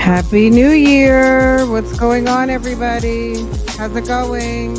Happy New Year. What's going on, everybody? How's it going?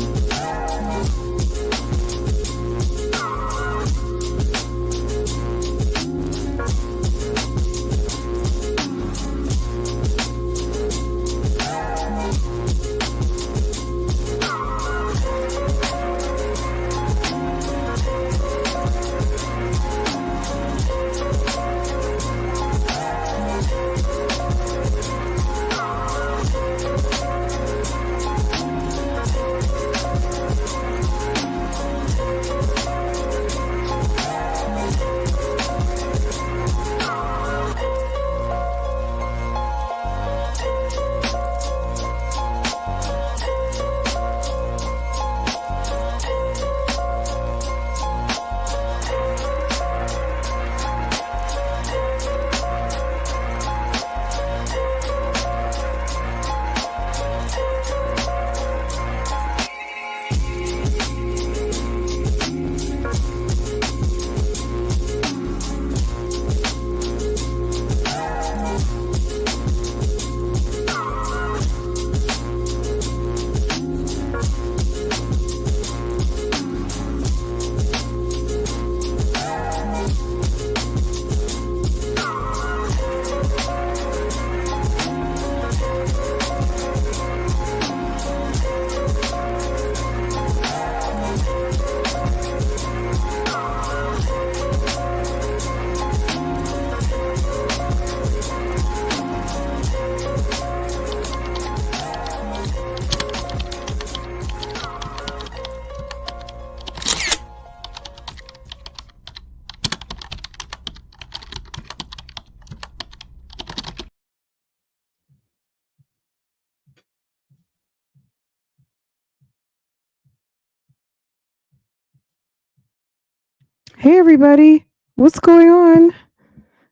Hey, everybody. What's going on?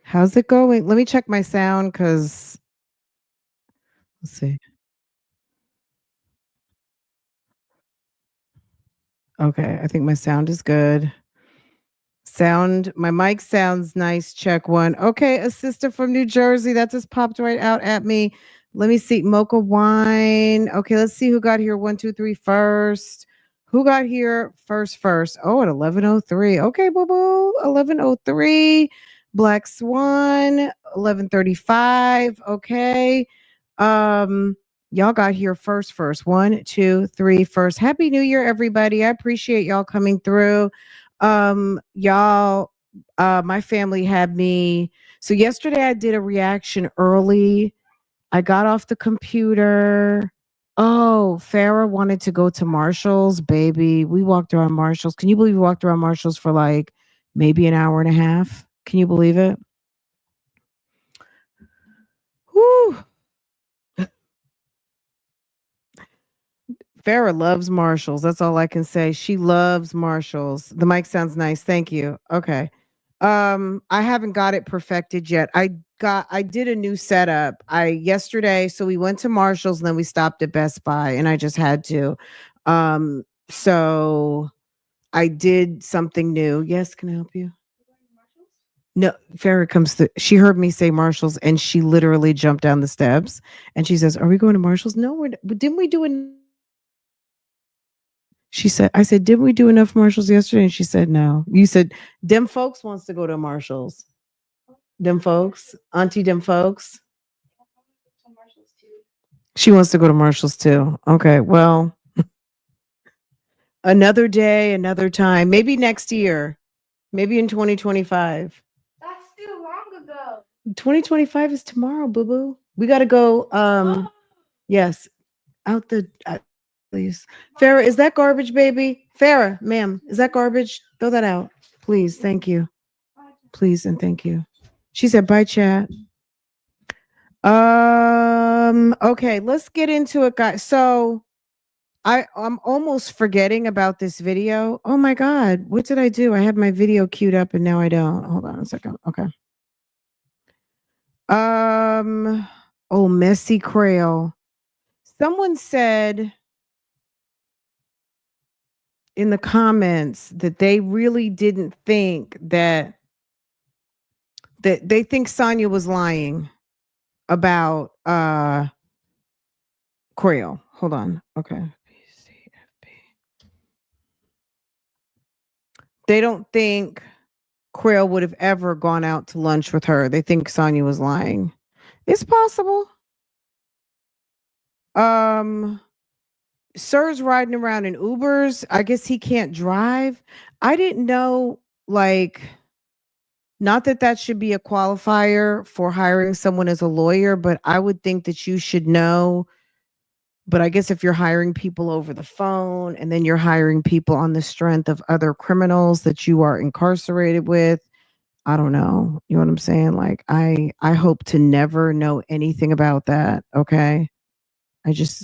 How's it going? Let me check my sound because let's see. Okay, I think my sound is good. My mic sounds nice. Check one. Okay, a sister from New Jersey. That just popped right out at me. Let me see. Mocha wine. Okay, let's see who got here. 1, 2, 3 first. Who got here first? Oh, at 11:03. Okay, boo boo. 11:03. Black Swan. 11:35. Okay. Y'all got here first. 1, 2, 3 first. Happy New Year, everybody. I appreciate y'all coming through. Y'all, my family had me. So yesterday I did a reaction early. I got off the computer. Oh, Farah wanted to go to Marshall's, baby. We walked around Marshall's. Can you believe we walked around Marshall's for like maybe an hour and a half? Can you believe it? Whew. Farah loves Marshalls. That's all I can say. She loves Marshalls. The mic sounds nice. Thank you. Okay. I haven't got it perfected yet. I did a new setup. Yesterday, so we went to Marshalls and then we stopped at Best Buy and I just had to. So I did something new. Yes, can I help you? No, Farrah comes to, she heard me say Marshalls and she literally jumped down the steps and she says, "Are we going to Marshalls?" No, didn't we do She said, I said, "Didn't we do enough Marshalls yesterday?" And she said, "No." You said, "Dem folks wants to go to Marshalls." Dem folks, Auntie Dem folks. She wants to go to Marshalls too. Okay, well, another day, another time. Maybe next year. Maybe in 2025. That's too long ago. 2025 is tomorrow, boo boo. We got to go. Yes, out the. Please. Farah, is that garbage, baby? Farah, ma'am, is that garbage? Throw that out. Please. Thank you. Please and thank you. She said, "Bye, chat." Okay, let's get into it, guys. So I'm almost forgetting about this video. Oh my God, what did I do? I had my video queued up and now I don't. Hold on a second. Okay. Oh, messy Crail. Someone said in the comments that they really didn't think that they think Sonya was lying. about Crail. Hold on. Okay. They don't think Crail would have ever gone out to lunch with her. They think Sonya was lying. It's possible. Um Sir's riding around in Ubers. I guess he can't drive. I didn't know, like, not that that should be a qualifier for hiring someone as a lawyer, but I would think that you should know. But I guess if you're hiring people over the phone and then you're hiring people on the strength of other criminals that you are incarcerated with, I don't know. You know what I'm saying? Like I hope to never know anything about that, okay?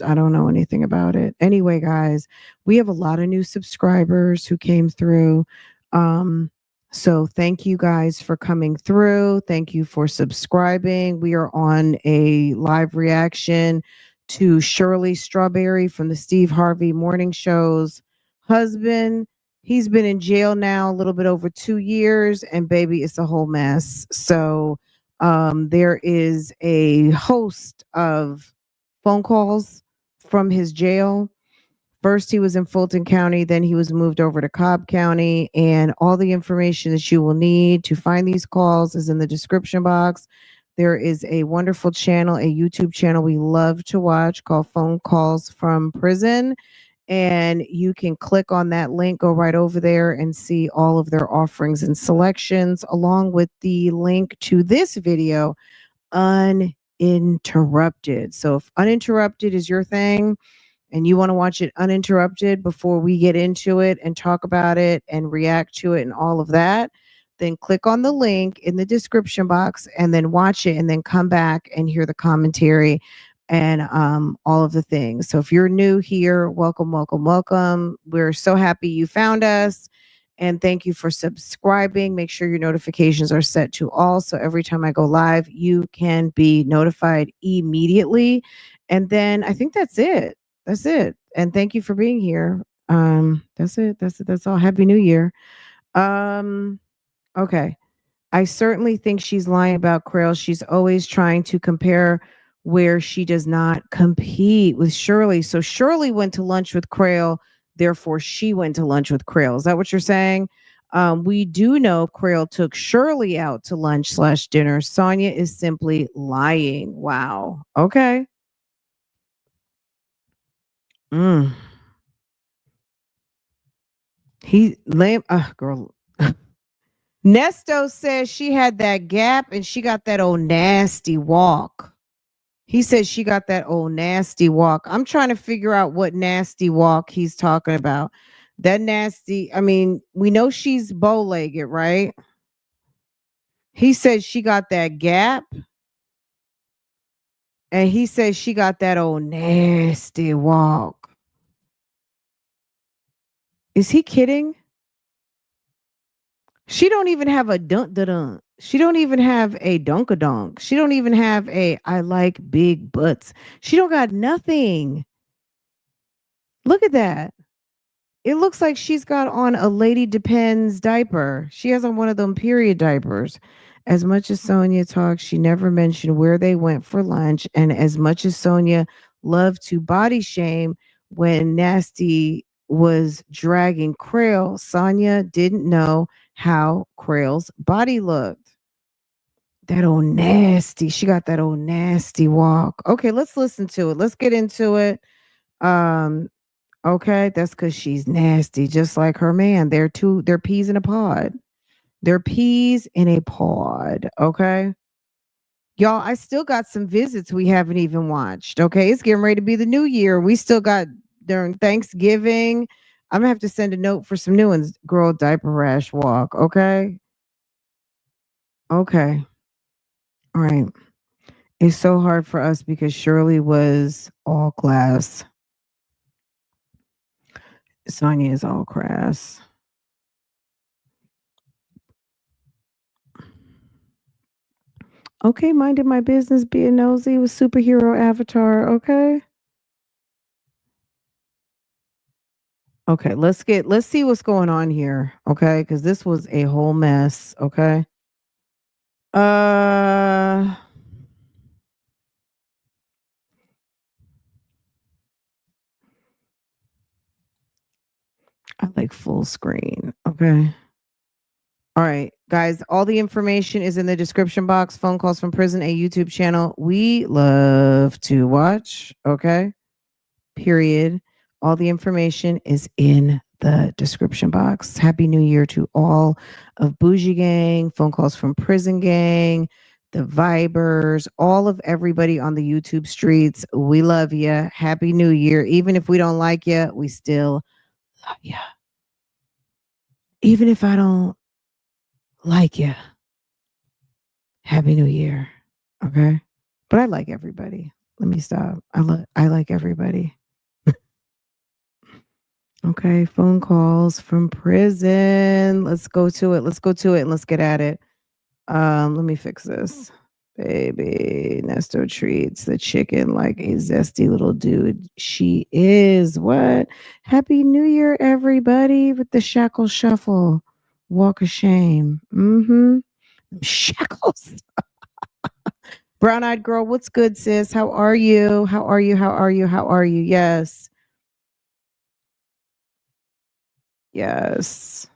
I don't know anything about it. Anyway, guys, we have a lot of new subscribers who came through. Um, so thank you guys for coming through. Thank you for subscribing. We are on a live reaction to Shirley Strawberry from the Steve Harvey morning show's husband. He's been in jail now a little bit over 2 years, and baby, it's a whole mess. So there is a host of phone calls from his jail. First, he was in Fulton County, then he was moved over to Cobb County, and all the information that you will need to find these calls is in the description box. There is a wonderful channel, a YouTube channel we love to watch called Phone Calls from Prison. And you can click on that link, go right over there and see all of their offerings and selections, along with the link to this video uninterrupted. So if uninterrupted is your thing and you want to watch it uninterrupted before we get into it and talk about it and react to it and all of that, then click on the link in the description box and then watch it and then come back and hear the commentary and all of the things. So if you're new here, welcome, welcome, welcome. We're so happy you found us. And thank you for subscribing. Make sure your notifications are set to all. So every time I go live, you can be notified immediately. And then I think that's it. That's it. And thank you for being here. That's it. That's it. That's all. Happy New Year. Okay. I certainly think she's lying about Crail. She's always trying to compare where she does not compete with Shirley. So Shirley went to lunch with Crail, therefore she went to lunch with Crail. Is that what you're saying? We do know Crail took Shirley out to lunch slash dinner. Sonya is simply lying. Wow. Okay. Mm. He lame. Girl. Nesto says she had that gap and she got that old nasty walk. He says she got that old nasty walk. I'm trying to figure out what nasty walk he's talking about. That nasty, I mean, we know she's bow legged, right? He says she got that gap. And he says she got that old nasty walk. Is he kidding? She don't even have a dunk da dunk. She don't even have a dunk. She don't even have a I like big butts. She don't got nothing. Look at that. It looks like she's got on a Lady Depends diaper. She has on one of them period diapers. As much as Sonya talks, she never mentioned where they went for lunch. And as much as Sonya loved to body shame when Nasty was dragging Crail, Sonya didn't know how Crail's body looked. That old nasty. She got that old nasty walk. Okay, let's listen to it. Let's get into it. Um, Okay, that's because she's nasty, just like her man. They're peas in a pod. They're peas in a pod. Okay. Y'all, I still got some visits we haven't even watched. Okay. It's getting ready to be the new year. We still got during Thanksgiving. I'm gonna have to send a note for some new ones. Girl, diaper rash walk. Okay. Okay. All right. It's so hard for us because Shirley was all class. Sonya is all crass. Okay, minding my business, being nosy with superhero avatar. Okay. Okay, let's see what's going on here. Okay, because this was a whole mess. Okay. Uh I like full screen. Okay. All right, guys, all the information is in the description box. Phone calls from prison, a YouTube channel we love to watch. Okay. Period. All the information is in the description box. Happy New Year to all of Bougie Gang, Phone Calls from Prison Gang, the Vibers, all of everybody on the YouTube streets. We love you. Happy New Year. Even if we don't like you, we still love you. Even if I don't like you, Happy New Year. Okay. But I like everybody. Let me stop. I like everybody. Okay, phone calls from prison. Let's go to it. Let's go to it and let's get at it. Let me fix this. Baby, Nesto treats the chicken like a zesty little dude. She is. What? Happy New Year, everybody, with the shackle shuffle. Walk of shame. Mm-hmm. Shackles. Brown eyed girl, what's good, sis? How are you? How are you? How are you? How are you? Yes. Yes.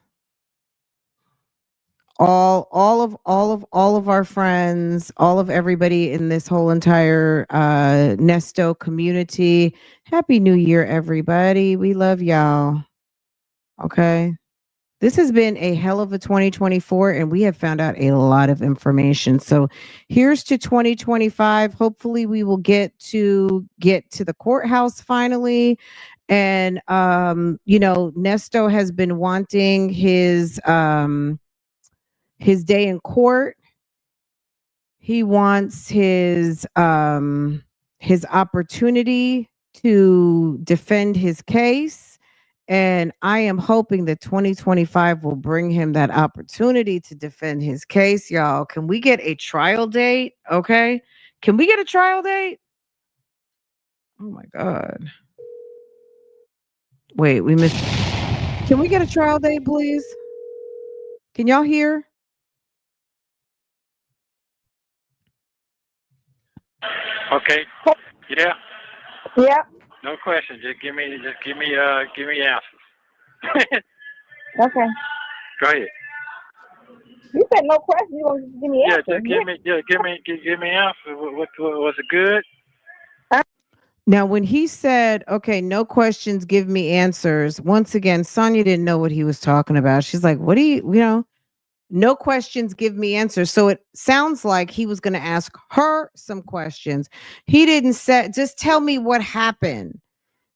All of our friends, all of everybody in this whole entire Nesto community. Happy New Year, everybody. We love y'all. Okay. This has been a hell of a 2024, and we have found out a lot of information. So here's to 2025. Hopefully, we will get to the courthouse finally. And Nesto has been wanting his day in court. He wants his opportunity to defend his case, and I am hoping that 2025 will bring him that opportunity to defend his case. Y'all, can we get a trial date? Okay, can we get a trial date? Oh my god. Wait, we missed. Can we get a trial date, please? Can y'all hear? Okay. Yeah. Yeah. No question. Just give me answers. Okay. Go ahead. You said no question. You want to give me Yeah, answers? just give me answers. What was it good? Now, when he said, okay, no questions, give me answers, once again, Sonya didn't know what he was talking about. She's like, what do you, no questions, give me answers. So it sounds like he was going to ask her some questions. He didn't say, just tell me what happened.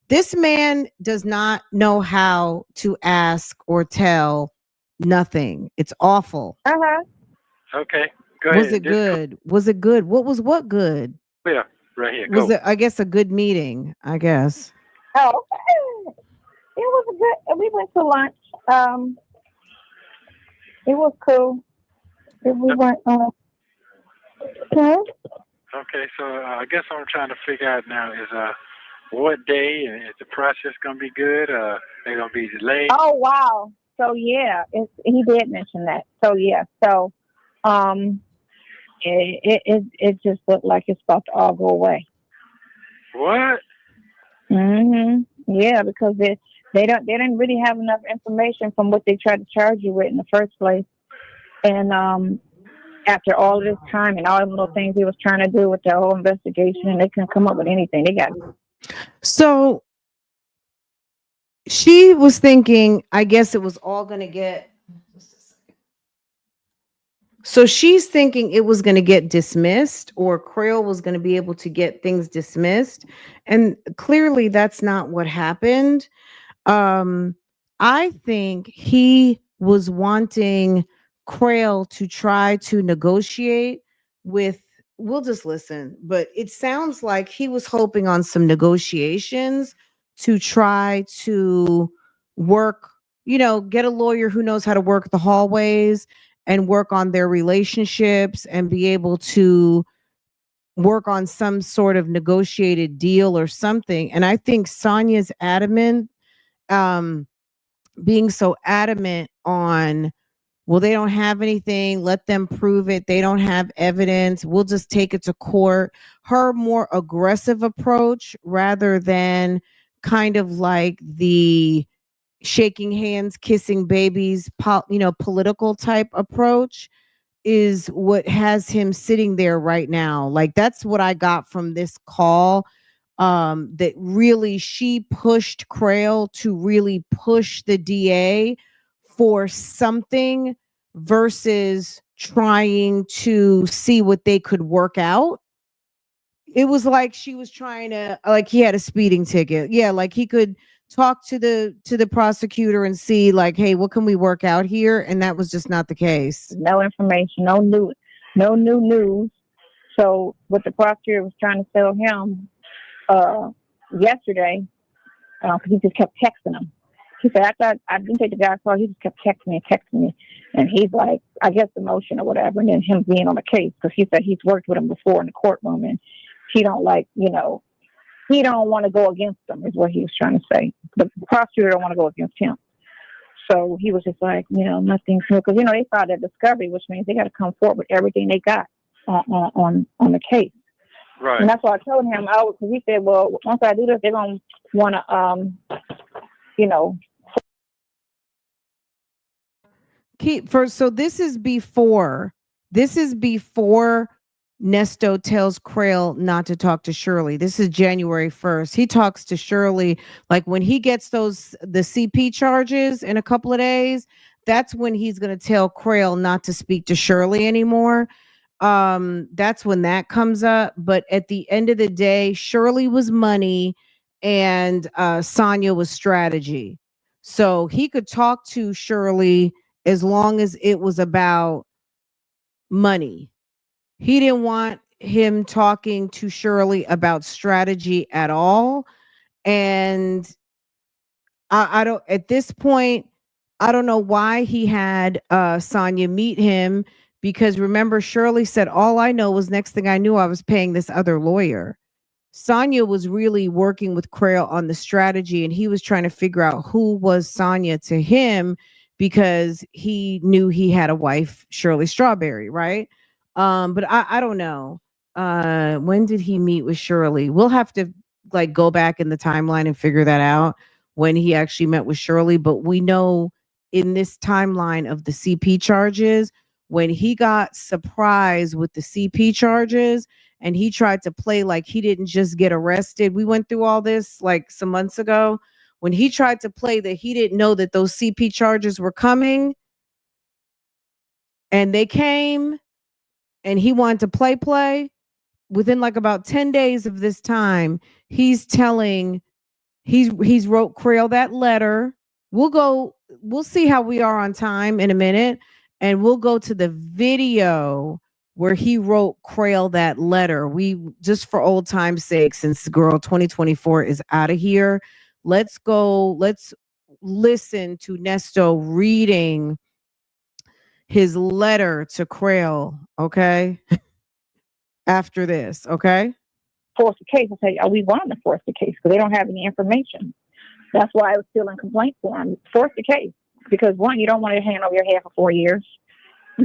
This man does not know how to ask or tell nothing. It's awful. Okay. Go Was ahead. it good? Was it good? What good? Yeah, right here. Was Go. it, I guess, a good meeting, I guess. Oh, okay. It was a good. We went to lunch. It was cool. We went. Okay. Okay, so I guess I'm trying to figure out now is what day and is the process gonna be good? They're gonna be delayed. Oh wow. So yeah, he did mention that. So yeah. So it just looked like it's about to all go away. What? Yeah, because they didn't really have enough information from what they tried to charge you with in the first place, and after all of this time and all the little things he was trying to do with the whole investigation, and they couldn't come up with anything. They got. So she was thinking, I guess it was all going to get. So she's thinking it was going to get dismissed, or CRAIL was going to be able to get things dismissed. And clearly that's not what happened. I think he was wanting CRAIL to try to negotiate with, we'll just listen, but it sounds like he was hoping on some negotiations to try to work, get a lawyer who knows how to work the hallways and work on their relationships and be able to work on some sort of negotiated deal or something. And I think Sonya's adamant, being so adamant on, well, they don't have anything, let them prove it. They don't have evidence. We'll just take it to court. Her more aggressive approach rather than kind of like the shaking hands, kissing babies, political type approach is what has him sitting there right now. Like that's what I got from this call. That really she pushed CRAIL to really push the DA for something versus trying to see what they could work out. It was like she was trying to, like, he had a speeding ticket. Yeah, like he could talk to the prosecutor and see like, hey, what can we work out here? And that was just not the case. No information, no new news. So what the prosecutor was trying to tell him yesterday, because he just kept texting him. He said, I didn't take the guy's call. He just kept texting me. And he's like, I guess emotion or whatever. And then him being on the case, because he said he's worked with him before in the courtroom and he don't he don't want to go against him is what he was trying to say. The prosecutor don't want to go against him. So he was just like, nothing's new. Because, they filed that discovery, which means they got to come forward with everything they got on the case. Right. And that's why I told him, because he said, well, once I do this, they're going to want to, So this is before Nesto tells CRAIL not to talk to Shirley. This is January 1st. He talks to Shirley like when he gets the CP charges in a couple of days. That's when he's going to tell CRAIL not to speak to Shirley anymore. That's when that comes up. But at the end of the day, Shirley was money and SONYA was strategy. So he could talk to Shirley as long as it was about money. He didn't want him talking to Shirley about strategy at all. And I don't, at this point, I don't know why he had SONYA meet him, because remember, Shirley said, all I know was next thing I knew, I was paying this other lawyer. SONYA was really working with CRAIL on the strategy, and he was trying to figure out who was SONYA to him because he knew he had a wife, Shirley Strawberry, right? But I don't know. When did he meet with Shirley? We'll have to like go back in the timeline and figure that out when he actually met with Shirley. But we know in this timeline of the CP charges, when he got surprised with the CP charges and he tried to play like he didn't just get arrested. We went through all this like some months ago. When he tried to play that he didn't know that those CP charges were coming, and they came, and he wanted to play, within like about 10 days of this time, he's wrote CRAIL that letter. We'll see how we are on time in a minute, and we'll go to the video where he wrote CRAIL that letter. We just, for old time's sake, since the girl 2024 is out of here, let's listen to Nesto reading his letter to CRAIL, okay? After this, okay? force the case. I say, we want to force the case because they don't have any information. That's why I was still in complaint form. Force the case. Because one, you don't want to hang over your head for 4 years.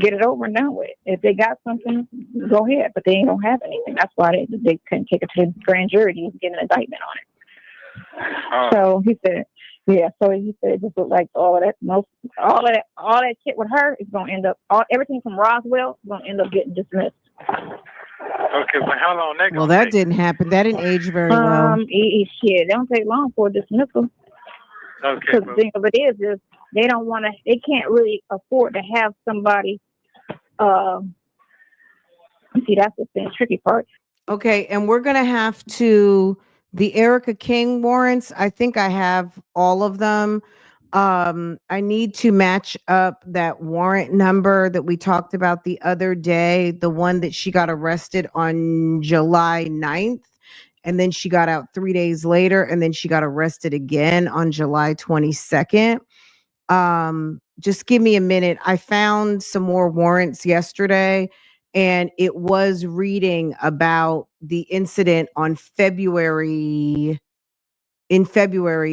Get it over and done with. If they got something, go ahead. But they don't have anything. That's why they couldn't take it to the grand jury to get an indictment on it. So he said, so he said it just looked like all that shit with her is gonna end up everything from Roswell is gonna end up getting dismissed. Okay, but how long that? Well, that didn't happen. That didn't age very well. Shit, they don't take long for a dismissal. Okay. Because the thing of it is they don't want to. They can't really afford to have somebody. See, that's the tricky part. Okay, and we're gonna have to the Erica King warrants. I think I have all of them. I need to match up that warrant number that we talked about the other day, the one that she got arrested on July 9th, and then she got out 3 days later, and then she got arrested again on July 22nd. Just give me a minute. I found some more warrants yesterday, and it was reading about the incident in February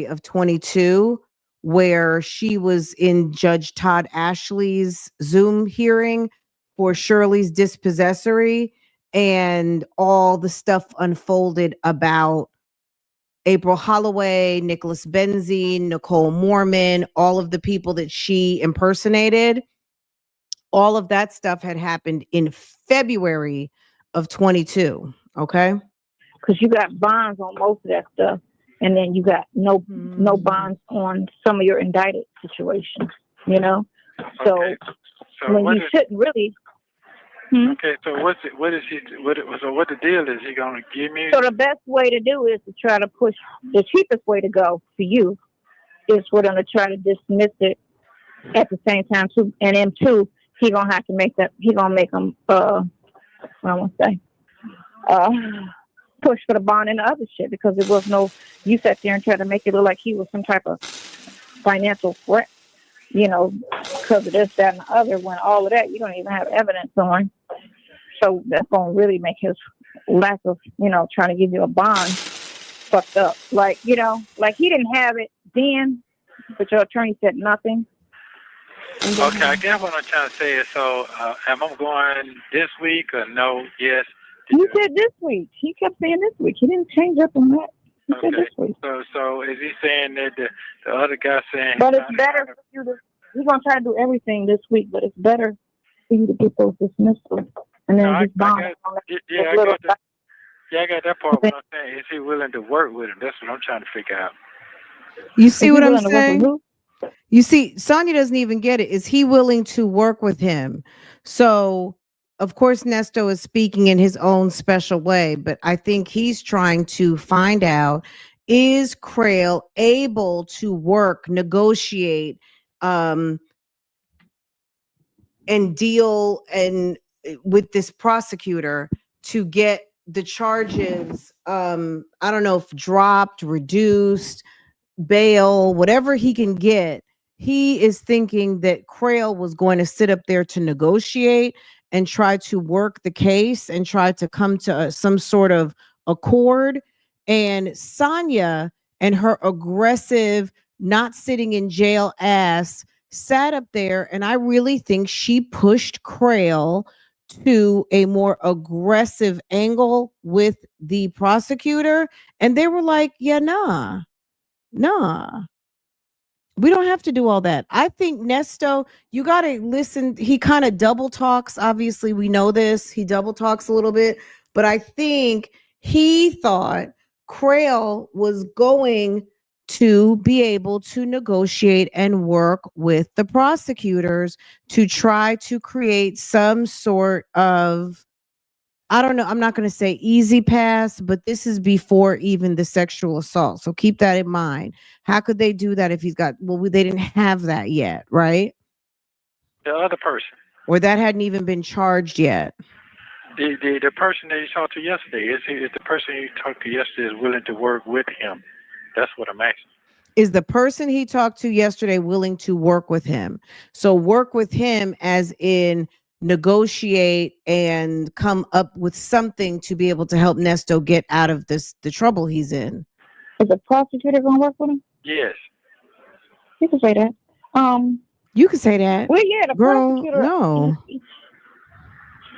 of 22, where she was in Judge Todd Ashley's Zoom hearing for Shirley's dispossessory, and all the stuff unfolded about April Holloway, Nicholas Benzine, Nicole Mormon, all of the people that she impersonated, all of that stuff had happened in February of 22. Okay. Because you got bonds on most of that stuff, and then you got no bonds on some of your indicted situations. You know, so Okay. So when what you is shouldn't really. okay? So what is he? So what the deal is? He gonna give me? So the best way to do is to try to push. The cheapest way to go for you is for them to try to dismiss it at the same time too, and then two, he gonna have to make that. He gonna make them. What I want to say. Push for the bond and the other shit because it was no. You sat there and tried to make it look like he was some type of financial threat, you know, because of this, that, and the other. When all of that, you don't even have evidence on. So that's gonna really make his lack of, you know, trying to give you a bond fucked up. Like, you know, like he didn't have it then, but your attorney said nothing. Okay, I guess what I'm trying to say is, so am I going this week or no? Yes. He said this week. He kept saying this week. He didn't change up on that. He said this week. So is he saying that the other guy saying? But it's better for you to. He's gonna try to do everything this week, but it's better for you to get those dismissals and then just bond. I got that part. What I'm saying is, he willing to work with him? That's what I'm trying to figure out. You see what I'm saying? You see, Sonya doesn't even get it. Is he willing to work with him? So, of course, Nesto is speaking in his own special way, but I think he's trying to find out, is CRAIL able to work, negotiate, and deal and with this prosecutor to get the charges, I don't know if dropped, reduced, bail, whatever he can get. He is thinking that CRAIL was going to sit up there to negotiate and try to work the case and try to come to some sort of accord. And Sonya and her aggressive, not sitting in jail ass sat up there, and I really think she pushed CRAIL to a more aggressive angle with the prosecutor. And they were like, yeah, nah, we don't have to do all that. I think Nesto, you got to listen. He kind of double talks. Obviously, we know this. He double talks a little bit, but I think he thought CRAIL was going to be able to negotiate and work with the prosecutors to try to create some sort of, I don't know, I'm not going to say easy pass, but this is before even the sexual assault. So keep that in mind. How could they do that if he's got, well, they didn't have that yet, right? The other person. Or that hadn't even been charged yet. The person that you talked to yesterday, is the person you talked to yesterday is willing to work with him? That's what I'm asking. Is the person he talked to yesterday willing to work with him? So work with him as in negotiate and come up with something to be able to help Nesto get out of the trouble he's in. Is the prosecutor going to work with him? Yes. You can say that. You can say that. Well, yeah, the prosecutor. No.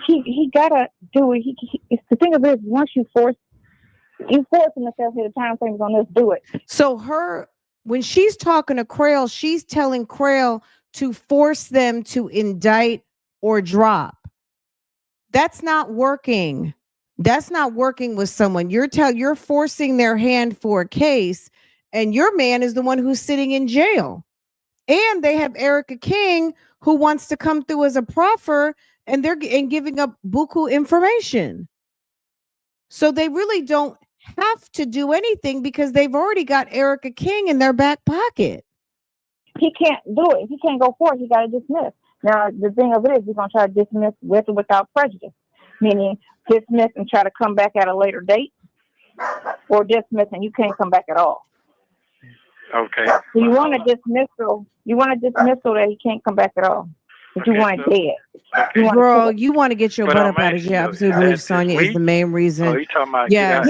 He gotta do it. It's the thing of it is, once you force him to say the time frames on this, do it. So when she's talking to CRAIL, she's telling CRAIL to force them to indict or drop. That's not working. That's not working with someone. You're forcing their hand for a case, and your man is the one who's sitting in jail. And they have Erica King, who wants to come through as a proffer, and they're giving up buku information. So they really don't have to do anything because they've already got Erica King in their back pocket. He can't do it. He can't go forward. He got to dismiss. Now, the thing of it is, he's going to try to dismiss with or without prejudice, meaning dismiss and try to come back at a later date, or dismiss and you can't come back at all. Okay. So you want a dismissal. You want a dismissal that he can't come back at all. But you want it dead. Okay. Girl, you want to get your butt up out of jail. I absolutely believe Sonya is the main reason. Oh, you talking about? Yeah.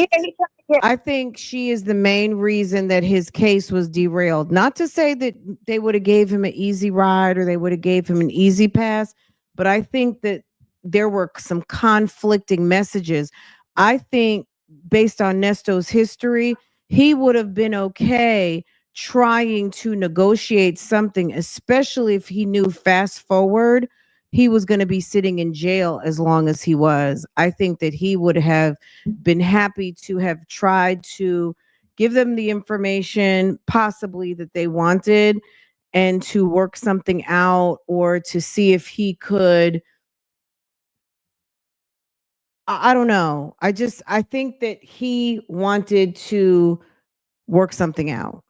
I think she is the main reason that his case was derailed. Not to say that they would have gave him an easy ride or they would have gave him an easy pass, but I think that there were some conflicting messages. I think based on Nesto's history, he would have been okay trying to negotiate something, especially if he knew fast forward he was going to be sitting in jail as long as he was. I think that he would have been happy to have tried to give them the information possibly that they wanted and to work something out or to see if he could. I don't know. I think that he wanted to work something out.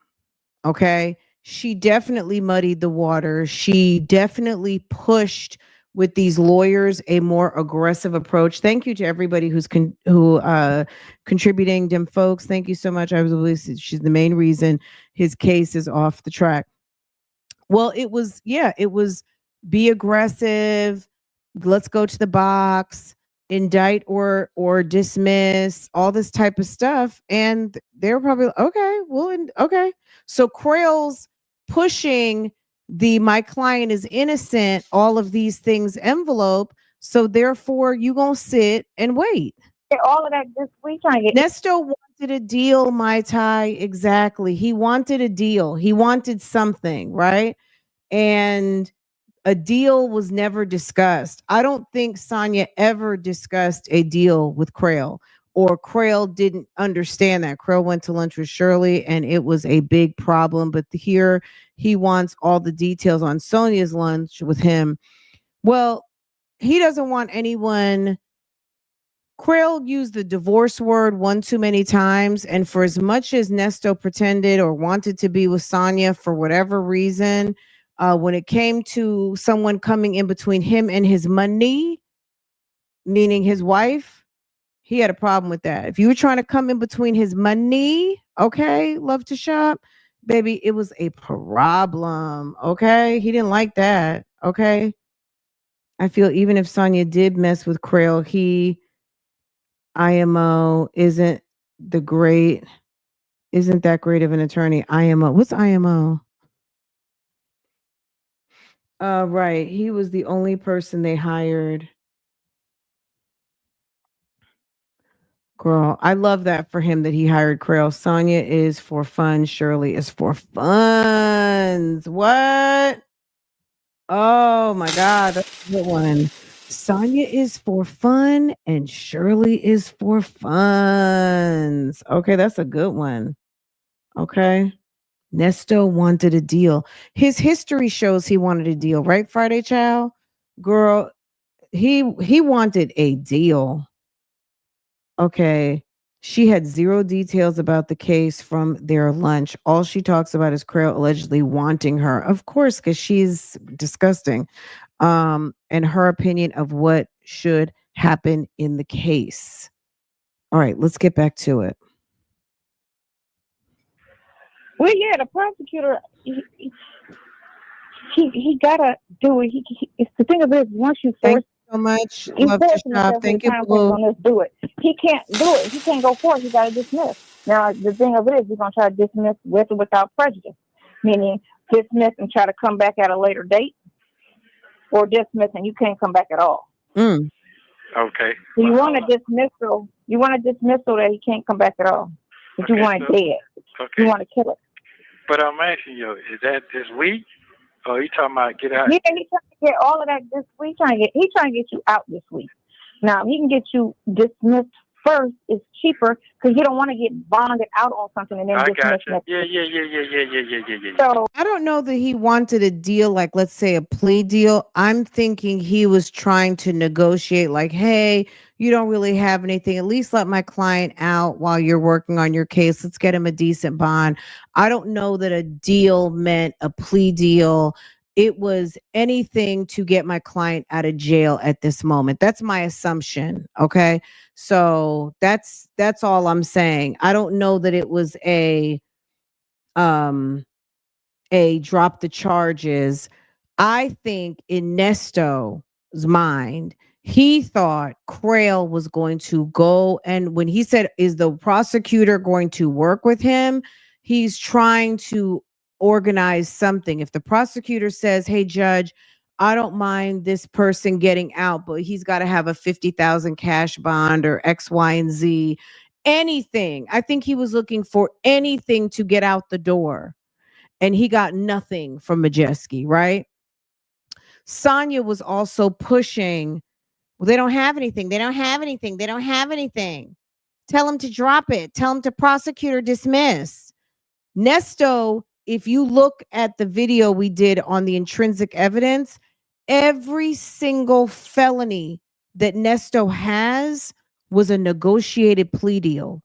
Okay. She definitely muddied the water. She definitely pushed with these lawyers a more aggressive approach. Thank you to everybody who contributing, them folks. Thank you so much. I was she's the main reason his case is off the track. Well, it was be aggressive, let's go to the box, indict or dismiss, all this type of stuff. And they were probably like, okay, well, okay. So Crails pushing the my client is innocent, all of these things envelope. So therefore you gonna sit and wait. All of that this week trying to get Nesto wanted a deal, my tie. Exactly. He wanted a deal. He wanted something, right? And a deal was never discussed. I don't think Sonya ever discussed a deal with Crail, or Crail didn't understand that. Crail went to lunch with Shirley and it was a big problem. But here he wants all the details on Sonya's lunch with him. Well, he doesn't want anyone. Crail used the divorce word one too many times. And for as much as Nesto pretended or wanted to be with Sonya for whatever reason, when it came to someone coming in between him and his money, meaning his wife, he had a problem with that. If you were trying to come in between his money, okay, love to shop, baby, it was a problem. Okay. He didn't like that. Okay. I feel even if Sonya did mess with Crail, IMO isn't that great of an attorney. IMO. What's IMO? Right. He was the only person they hired. Girl, I love that for him that he hired Crail. Sonya is for fun. Shirley is for funds. What? Oh my God, that's a good one. Sonya is for fun and Shirley is for funds. Okay, that's a good one. Okay. Nesto wanted a deal. His history shows he wanted a deal, right? Friday Chow? Girl, he wanted a deal. Okay. She had zero details about the case from their lunch. All she talks about is Crail allegedly wanting her. Of course, because she's disgusting. And her opinion of what should happen in the case. All right, let's get back to it. well, yeah, the prosecutor he gotta do it. It's the thing of it is once you Thank force you so much. you Love to force shop. yourself Thank in you, time Boo. on this, do it. He can't do it. He can't go forward. He got to dismiss. Now the thing of it is, we're gonna try to dismiss with or without prejudice, meaning dismiss and try to come back at a later date, or dismiss and you can't come back at all. Mm. Okay. So you want to dismiss so that he can't come back at all. But you want it dead. Okay. You want to kill it. But I'm asking you, is that this week? Or you talking about get out? Yeah, he's trying to get all of that this week. He's trying to get you out this week. Now, if he can get you dismissed first, it's cheaper because you don't want to get bonded out on something and then I got dismissed you. next Yeah. So I don't know that he wanted a deal, like let's say a plea deal. I'm thinking he was trying to negotiate, like, hey, you don't really have anything. At least let my client out while you're working on your case. Let's get him a decent bond. I don't know that a deal meant a plea deal. It was anything to get my client out of jail at this moment. That's my assumption. Okay. So that's all I'm saying. I don't know that it was um drop the charges. I think in Nesto's mind, he thought Crail was going to go. And when he said, is the prosecutor going to work with him? He's trying to organize something. If the prosecutor says, hey, judge, I don't mind this person getting out, but he's got to have a 50,000 cash bond or X, Y, and Z. anything. I think he was looking for anything to get out the door. And he got nothing from Majeski, right? Sonya was also pushing, well, they don't have anything. They don't have anything. They don't have anything. Tell him to drop it. Tell him to prosecute or dismiss. Nesto, if you look at the video we did on the intrinsic evidence, every single felony that Nesto has was a negotiated plea deal.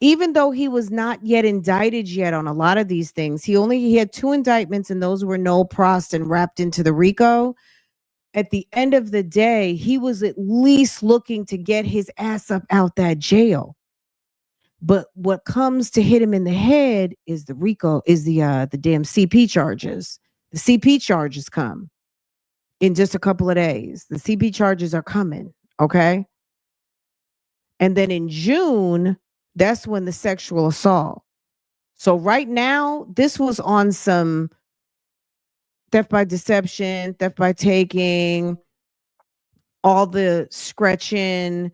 Even though he was not yet indicted yet on a lot of these things, he had 2 indictments, and those were no prost and wrapped into the RICO. At the end of the day, he was at least looking to get his ass up out that jail. But what comes to hit him in the head is the RICO, is the damn CP charges. The CP charges come in just a couple of days. The CP charges are coming, okay? And then in June, that's when the sexual assault. So right now, this was on some theft by deception, theft by taking, all the scratching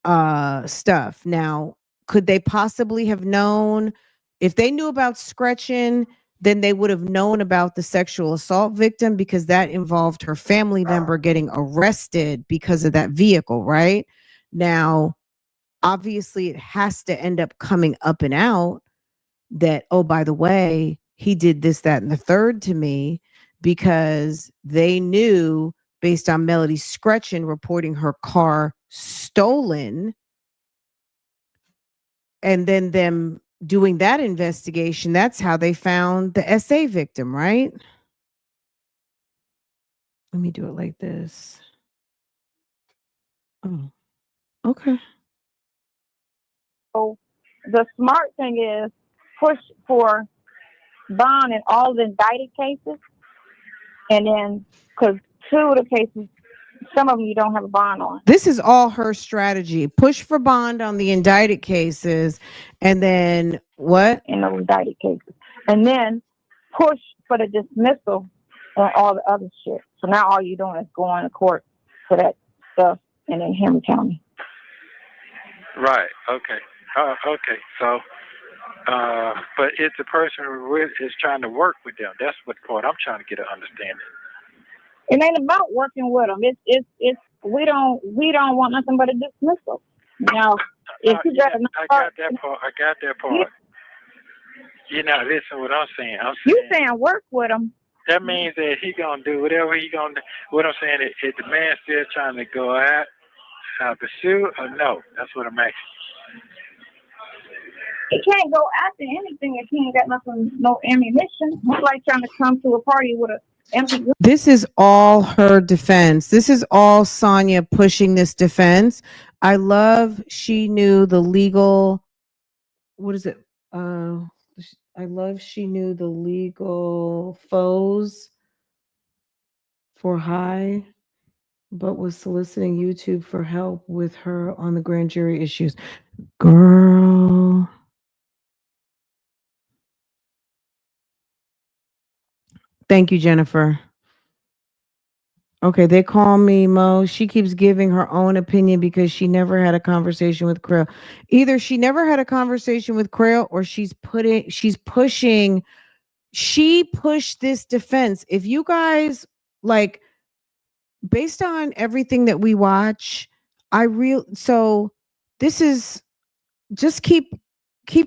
stuff. Now, could they possibly have known? If they knew about scratching, then they would have known about the sexual assault victim, because that involved her family member getting arrested because of that vehicle, right? Now, obviously, it has to end up coming up and out that, oh, by the way, he did this, that, and the third to me, because they knew based on Melody Scretchen reporting her car stolen, and then them doing that investigation. That's how they found the SA victim, right? Let me do it like this. Oh, okay. So the smart thing is push for bond in all the indicted cases, and then because 2 of the cases, some of them you don't have a bond on. This is all her strategy. Push for bond on the indicted cases, and then what? In the indicted cases, and then push for the dismissal on all the other shit. So now all you're doing is going to court for that stuff, and in Henry County. Right. Okay. Okay. So, but it's the person who is trying to work with them. That's what part I'm trying to get an understanding. It ain't about working with them. It's we don't want nothing but a dismissal. Now, if you got I got that part. I got that part. You're not listening to what I'm saying. You saying work with them. That means that he gonna do whatever he gonna do. What I'm saying is the man still trying to go out, pursue, or no? That's what I'm asking. He can't go after anything if he ain't got nothing, no ammunition. It's like trying to come to a party with a empty gun. This is all her defense. This is all Sonya pushing this defense. I love she knew the legal, what is it? I love she knew the legal foes for high, but was soliciting YouTube for help with her on the grand jury issues. Girl. Thank you, Jennifer. Okay, they call me Mo. She keeps giving her own opinion because she never had a conversation with CRAIL. Either she never had a conversation with CRAIL, or she's pushing. She pushed this defense. If you guys like, based on everything that we watch, so this is just keep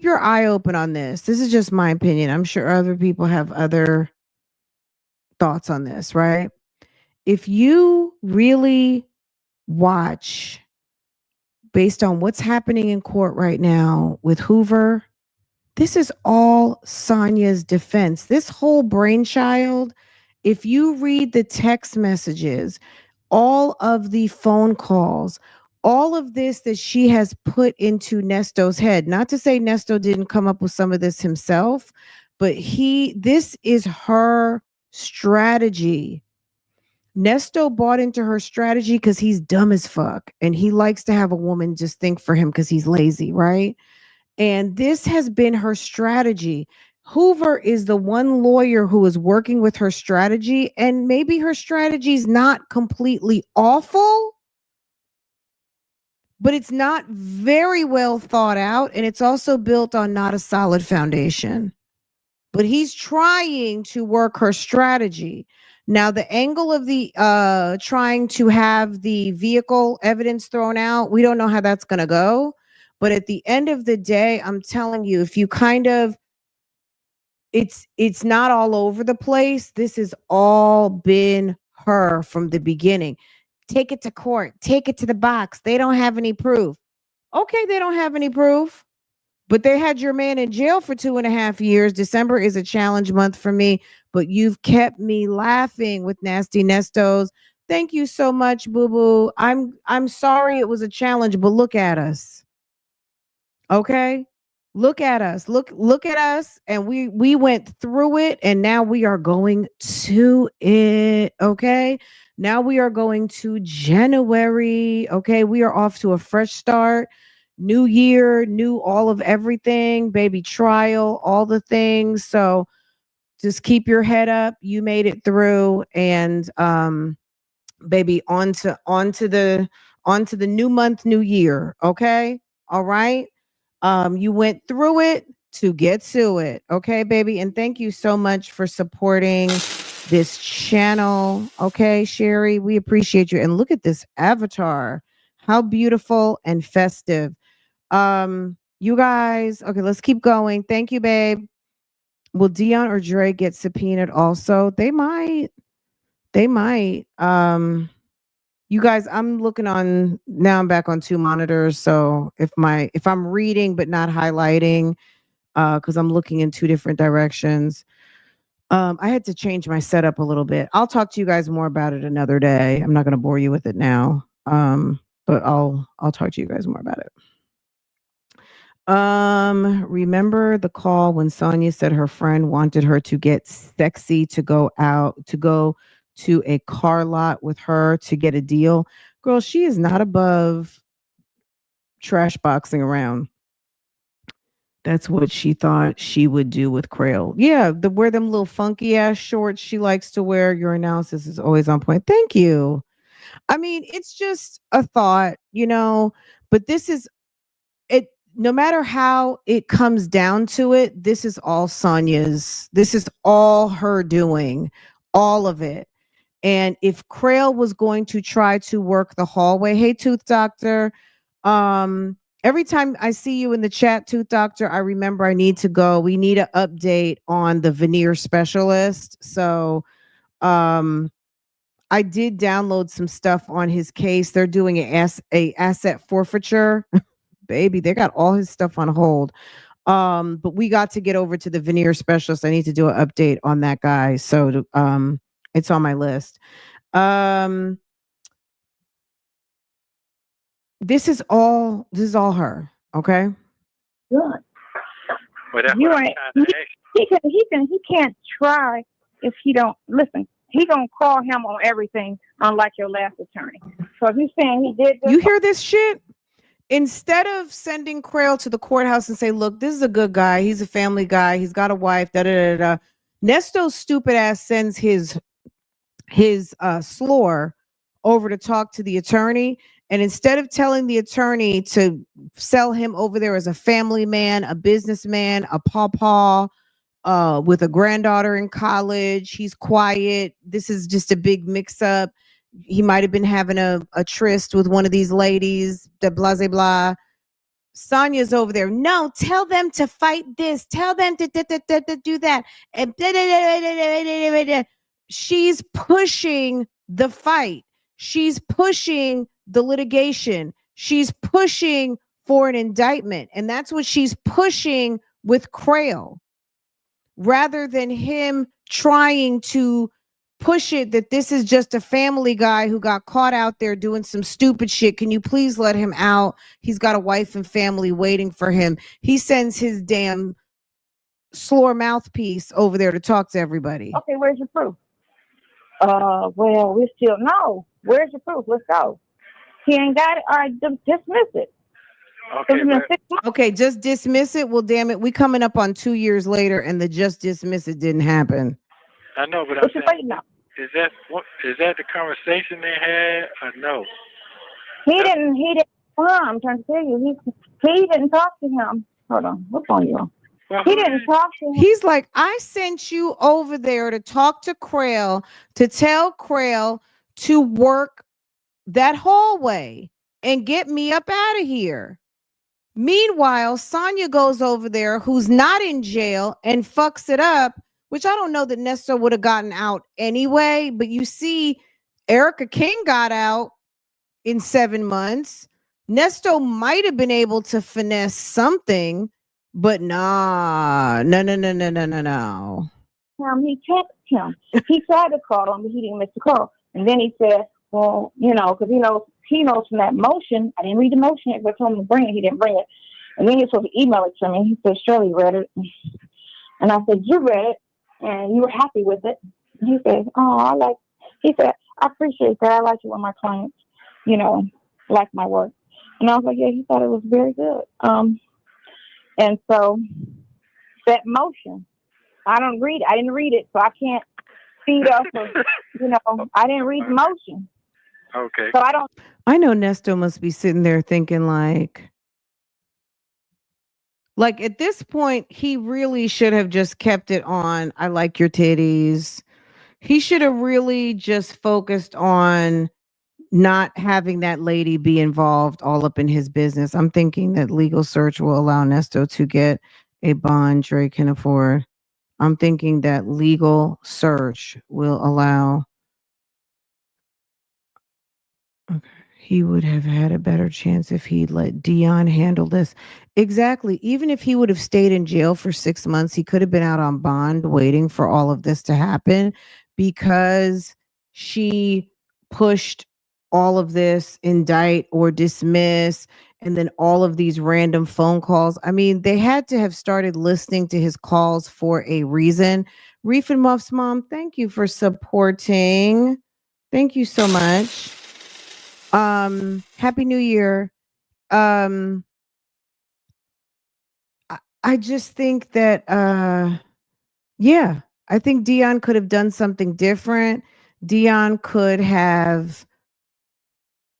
your eye open on this. This is just my opinion. I'm sure other people have other thoughts on this, right? If you really watch based on what's happening in court right now with Hoover, this is all Sonya's defense. This whole brainchild, if you read the text messages, all of the phone calls, all of this that she has put into Nesto's head, not to say Nesto didn't come up with some of this himself, but this is her strategy. Nesto bought into her strategy because he's dumb as fuck, and he likes to have a woman just think for him because he's lazy, right? And this has been her strategy. Hoover is the one lawyer who is working with her strategy, and maybe her strategy is not completely awful, but it's not very well thought out, and it's also built on not a solid foundation. But he's trying to work her strategy. Now, the angle of the trying to have the vehicle evidence thrown out, we don't know how that's going to go. But at the end of the day, I'm telling you, if you kind of it's not all over the place. This has all been her from the beginning. Take it to court, take it to the box. They don't have any proof. Okay, they don't have any proof. But they had your man in jail for 2.5 years. December is a challenge month for me, but you've kept me laughing with Nasty Nestos. Thank you so much, Boo Boo. I'm sorry it was a challenge, but look at us. Okay? Look at us. Look at us. And we went through it, and now we are going to it. Okay? Now we are going to January. Okay? We are off to a fresh start. New year, new all of everything, baby trial, all the things. So just keep your head up. You made it through, and baby, onto the new month, new year. Okay. All right. You went through it to get to it. Okay, baby. And thank you so much for supporting this channel. Okay, Sherry, we appreciate you. And look at this avatar. How beautiful and festive. You guys, okay, let's keep going. Thank you, babe. Will Dion or Dre get subpoenaed also? They might. They might. You guys, I'm looking on now. I'm back on two monitors. So if I'm reading but not highlighting, because I'm looking in two different directions. I had to change my setup a little bit. I'll talk to you guys more about it another day. I'm not gonna bore you with it now. But I'll talk to you guys more about it. Remember the call when Sonya said her friend wanted her to get sexy to go to a car lot with her to get a deal? Girl, she is not above trash boxing around. That's what she thought she would do with Crail. Yeah, wear them little funky ass shorts she likes to wear. Your analysis is always on point. Thank you. I mean, it's just a thought, but this is it. No matter how it comes down to it, this is all Sonya's. This is all her doing, all of it. And if Crail was going to try to work the hallway, hey, Tooth Doctor, every time I see you in the chat, Tooth Doctor, I remember I need to go. We need an update on the veneer specialist. So I did download some stuff on his case. They're doing a asset forfeiture. Baby, they got all his stuff on hold. But we got to get over to the veneer specialist. I need to do an update on that guy. So it's on my list. This is all her. Okay. Good. Well, that's You what I'm ain't. trying to ask. He can't try if he don't listen. He gonna call him on everything, unlike your last attorney. So if he's saying he did this, You hear this shit? Instead of sending Crail to the courthouse and say, look, this is a good guy. He's a family guy. He's got a wife. Nesto's stupid ass sends his slore over to talk to the attorney. And instead of telling the attorney to sell him over there as a family man, a businessman, a pawpaw, with a granddaughter in college, he's quiet. This is just a big mix up. He might have been having a tryst with one of these ladies, the blah, blah, blah. Sonya's over there. No, tell them to fight this. Tell them to do that. And she's pushing the fight. She's pushing the litigation. She's pushing for an indictment. And that's what she's pushing with Crail. Rather than him trying to push it that this is just a family guy who got caught out there doing some stupid shit. Can you please let him out? He's got a wife and family waiting for him. He sends his damn slore mouthpiece over there to talk to everybody. okay, where's your proof? Well, we still know. Where's your proof? Let's go. He ain't got it. All right, dismiss it. Okay, Just dismiss it. Well, damn it, we coming up on 2 years later, and the just dismiss it didn't happen. I know, but What you waiting on? is that the conversation they had or no? He didn't Well, I'm trying to tell you, he didn't talk to him. Hold on, what phone you on? Well, He didn't talk to him. He's like, I sent you over there to talk to CRAIL, to tell CRAIL to work that hallway and get me up out of here. Meanwhile, Sonya goes over there, who's not in jail, and fucks it up, which I don't know that Nesto would have gotten out anyway. But you see, Erica King got out in 7 months. Nesto might have been able to finesse something, but nah, no. He texted him. He tried to call him, but he didn't miss the call. And then he said, well, because he knows from that motion. I didn't read the motion yet, but I told him to bring it. He didn't bring it. And then he was supposed to email it to me. He said, Shirley read it. And I said, you read it, and you were happy with it. And he said, he said, I appreciate that. I like it when my clients, like my work. And I was like, yeah, he thought it was very good. And so that motion, I didn't read it, so I can't feed off of, I didn't read the motion. Okay. So I know Nesto must be sitting there thinking like at this point, he really should have just kept it on, I like your titties. He should have really just focused on not having that lady be involved all up in his business. I'm thinking that legal search will allow Nesto to get a bond Dre can afford. I'm thinking that legal search will allow. Okay. He would have had a better chance if he'd let Dion handle this. Exactly. Even if he would have stayed in jail for 6 months, he could have been out on bond waiting for all of this to happen because she pushed all of this, indict or dismiss, and then all of these random phone calls. I mean, they had to have started listening to his calls for a reason. Reef and Muff's mom, thank you for supporting. Thank you so much. Happy New Year. I just think that yeah, I think Dion could have done something different. Dion could have,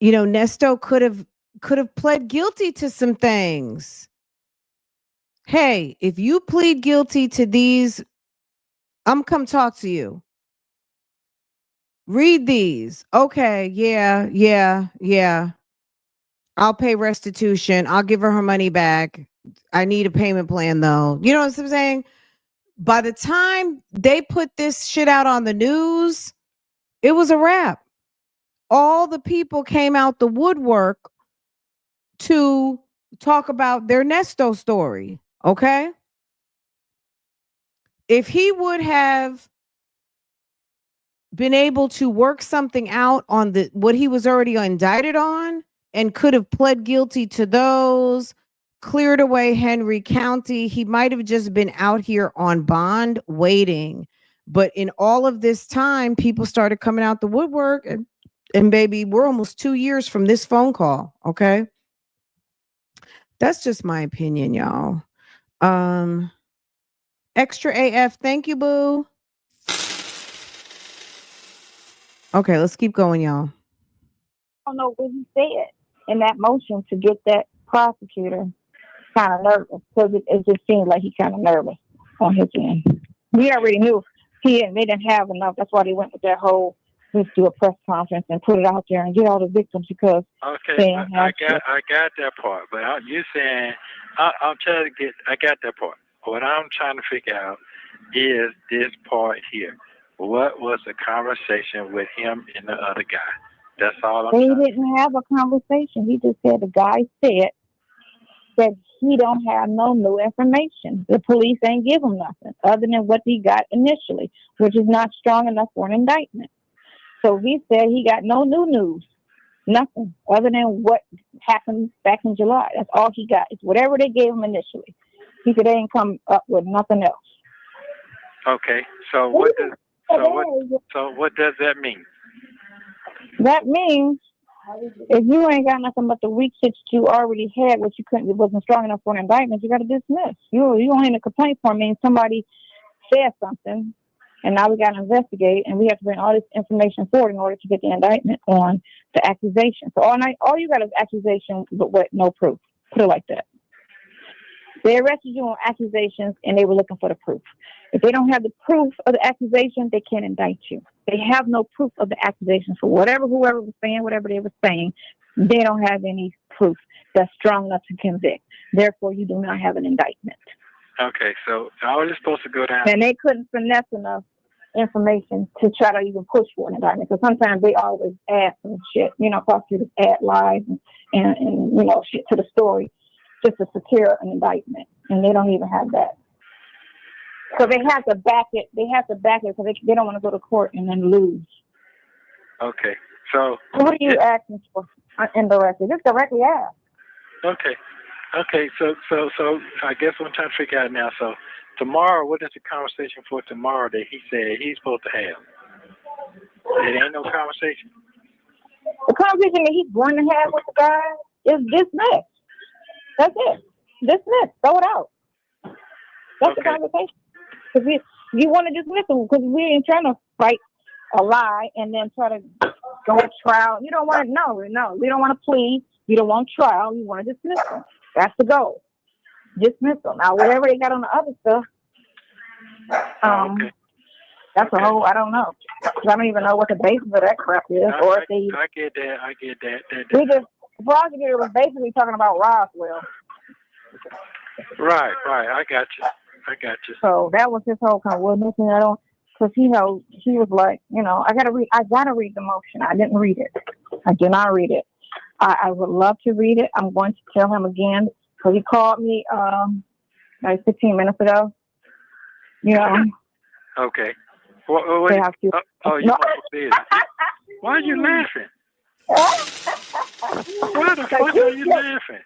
Nesto could have pled guilty to some things. Hey, if you plead guilty to these, I'm come talk to you. Read these. Okay, yeah. I'll pay restitution. I'll give her money back. I need a payment plan though. You know what I'm saying? By the time they put this shit out on the news, it was a wrap. All the people came out the woodwork to talk about their Nesto story. Okay. If he would have been able to work something out on what he was already indicted on and could have pled guilty to those, cleared away Henry County, he might have just been out here on bond waiting. But in all of this time, people started coming out the woodwork, and baby, we're almost 2 years from this phone call. Okay. That's just my opinion, y'all. Extra AF, thank you, boo. Okay, let's keep going, y'all. I don't know what he said in that motion to get that prosecutor kind of nervous, because it just seemed like he kind of nervous on his end. We already knew they didn't have enough. That's why they went with that whole, let's do a press conference and put it out there and get all the victims, because okay, I got that part. But you're saying I'm trying to get. I got that part. What I'm trying to figure out is this part here. What was the conversation with him and the other guy? That's all They didn't have a conversation. He just said the guy said that he don't have no new information. The police ain't give him nothing other than what he got initially, which is not strong enough for an indictment. So he said he got no new news, nothing other than what happened back in July. That's all he got. It's whatever they gave him initially. He said they ain't come up with nothing else. Okay, so what does that mean? That means if you ain't got nothing but the weak shit you already had, which it wasn't strong enough for an indictment, you got to dismiss. You only in a complaint form means somebody said something And now we got to investigate, and we have to bring all this information forward in order to get the indictment on the accusation. So all you got is accusation, but what? No proof. Put it like that. They arrested you on accusations, and they were looking for the proof. If they don't have the proof of the accusation, they can't indict you. They have no proof of the accusation. So whoever was saying, whatever they were saying, they don't have any proof that's strong enough to convict. Therefore, you do not have an indictment. Okay, so all is supposed to go down. And they couldn't finesse enough information to try to even push for an indictment, because sometimes they always add some shit. Prosecutors add lies and shit to the story just to secure an indictment, and they don't even have that. So they have to back it. They have to back it because they don't want to go to court and then lose. Okay, so what are you asking for indirectly? Just directly ask. Okay. So I guess what I'm trying to figure out now. So tomorrow, what is the conversation for tomorrow that he said he's supposed to have? It ain't no conversation. The conversation that he's going to have with the guy is dismissed. That's it. Dismissed. Throw it out. That's the conversation. Because you want to dismiss him because we ain't trying to fight a lie and then try to go to trial. You don't want to know. No, we don't want to plead. You don't want trial. You want to dismiss them. That's the goal. Dismiss them. Now, whatever they got on the other stuff, that's a whole, I don't know. I don't even know what the basis of that crap is. I get that. The prosecutor was basically talking about Roswell. Right. I got you. So that was his whole kind of witness, and I don't, because he was like, I gotta read the motion. I didn't read it. I did not read it. I would love to read it. I'm going to tell him again because he called me like 15 minutes ago. Okay. What you want to say it? Why are you laughing? Why the fuck are you laughing?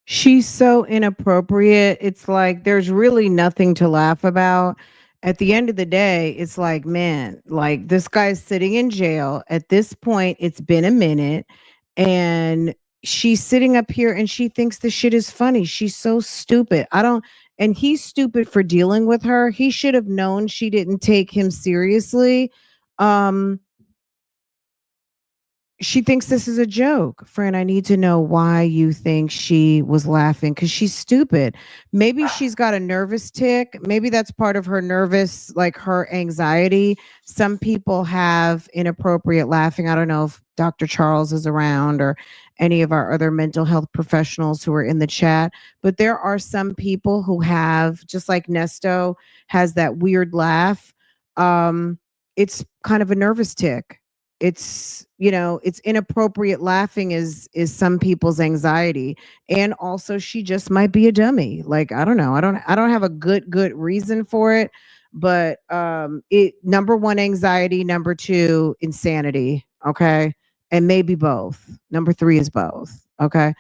She's so inappropriate. It's like there's really nothing to laugh about. At the end of the day, it's like, man, like this guy's sitting in jail. At this point, it's been a minute. And she's sitting up here and she thinks the shit is funny. She's so stupid. And he's stupid for dealing with her. He should have known she didn't take him seriously. She thinks this is a joke. Friend, I need to know why you think she was laughing, because she's stupid. Maybe she's got a nervous tick. Maybe that's part of her nervous, like her anxiety. Some people have inappropriate laughing. I don't know if Dr. Charles is around or any of our other mental health professionals who are in the chat, but there are some people who have, just like Nesto has that weird laugh. It's kind of a nervous tick. It's it's inappropriate laughing is some people's anxiety, and also she just might be a dummy. Like, I don't know, I don't have a good reason for it, but it, number one, anxiety, number two, insanity. Okay, and maybe both. Number three is both. Okay.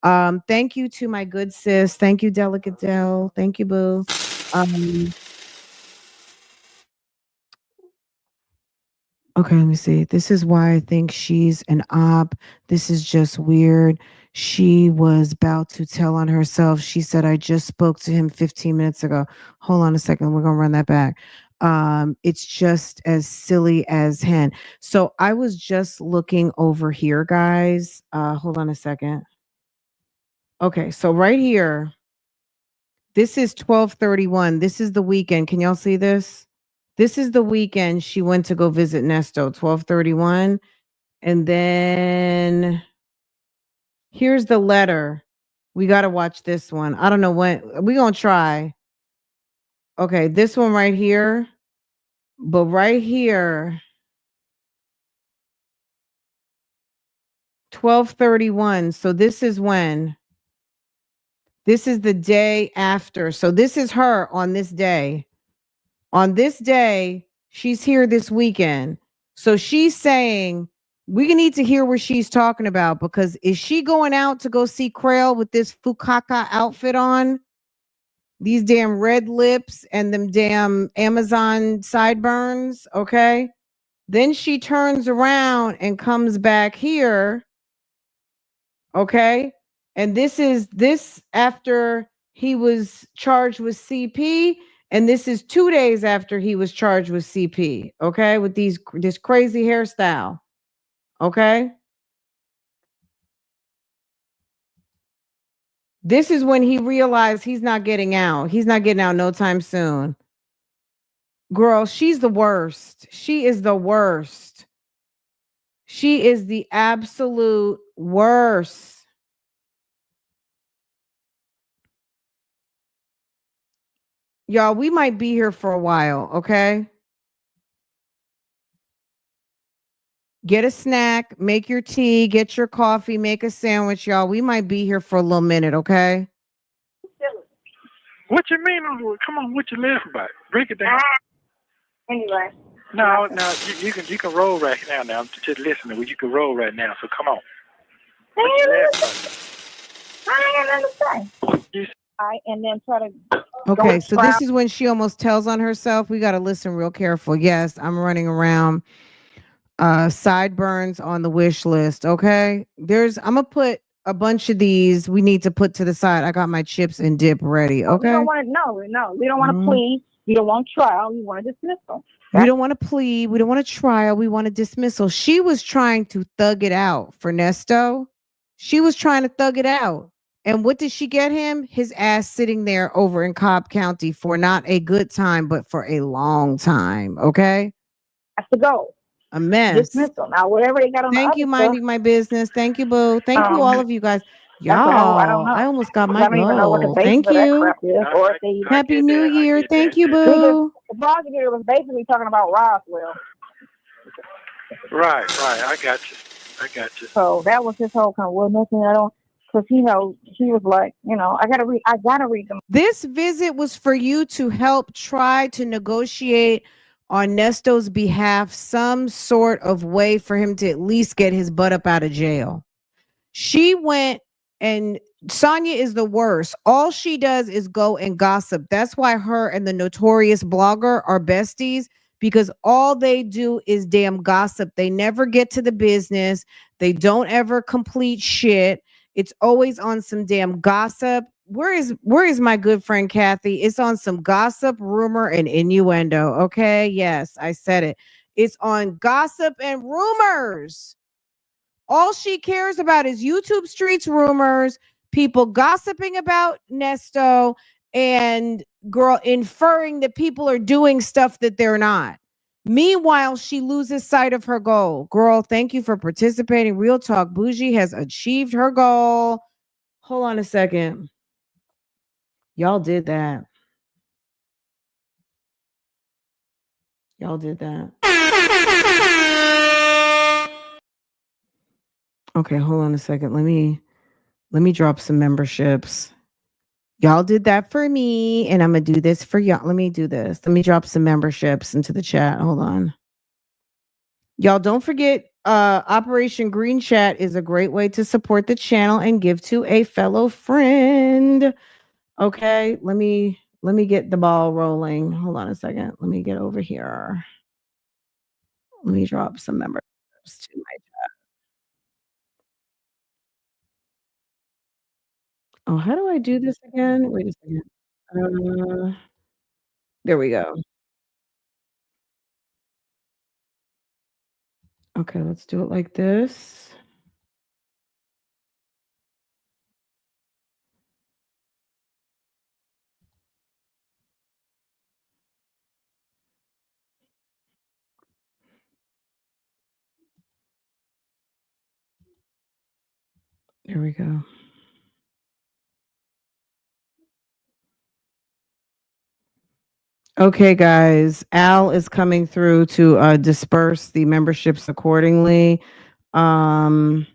Thank you to my good sis. Thank you, Delicate Dell. Thank you, boo. Okay, let me see. This is why I think she's an op. This is just weird. She was about to tell on herself. She said, I just spoke to him 15 minutes ago. Hold on a second. We're going to run that back. It's just as silly as hen. So I was just looking over here, guys. Hold on a second. Okay, so right here, this is 12/31. This is the weekend. Can y'all see this? This is the weekend she went to go visit Nesto, 12/31. And then here's the letter. We got to watch this one. I don't know when. We're going to try. Okay, this one right here. But right here, 12/31. So this is when? This is the day after. So this is her on this day. On this day, she's here this weekend. So she's saying, we need to hear what she's talking about, because is she going out to go see CRAIL with this Fukaka outfit on? These damn red lips and them damn Amazon sideburns, okay? Then she turns around and comes back here, okay? And this after he was charged with CP, and this is 2 days after he was charged with CP, okay? With this crazy hairstyle. Okay? This is when he realized he's not getting out. He's not getting out no time soon. Girl, she's the worst. She is the worst. She is the absolute worst. Y'all, we might be here for a while, okay? Get a snack, make your tea, get your coffee, make a sandwich, y'all. We might be here for a little minute, okay? What you mean? Come on, what you laughing about? Break it down. Anyway. No, you can roll right now. Now I'm just listening. You can roll right now. So come on. What you laughing about? And then try to. Okay, so this is when she almost tells on herself. We got to listen real careful. Yes, I'm running around. Sideburns on the wish list. Okay, I'm gonna put a bunch of these. We need to put to the side. I got my chips and dip ready. Okay. We don't want to. No. We don't want to plead. We don't want trial. We want a dismissal. We don't want to plead. We don't want a trial. We want a dismissal. She was trying to thug it out for Nesto. She was trying to thug it out. And what did she get him? His ass sitting there over in Cobb County for not a good time, but for a long time. Okay. That's the goal. A mess. Dismissal. Now, whatever they got on. Thank you, minding my business. Thank you, boo. Thank you, all of you guys. Y'all, I don't know. I almost got my I don't even know what the goal. basis Thank of that you. crap is, or if they Happy New Year. Thank you, because boo. the prosecutor was basically talking about Roswell. Right. I got you. So that was his whole kind of, well, nothing, I don't, because, he was like, I gotta read them. This visit was for you to help try to negotiate on Nesto's behalf some sort of way for him to at least get his butt up out of jail. She went, and Sonya is the worst. All she does is go and gossip. That's why her and the notorious blogger are besties, because all they do is damn gossip. They never get to the business. They don't ever complete shit. It's always on some damn gossip. Where is my good friend Kathy? It's on some gossip, rumor, and innuendo. Okay. Yes, I said it. It's on gossip and rumors. All she cares about is YouTube streets rumors, people gossiping about Nesto, and girl inferring that people are doing stuff that they're not. Meanwhile, she loses sight of her goal. Girl, thank you for participating. Real Talk Bougie has achieved her goal. Hold on a second. Y'all did that. Y'all did that. Okay, hold on a second. Let me drop some memberships. Y'all did that for me, and I'm gonna do this for y'all. Let me do this. Let me drop some memberships into the chat. Hold on. Y'all don't forget, Operation Green Chat is a great way to support the channel and give to a fellow friend. Okay, let me get the ball rolling. Hold on a second. Let me get over here. Let me drop some memberships to my chat. Oh, how do I do this again? Wait a second. There we go. Okay, let's do it like this. There we go. Okay, guys. Al is coming through to disperse the memberships accordingly. Is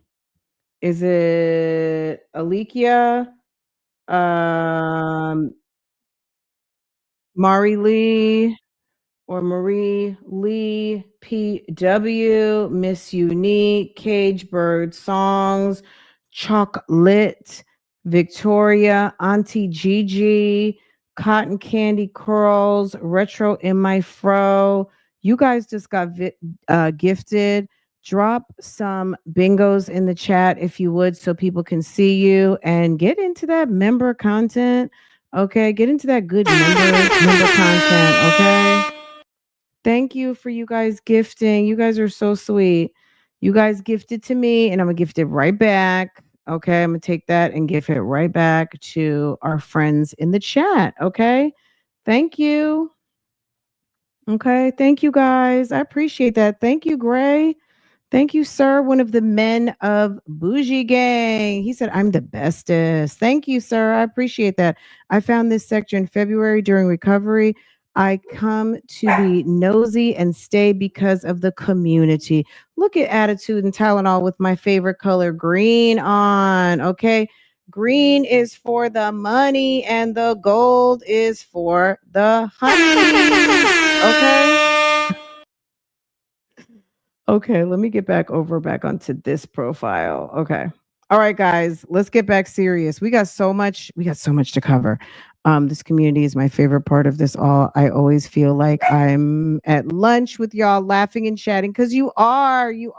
it Alikia? Mari Lee or Marie Lee PW, Miss Unique, Cage Bird Songs, Chocolate, Victoria, Auntie Gigi, Cotton Candy Curls, Retro in My Fro. You guys just got gifted drop some bingos in the chat if you would, so people can see you and get into that member content. Okay, get into that good member content. Okay. Thank you for you guys gifting. You guys are so sweet. You guys gifted to me, and I'm gonna gift it right back. Okay, I'm gonna take that and give it right back to our friends in the chat. Okay, thank you. Okay, thank you guys. I appreciate that. Thank you, Gray. Thank you, sir. One of the men of Bougie Gang. He said, I'm the bestest. Thank you, sir. I appreciate that. I found this sector in February during recovery. I come to be nosy and stay because of the community. Look at attitude and Tylenol with my favorite color, green on. Okay. Green is for the money and the gold is for the honeys. Okay. Okay, let me get back onto this profile. Okay. All right, guys, let's get back serious. We got so much to cover. This community is my favorite part of this all. I always feel like I'm at lunch with y'all laughing and chatting because you are. Motion.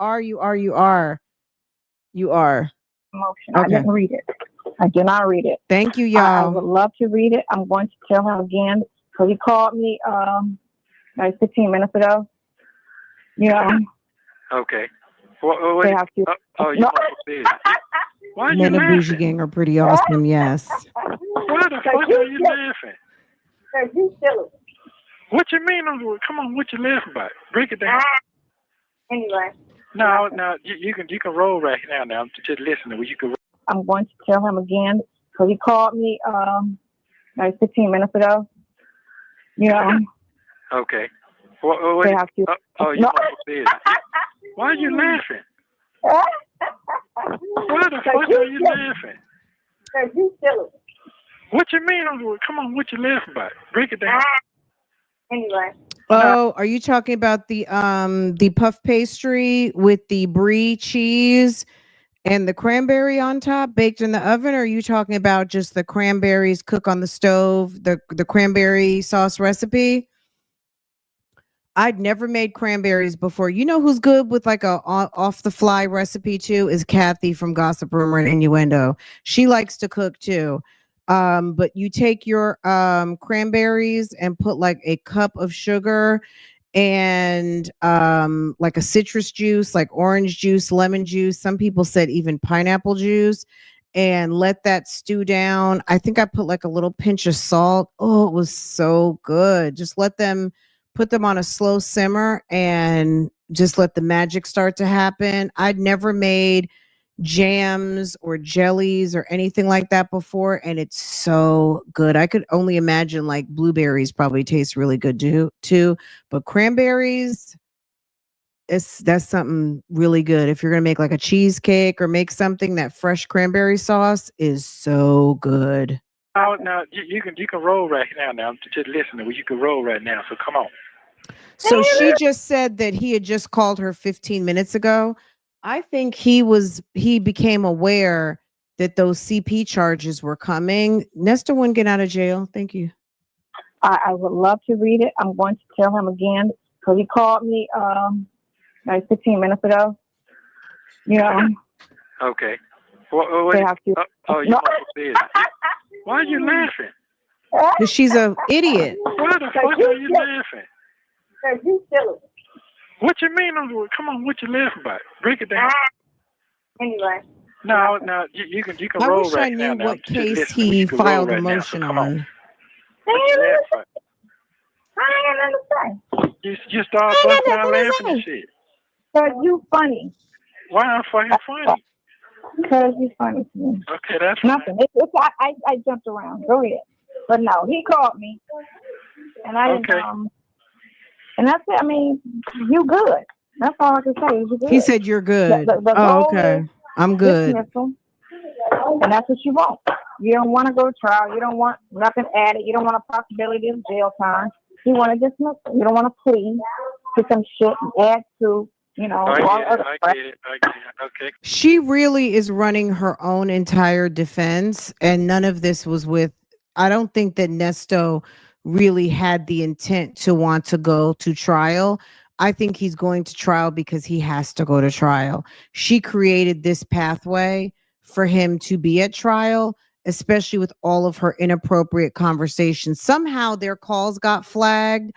I Okay. didn't read it. I did not read it. Thank you, I y'all. would love to read it. I'm going to tell him again because he called me like 15 minutes ago. You know, Okay. What they have to. you No. want to say that? Why are you Men of Bougie laughing? Gang are pretty awesome. Yes. Why the fuck are you laughing? Because you silly. What you mean? Come on, what you laughing about? Break it down. Anyway, No, you can roll right now. Now, just listen. You can. I'm going to tell him again because he called me like 15 minutes ago. You know, Okay. What they have to. you No. want to say that? Why are you laughing? Why the fuck are you laughing? Because you silly. What you mean? Come on, what you laughing about? Break it down. Anyway. Oh, are you talking about the puff pastry with the brie cheese and the cranberry on top baked in the oven? Or are you talking about just the cranberries cook on the stove, the cranberry sauce recipe? I'd never made cranberries before. You know who's good with like a off the fly recipe too is Kathy from Gossip Rumor and Innuendo. She likes to cook too. But you take your cranberries and put like a cup of sugar and like a citrus juice, like orange juice, lemon juice. Some people said even pineapple juice, and let that stew down. I think I put like a little pinch of salt. Oh, it was so good. Just put them on a slow simmer and just let the magic start to happen. I'd never made jams or jellies or anything like that before, and it's so good. I could only imagine like blueberries probably taste really good too, but cranberries, that's something really good. If you're gonna make like a cheesecake or make something, that fresh cranberry sauce is so good. Now you can roll right now. Now, just listen. You can roll right now. So come on. So she just said that he had just called her 15 minutes ago. I think he became aware that those CP charges were coming. Nesto wouldn't get out of jail. Thank you. I would love to read it. I'm going to tell him again because he called me like 15 minutes ago. You know, Okay. they have to. You No. want to say that? Why are you laughing? Because she's an idiot. Why the fuck are you laughing? Because you silly. What you mean? Come on, what you laughing about? Break it down. Anyway. No, you can I roll wish right I knew now. what Just case listen. he You can roll filed a right now. motion So come on. on. What you laughing about? I ain't understand. You start busting out laughing and shit. Because you funny. Why I'm fucking funny? Because you funny to me. Okay, that's fine. Nothing. I jumped around. Go ahead. But no, he called me. And I didn't, Okay. and that's it. I mean, you good. That's all I can say. You good. He said you're good. The Oh, goal okay. is I'm good. dismissal. And that's what you want. You don't want to go to trial. You don't want nothing added. You don't want a possibility of jail time. You want to dismiss. You don't want to plead to some shit and add to, you know, all other I get it. Okay. She really is running her own entire defense, and none of this was with. I don't think that Nesto really had the intent to want to go to trial. I think he's going to trial because he has to go to trial. She created this pathway for him to be at trial, especially with all of her inappropriate conversations. Somehow their calls got flagged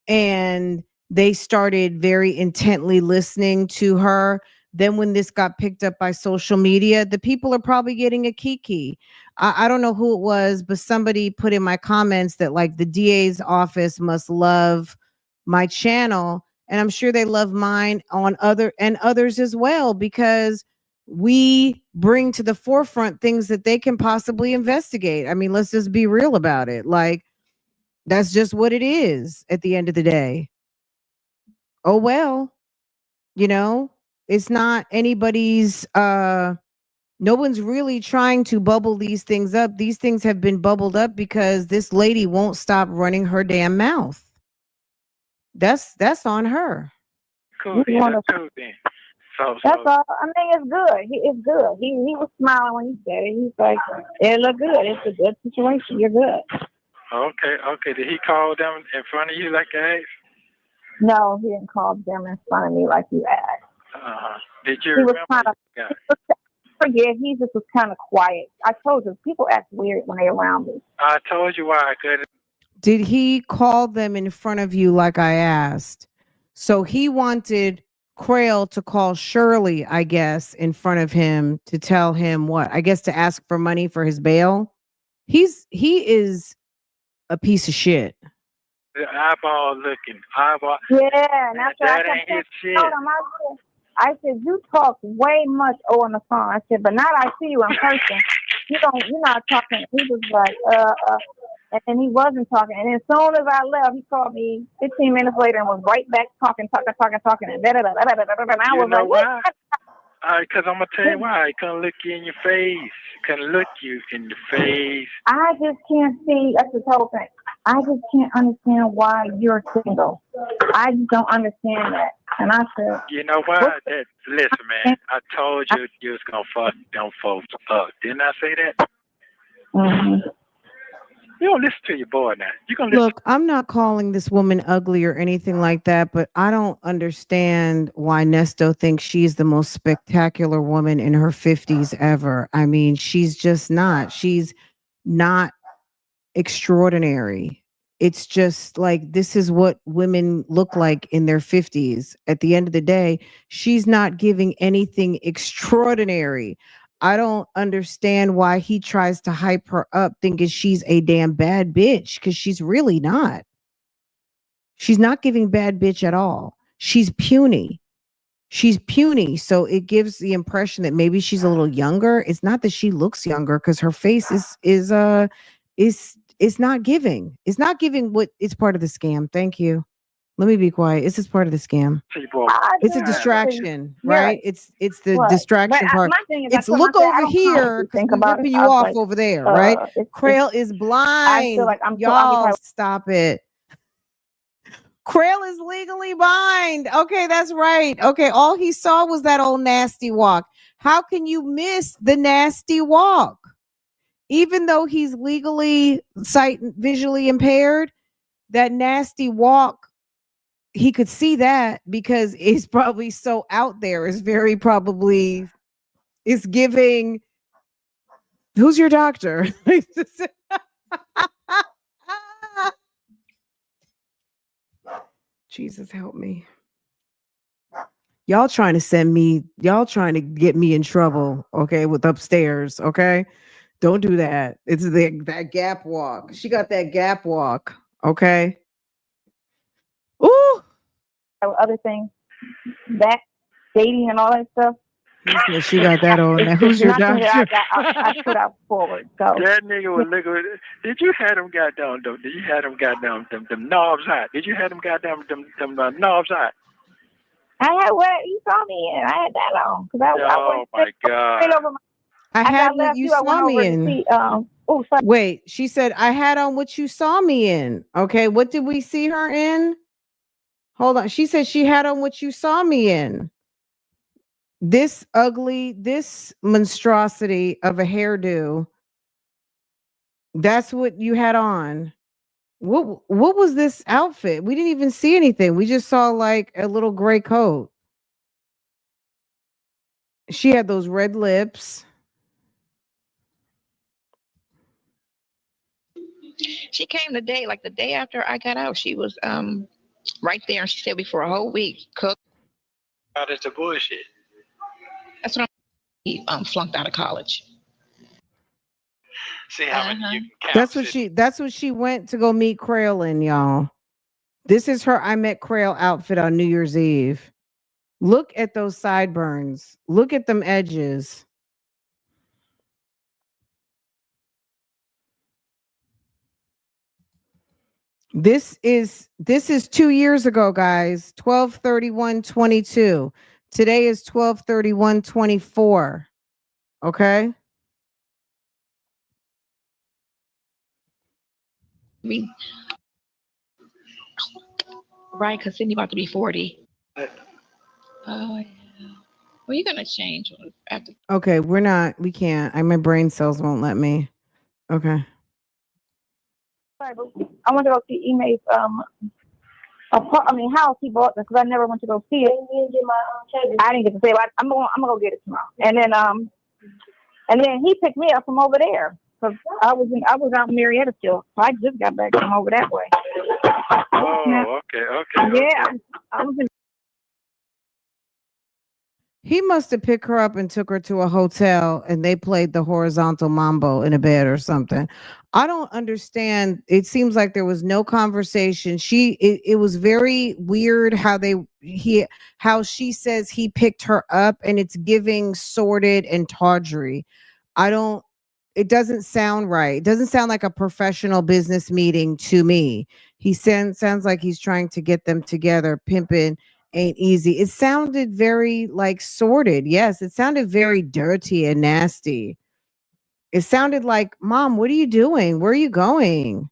and they started very intently listening to her. Then when this got picked up by social media, the people are probably getting a kiki. I don't know who it was, but somebody put in my comments that like the DA's office must love my channel. And I'm sure they love mine on other and others as well, because we bring to the forefront things that they can possibly investigate. I mean, let's just be real about it. Like, that's just what it is at the end of the day. Oh well, you know, it's not anybody's no one's really trying to bubble these things up. These things have been bubbled up because this lady won't stop running her damn mouth. That's on her. Cool then. That's cool then. That's all. I mean, it's good. It's good. He was smiling when he said it. He's like, it look good. It's a good situation. You're good. Okay. Did he call them in front of you like I asked? No, he didn't call them in front of me like you asked. Did you remember? He just was kind of quiet. I told you, people act weird when they're around me. I told you why I couldn't. Did he call them in front of you like I asked? So he wanted Crail to call Shirley, I guess, in front of him to tell him what? I guess to ask for money for his bail. He is a piece of shit. The eyeball looking. Eyeball. Yeah, and that's that ain't his shit. I said, you talk way much on the phone. I said, but now that I see you in person, you're not talking. He was like, and he wasn't talking. And as soon as I left, he called me 15 minutes later and was right back talking. And I was like, why? Because I'm going to tell you why. He couldn't look you in your face. Couldn't look you in the face. I just can't see. That's the whole thing. I just can't understand why you're single. I just don't understand that. And I said, you know why? Listen, man, I told you you was going to fuck them folks up. Didn't I say that? Mm-hmm. You don't listen to your boy now. You gonna look. I'm not calling this woman ugly or anything like that, but I don't understand why Nesto thinks she's the most spectacular woman in her 50s ever. I mean, she's just not. She's not extraordinary. It's just like this is what women look like in their 50s. At the end of the day, she's not giving anything extraordinary. I don't understand why he tries to hype her up thinking she's a damn bad bitch, because she's really not. She's not giving bad bitch at all. She's puny. She's puny, so it gives the impression that maybe she's a little younger. It's not that she looks younger, because her face is not giving. It's not giving what it's part of the scam. Thank you. Let me be quiet. This is part of the scam. It's a distraction, right? It's the distraction part. It's look over here because we're ripping you off over there, right? Crail is blind. Y'all stop it. Crail is legally blind. Okay, that's right. Okay, all he saw was that old nasty walk. How can you miss the nasty walk? Even though he's legally visually impaired, that nasty walk, he could see that because it's probably so out there. It's very probably is giving. Who's your doctor? Jesus help me. Y'all trying to get me in trouble, okay, with upstairs, okay? Don't do that. It's that gap walk. She got that gap walk, okay? Ooh. Other things, that dating and all that stuff. She got that on. Now, who's your doctor? I put out forward. So that nigga was looking. Did you have them goddamn? Did you have them goddamn them knobs out? Did you have them goddamn them knobs out? I had what you saw me in. I had that on oh my god! I had what you saw me in. Wait, she said I had on what you saw me in. Okay, what did we see her in? Hold on. She said she had on what you saw me in. This monstrosity of a hairdo. That's what you had on. What was this outfit? We didn't even see anything. We just saw like a little gray coat. She had those red lips. She came the day, like the day after I got out. She was right there, and she stayed before a whole week. Cooked. Oh, that's the bullshit. That's when he flunked out of college. See how many you can count. That's what she went to go meet Crail in, y'all. This is her I met Crail outfit on New Year's Eve. Look at those sideburns. Look at them edges. This is 2 years ago, guys. 12/31/22. Today is 12/31/24. Okay? Right, because Sydney about to be 40. Oh, yeah. Well, you're gonna change after. Okay, we can't. My brain cells won't let me. Okay. I want to go see Ime's house he bought this because I never went to go see it. I didn't get to see it. I'm gonna go get it tomorrow. And then he picked me up from over there because I was out in Marietta still. So I just got back from over that way. Oh, okay. Yeah, I was in. He must have picked her up and took her to a hotel and they played the horizontal mambo in a bed or something. I don't understand. It seems like there was no conversation. It was very weird how she says he picked her up and it's giving sordid and tawdry. It doesn't sound right. It doesn't sound like a professional business meeting to me. Sounds like he's trying to get them together, pimping ain't easy. It sounded very like sordid. Yes, it sounded very dirty and nasty. It sounded like, Mom, what are you doing? Where are you going?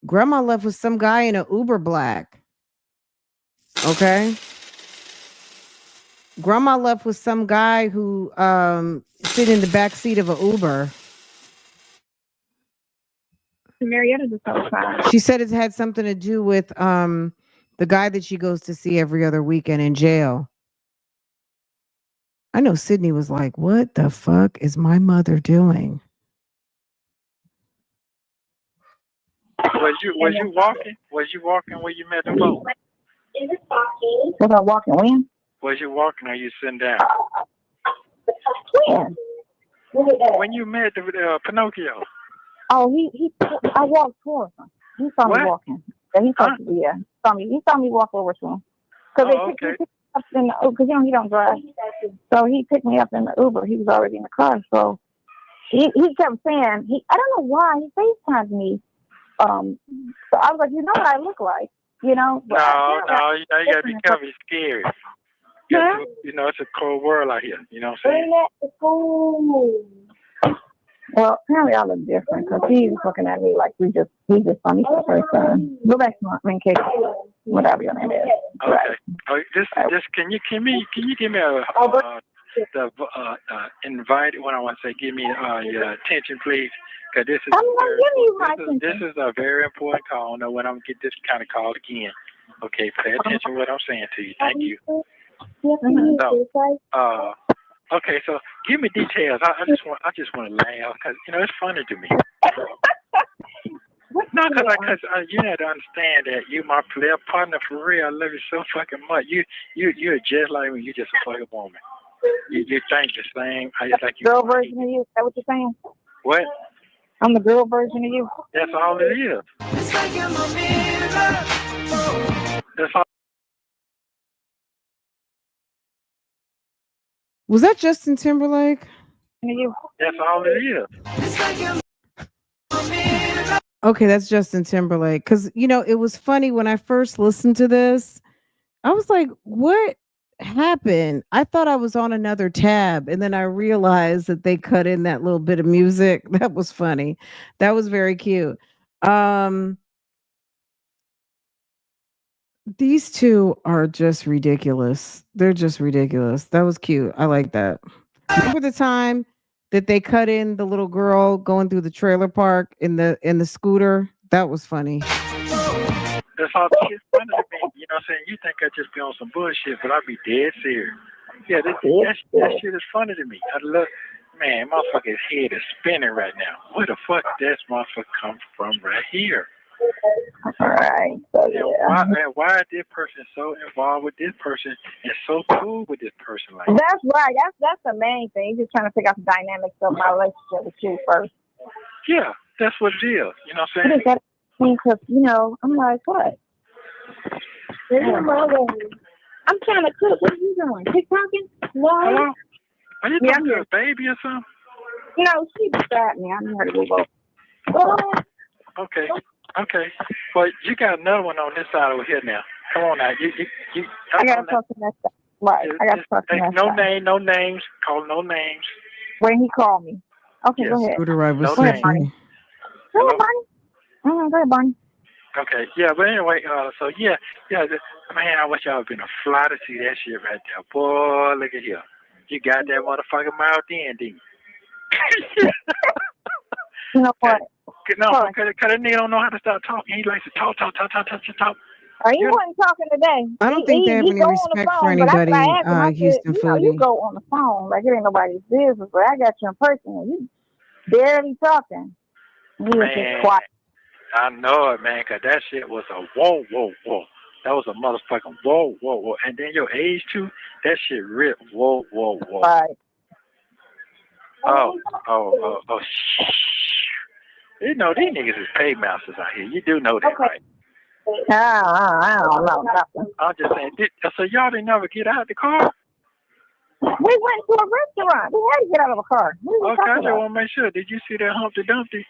Grandma left with some guy in an Uber Black. Okay. Grandma left with some guy who sit in the back seat of an Uber. Marietta this whole time. She said it had something to do with the guy that she goes to see every other weekend in jail. I know Sydney was like, what the fuck is my mother doing? Was you walking? Was you walking when you met them both? Was I walking when? Was you walking or you sitting down? When? When you met the Pinocchio. Oh, I walked towards him. He saw me walking. Yeah, he saw me walk over to him. Because he picked me up in the Uber, because he don't drive. So he picked me up in the Uber. He was already in the car. So he kept saying, I don't know why, he FaceTimed me. So I was like, you know what I look like, you know? But no, you gotta be careful. It's scary. Yeah. You know, it's a cold world out here. You know what I'm saying? It's cold. Well, apparently I look different because he's looking at me like he just saw me for the first time. Go back to my case, whatever your name is. Okay. Right. Oh, just can you give me a invite? What I want to say, give me your attention, please, because this is a very important call. I know when I'm gonna get this kind of call again. Okay, pay attention to what I'm saying to you. Thank you. So, okay, so give me details. I just want to laugh because it's funny to me. No, because you have to understand that you my player partner for real. I love you so fucking much. You're just like me. You just a fucking woman. You think the same. I just like you. Girl version of you. Is that what you're saying? What? I'm the girl version of you. That's all it is. That's all. Was that Justin Timberlake? That's all it is. Okay, that's Justin Timberlake. Because, it was funny when I first listened to this. I was like, what happened? I thought I was on another tab. And then I realized that they cut in that little bit of music. That was funny. That was very cute. These two are just ridiculous. They're just ridiculous. That was cute. I like that. Remember the time that they cut in the little girl going through the trailer park in the scooter? That was funny. That's all shit's funny to me. You know what I'm saying? You think I just be on some bullshit, but I be dead serious. Yeah, that shit is funny to me. I love, man, motherfucker's head is spinning right now. Where the fuck did this motherfucker come from right here? All right. So, yeah. And why is this person so involved with this person and so cool with this person like that? That's right. That's the main thing. You're just trying to figure out the dynamics of my relationship with you first. Yeah, that's what it is. You know what I'm saying? Because, I'm like, what? I'm trying to cook. What are you doing? TikToking? Hello? Are you talking to a baby or something? No, she beside me. I need her to move over. Okay. Well, you got another one on this side over here now. Come on now. I got to talk to Nesto. Right. I got to talk to Nesto. No names. Call no names. When he called me. Okay, go ahead. Scooter ride was Go so ahead, funny. Go ahead, Barney. Go ahead, Barney. Okay, yeah, but anyway, man, I wish y'all would been a fly to see that shit right there. Boy, look at here. You got that motherfucking mouth in, didn't you? You know what? No, because that nigga don't know how to stop talking. He likes to talk. He wasn't talking today. I don't think they have any respect for anybody, Houston Foodie. You go on the phone like it ain't nobody's business, but I got you in person and you barely talking. You was just quiet. I know it, man, because that shit was a whoa. That was a motherfucking whoa. And then your age, too, that shit ripped whoa. Right. Oh, you know, these niggas is paymasters out here. You do know that, right? I don't know nothing. I'm just saying, so y'all didn't never get out of the car? We went to a restaurant. We had to get out of a car. Okay, I just want to make sure. Did you see that Humpty Dumpty?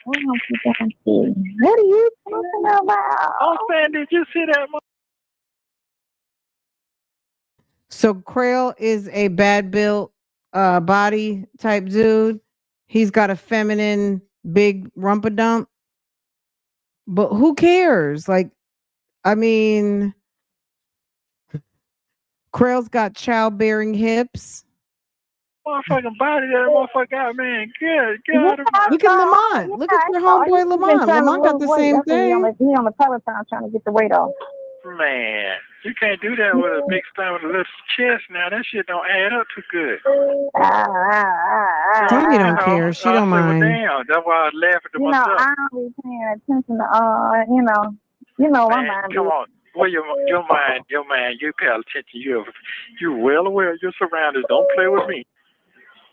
What are you talking about? I'm saying, did you see that? So Crail is a bad built body type dude. He's got a feminine big rumpadump. But who cares? Like, I mean, Crail's got childbearing hips. Motherfucking body that motherfucker got, man. Good. Look at Lamont. Look at your homeboy Lamont. Lamont got the same thing. He on the Peloton trying to get the weight off. Man, you can't do that with a big stomach with a little chest now. That shit don't add up too good. Sonya don't care. She don't mind. Damn, that's why I was laughing to myself. I don't be paying attention to, my mind. Come on. Well, your mind, you pay attention. You're well aware of your surroundings. Don't play with me.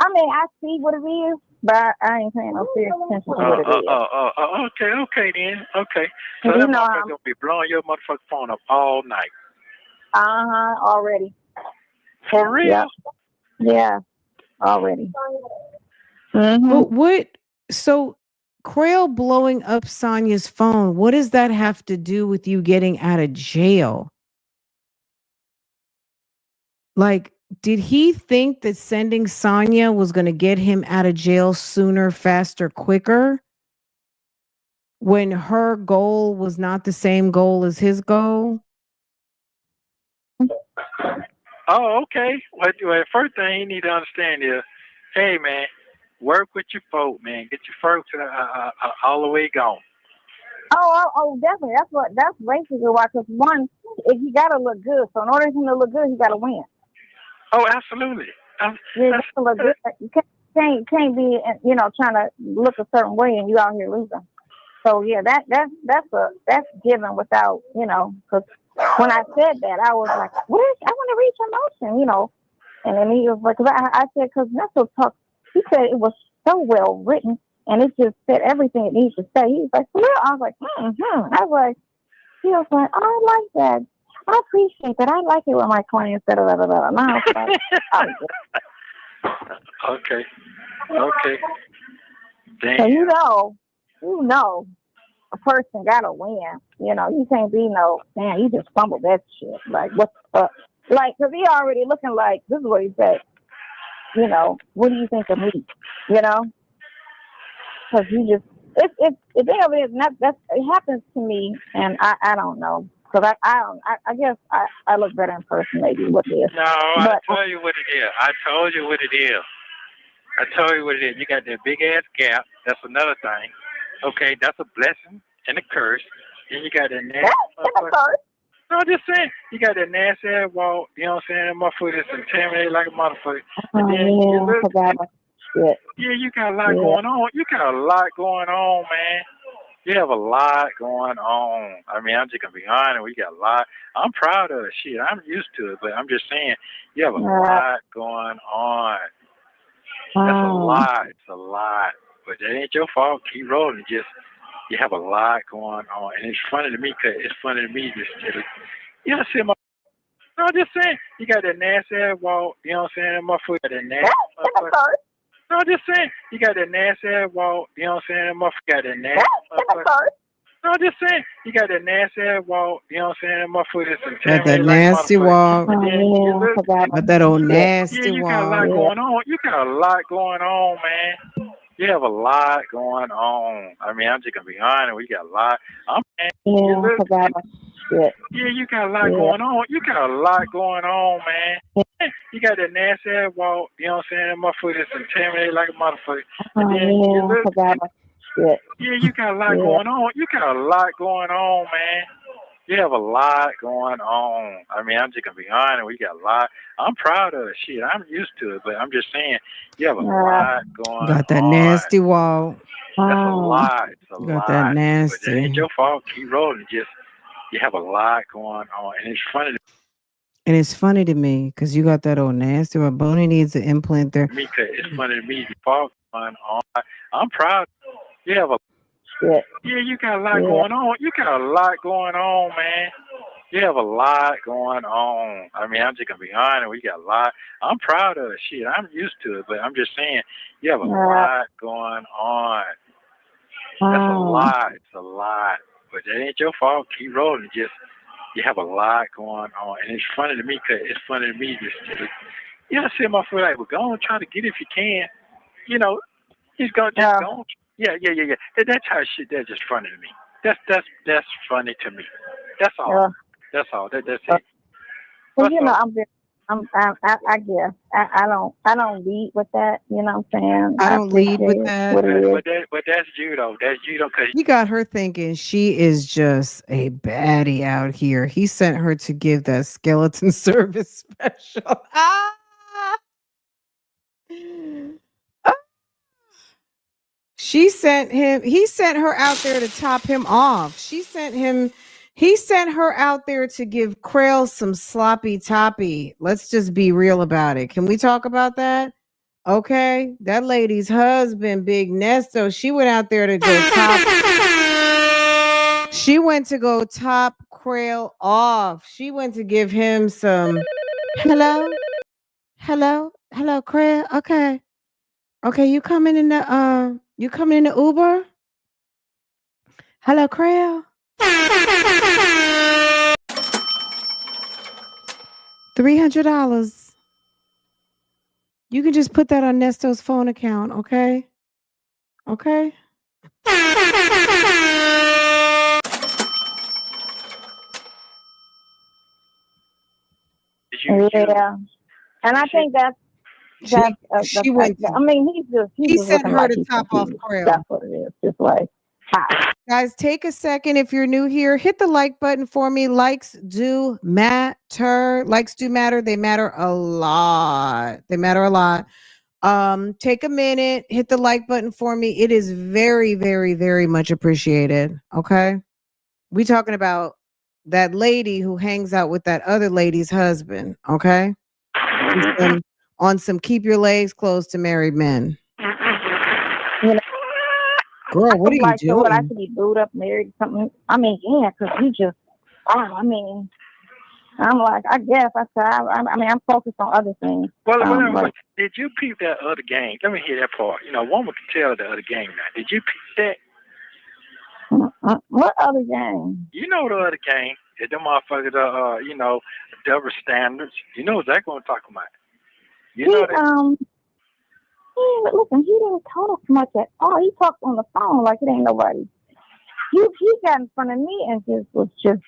I mean, I see what it is, but I ain't paying no serious attention to what it is. Okay then. Okay. So that motherfucker gonna be blowing your motherfucking phone up all night. Already. For real? Yeah, already. But what? So, Crail blowing up Sonya's phone, what does that have to do with you getting out of jail? Like, did he think that sending Sonya was going to get him out of jail sooner, faster, quicker? When her goal was not the same goal as his goal? Oh, okay. Well, first thing you need to understand is, hey, man, work with your folk, man. Get your folks all the way gone. Oh, definitely. That's basically why. Because one, if he gotta look good, so in order for him to look good, he gotta win. Oh, absolutely. You look good. You can't be, trying to look a certain way and you out here losing. So yeah, that's given without, because when I said that, I was like, I want to reach emotion, and then he was like, cause I said, because Nesto talk, he said it was so well written and it just said everything it needs to say. He was like, for real? I was like, I was like, he was like, oh, I like that. I appreciate that. I like it when my clients da da da da. And I was like, Okay. Damn. So a person gotta win. You can't be man, you just fumbled that shit. Like what the fuck? Like, cause he already looking like, this is what he said. What do you think of me? Cause he just, the thing of it is, it happens to me, and I don't know. because I guess I look better in person, maybe what it is. No, I But told you what it is. I told you what it is. I told you what it is. You got that big ass gap. That's another thing. Okay, that's a blessing and a curse. Then you got that nasty motherfucker. No, I'm just saying. You got that nasty ass walk. You know what I'm saying? That motherfucker is intimidated like a motherfucker. And then you look, yeah, you got a lot going on. You got a lot going on, man. You have a lot going on. I mean, I'm just gonna be honest. We got a lot. I'm proud of it. Shit, I'm used to it, but I'm just saying, you have a lot going on. That's a lot. It's a lot. But that ain't your fault. Keep rolling. Just you have a lot going on, and it's funny to me because it's funny to me just to, you know, see my. No, I'm just saying, you got that nasty ass walk. You know what I'm saying? That motherfucker got that nasty motherfucker. No, I'm just saying, you got that nasty ass walk. You know what I'm saying? That motherfucker got that nasty motherfucker. No, I'm just saying, you got that nasty ass walk. You know what I'm saying? That motherfucker is Got that intimidated like a nasty motherfucker. walk. And then you look, Got that old nasty yeah, you got a lot walk. going on. You got a lot going on, man. You have a lot going on. I mean, I'm just gonna be honest. We got a lot. Yeah, you got a lot going on. You got a lot going on, man. You got that nasty ass walk. You know what I'm saying? That motherfucker is intimidated like a motherfucker. And then you look, yeah, you got a lot going on. You got a lot going on, man. You have a lot going on. I mean, I'm just gonna be honest. We got a lot. I'm proud of it. Shit, I'm used to it, but I'm just saying, you have a lot going on. Got that nasty walk. That's a lot. It's a lot. Got that But that nasty. ain't your fault. Keep rolling. Just you have a lot going on, and it's funny And it's funny to me because you got that old nasty walk. Bonnie needs an implant there. to me. Cause it's funny to me. The fault going on. I'm proud. You have a yeah. You got a lot going on. You got a lot going on, man. You have a lot going on. I mean, I'm just gonna be honest. We got a lot. I'm proud of it. Shit, I'm used to it, but I'm just saying, you have a lot going on. That's a lot. It's a lot. But that ain't your fault. Keep rolling. Just you have a lot going on, and it's funny to me because it's funny to me just to, you know, see my foot like, well, go and try to get it if you can. You know, he's gonna just go. Yeah. That's how shit. That's just funny to me. That's funny to me. That's all. That's all. That's it. Well, you know, I guess I don't lead with that. You know what I'm saying? I don't lead with that. But that's judo. That's judo because He got her thinking she is just a baddie out here. He sent her to give that skeleton service special. He sent her out there to top him off. He sent her out there to give Crails some sloppy toppy. Let's just be real about it. Can we talk about that? Okay. That lady's husband, Big Nesto, she went out there to go top. She went to go top Crail off. She went to give him some hello, Crail. Okay, you coming in the Uber? Hello, Crail. $300. You can just put that on Nesto's phone account, okay? Okay. Yeah, and I think that's she went. I mean, he sent her to top off Crail. That's what it is. Just like, hi. Guys, take a second if you're new here. Hit the like button for me. Likes do matter. Likes do matter. They matter a lot. Take a minute. Hit the like button for me. It is very, very, very much appreciated. Okay, we talking about that lady who hangs out with that other lady's husband. Okay, on some keep your legs closed to married men. You know, girl, what are you doing? So I should be booed up, married, something. I mean, yeah, because you just. I mean, I'm like, I guess I'm focused on other things. Well, did you peep that other game? Let me hear that part. You know, woman can tell the other game now. Did you peep that? What other game? You know the other game. If them motherfuckers you know, double standards. You know exactly what I'm talking about. Listen, he didn't talk much at all. He talked on the phone like it ain't nobody. He got in front of me and was just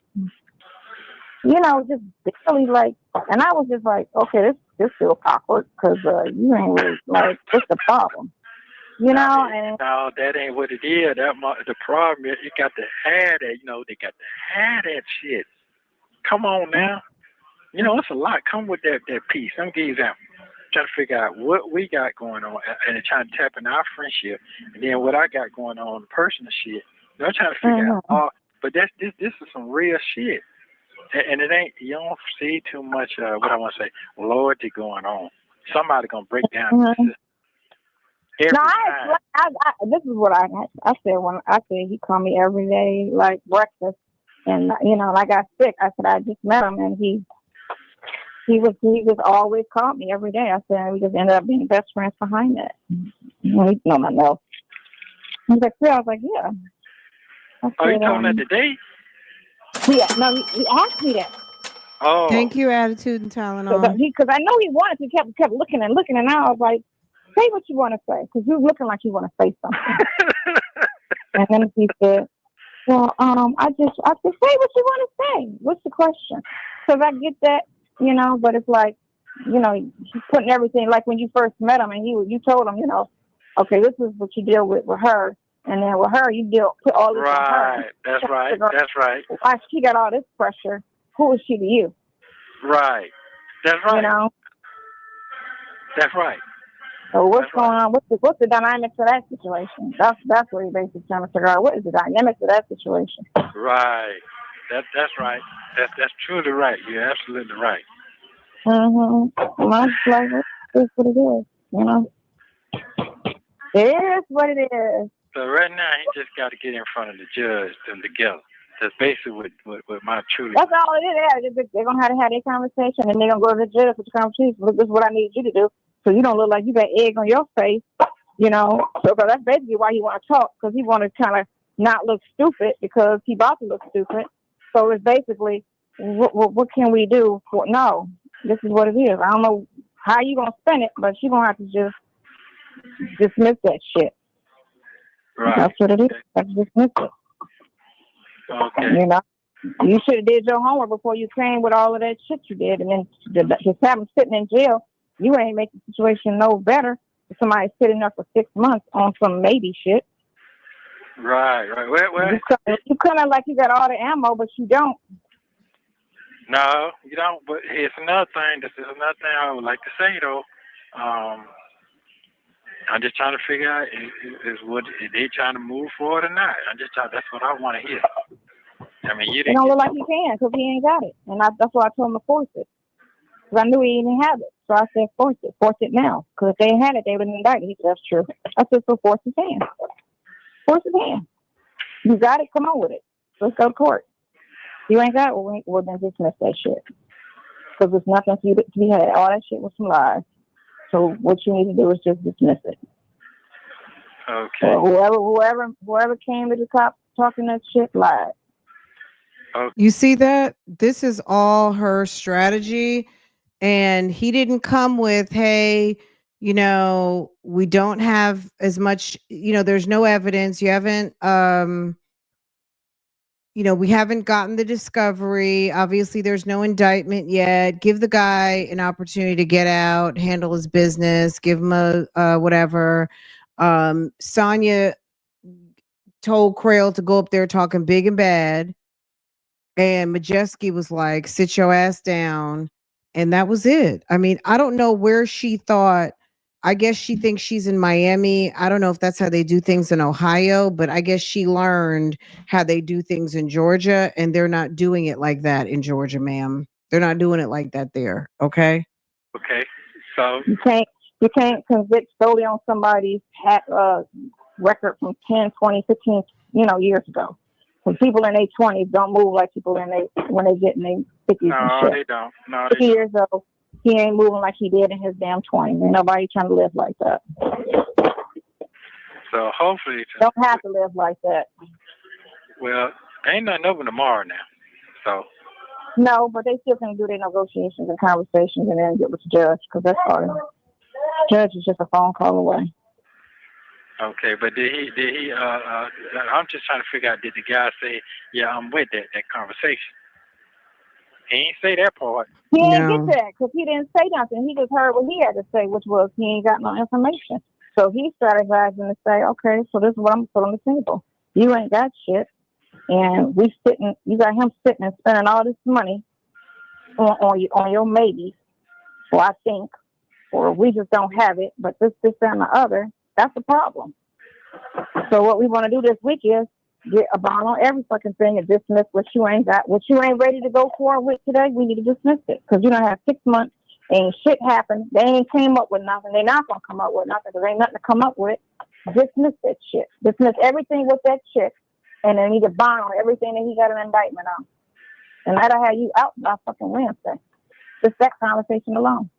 just barely like, and I was just like, okay, this feels awkward because you ain't really like, what's the problem? And No, that ain't what it is. The problem is you got to have that. They got to have that shit. Come on now. It's a lot. Come with that piece. Let me give you an example. Trying to figure out what we got going on and trying to tap in our friendship, and then what I got going on, personal shit. I'm trying to figure out. But this is some real shit, and it ain't. You don't see too much. What I want to say, loyalty going on. Somebody gonna break down the system. Every time. This is what I said when I said he called me every day like breakfast, and and I got sick. I said I just met him, and he just always called me every day. I said we just ended up being best friends behind that. He know my nose. He was like, yeah. I was like, yeah. You told him that today? Yeah, no, he asked me that. Oh. Thank you, Attitude and Tylenol. Because I know he wanted to, kept looking, and I was like, say what you want to say, because you looking like you want to say something. And then he said, well, I just say what you want to say. What's the question? Because I get that, but it's like, he's putting everything, like when you first met him and you told him, okay, this is what you deal with her. And then with her, you put all this on her. Right, that's right. Why she got all this pressure? Who is she to you? Right, that's right. That's right. So what's going on? What's the dynamics of that situation? That's what he basically trying to figure out. What is the dynamics of that situation? Right. That's right. That's truly right. You're absolutely right. Well, it's like, it's what it is. It is what it is. So right now, he just got to get in front of the judge them together. That's basically what my truly. That's all it is. They're gonna have to have their conversation, and they're gonna go to the judge with the conversation. Look, this is what I need you to do, so you don't look like you got egg on your face, So, because that's basically why he want to talk, because he want to kind of not look stupid, because he about to look stupid. So it's basically, what can we do? No, this is what it is. I don't know how you gonna spin it, but you gonna have to just dismiss that shit. Right. That's what it is. That's dismiss it. Okay. You should have did your homework before you came with all of that shit you did, and then just have him sitting in jail. You ain't make the situation no better. If somebody's sitting there for 6 months on some maybe shit. Right. Well, you kind of like you got all the ammo, but you don't. No, you don't. But here's another thing. This is another thing I would like to say though. I'm just trying to figure out is they trying to move forward or not. That's what I want to hear. I mean, it don't look like he can, because he ain't got it, and that's why I told him to force it. Because I knew he didn't have it, so I said force it now. Because if they had it, they would have indicted. He said that's true. I said so force his hand. Force his hand. You got it. Come on with it. Let's go to court. You ain't got it. Well, then dismiss that shit. Because there's nothing for you to be had. All that shit was some lies. So what you need to do is just dismiss it. Okay. Whoever came to the cops talking that shit lied. Okay. You see that? This is all her strategy. And he didn't come with, hey, we don't have as much, there's no evidence. You haven't, we haven't gotten the discovery. Obviously, there's no indictment yet. Give the guy an opportunity to get out, handle his business, give him a whatever. SONYA told CRAIL to go up there talking big and bad. And Majeski was like, sit your ass down. And that was it. I mean, I don't know where she thought. I guess she thinks she's in Miami. I don't know if that's how they do things in Ohio, but I guess she learned how they do things in Georgia, and they're not doing it like that in Georgia, ma'am. They're not doing it like that there. Okay. Okay. So you can't convict solely on somebody's record from 10, 20, 15, years ago. When people in their 20s don't move like people when they get in their 50s no, and shit. They don't. No, 50 years old, he ain't moving like he did in his damn 20s. Ain't nobody trying to live like that. So hopefully... Don't have to live like that. Well, ain't nothing open tomorrow now. So... No, but they still can do their negotiations and conversations and then get with the judge, because that's part of it. The judge is just a phone call away. Okay, but did he, I'm just trying to figure out, did the guy say, yeah, I'm with that conversation? He ain't say that part. He didn't No. get that because he didn't say nothing. He just heard what he had to say, which was he ain't got no information. So he strategizing to say, okay, so this is what I'm putting on the table. You ain't got shit, and you got him sitting and spending all this money on your maybes. Well, I think, or we just don't have it, but this, and the other. That's the problem. So what we want to do this week is get a bond on every fucking thing and dismiss what you ain't got. What you ain't ready to go forward with today, we need to dismiss it. Because you don't have 6 months, ain't shit happened. They ain't came up with nothing. They're not going to come up with nothing because there ain't nothing to come up with. Dismiss that shit. Dismiss everything with that chick. And then need to bond on everything that he got an indictment on. And that'll have you out by fucking Wednesday. Just that conversation alone.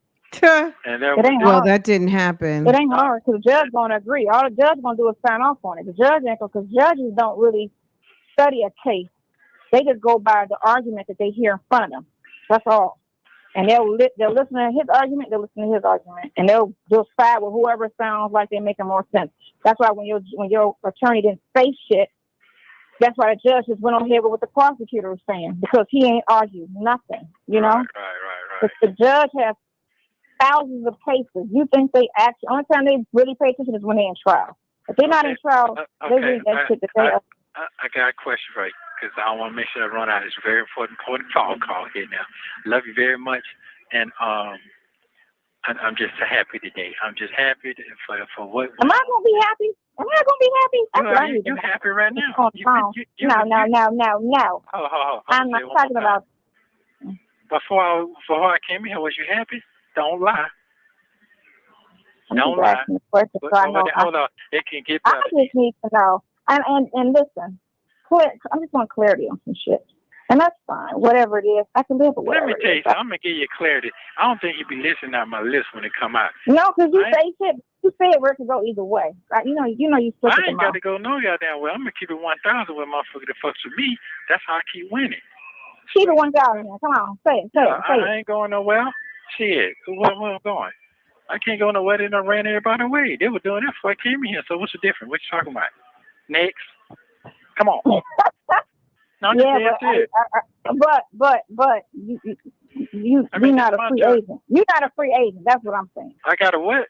And It ain't Well, hard. that didn't happen. It ain't hard because the judge gonna agree. All the judge gonna do is sign off on it. The judge ain't because judges don't really study a case. They just go by the argument that they hear in front of them. That's all. And they'll listen to his argument. They'll listen to his argument, and they'll just side with whoever sounds like they're making more sense. That's why when your attorney didn't say shit, that's why the judge just went on here with what the prosecutor was saying because he ain't argued nothing. You know, right. The judge has thousands of cases. You think they actually, only time they really pay attention is when they're in trial. If they're not in trial, they read that shit that they are. I got a question for you because I want to make sure I run out. It's a very important phone call here now. Love you very much, and I'm just happy today. I'm just happy for what. Am I gonna be happy? Am I gonna be happy? You're happy right now. No. I'm not talking about. Before I came here, was you happy? Don't lie. Don't lie. Hold on. It can get better. I just need to know. And listen, I just want clarity on some shit. And that's fine. Whatever it is, I can live with whatever. Let me tell you something. I'm going to give you clarity. I don't think you be listening to my list when it come out. No, because you say shit. You say it where it can go either way. Right? You know you slip it. I ain't got to go no goddamn way. I'm going to keep it 1,000 with motherfucker that fucks with me. That's how I keep winning. Keep it 1,000. Come on. Say it. I ain't going nowhere. Shit. Where I'm going? I can't go nowhere. They done ran everybody away. They were doing that before I came in here. So what's the difference? What you talking about? Next. Come on. No, but you're not a free agent. You're not a free agent. That's what I'm saying. I got a what?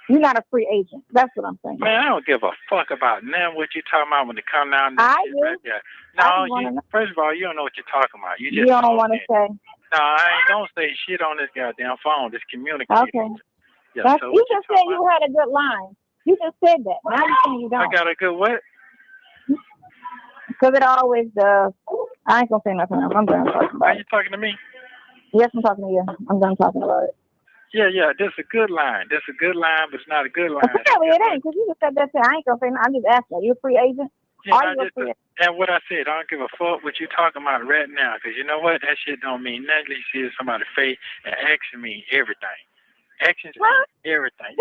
You're not a free agent. That's what I'm saying. Man, I don't give a fuck about none what you talking about when they come down there. I do. Right there. No, first of all, you don't know what you're talking about. You don't want to say. No, I ain't gonna say shit on this goddamn phone. Just communicate. Okay. Yeah, so you just said you had a good line. You just said that. Now you're saying you don't. I got a good what? Because it always does. I ain't gonna say nothing else. I'm done talking about it. Are you talking to me? Yes, I'm talking to you. I'm done talking about it. Yeah, this is a good line. This is a good line, but it's not a good line. Apparently it ain't, because you just said that shit. I ain't gonna say nothing. I'm just asking. Are you a free agent? And what I said, I don't give a fuck what you talking about right now, because you know what? That shit don't mean nothing. You see somebody's face, and action means everything. Actions mean everything.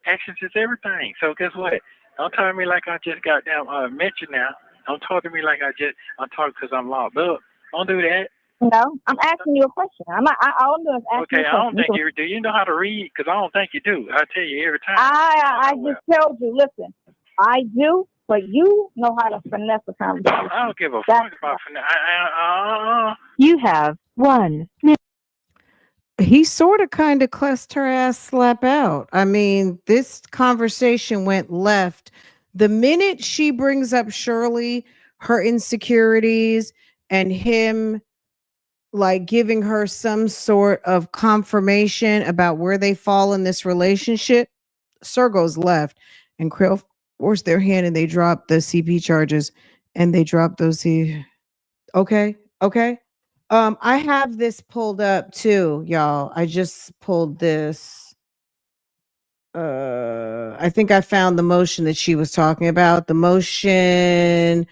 Actions is everything. So guess what? Don't talk to me like I just got down met you now. Don't talk to me like I'm talking because I'm locked up. Don't do that. No, I'm asking you a question. All I'm doing is asking you a question. I don't think you do. You know how to read? Because I don't think you do. I tell you every time. I just told you, listen, I do, but you know how to finesse a conversation. I don't give a fuck about finesse. You have 1 minute. He sort of kind of cussed her ass slap out. I mean, this conversation went left. The minute she brings up Shirley, her insecurities, and him like giving her some sort of confirmation about where they fall in this relationship, Sir goes left, and Crail forced their hand and they dropped the CP charges and they dropped those. Okay. I have this pulled up too, y'all. I just pulled this. I think I found the motion that she was talking about. The motion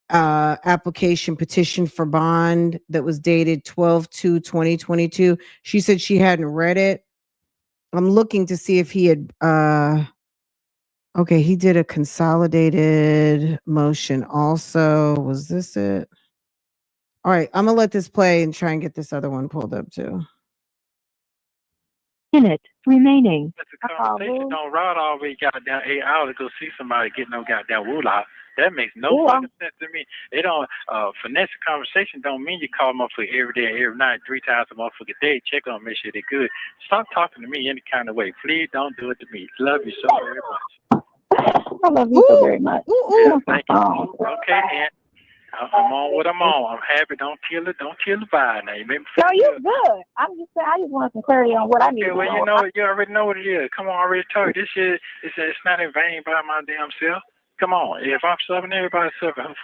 application petition for bond that was dated 12/2/2022. She said she hadn't read it. I'm looking to see if he had okay, he did a consolidated motion also. Was this it? All right, I'm gonna let this play and try and get this other one pulled up too. Minute remaining. That's a conversation. Don't ride all the way goddamn 8 hours to go see somebody get no goddamn wool out. That makes no fucking sense to me. They don't finesse the conversation don't mean you call them up for every day, every night, 3 times a motherfucking day, check on them, make sure they're good. Stop talking to me any kind of way. Please don't do it to me. Love you so very much. I love you so very much. Yeah, thank you. Okay, then. I'm on what I'm on. I'm happy. Don't kill it. Don't kill the vibe now. You make me feel No, you're good. I'm just saying, I just want some clarity on what I need Okay, to well, know. you already know what it is. Come on, I already told you. This shit, it's not in vain by my damn self. Come on. If I'm suffering, everybody's suffering.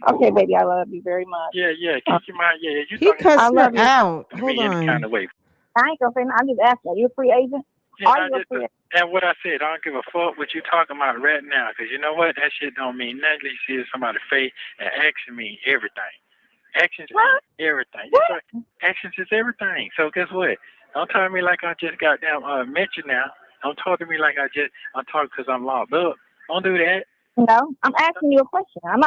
Okay, baby, I love you very much. Yeah, kick your mind. Yeah, you He talking cussed her you. out. to Hold me any kind on. of way. I ain't gonna say nothing. I'm just asking. Are you a free agent? Yeah, Are you a free agent? and what I said, I don't give a fuck what you talking about right now. Because you know what? That shit don't mean nothing. You see somebody's face, and action mean everything. Actions mean everything. That's right. Actions is everything. So guess what? Don't talk to me like I just got down met you now. Don't talk to me like I'm talking because I'm locked up. Don't do that. No, I'm asking you a question. All I'm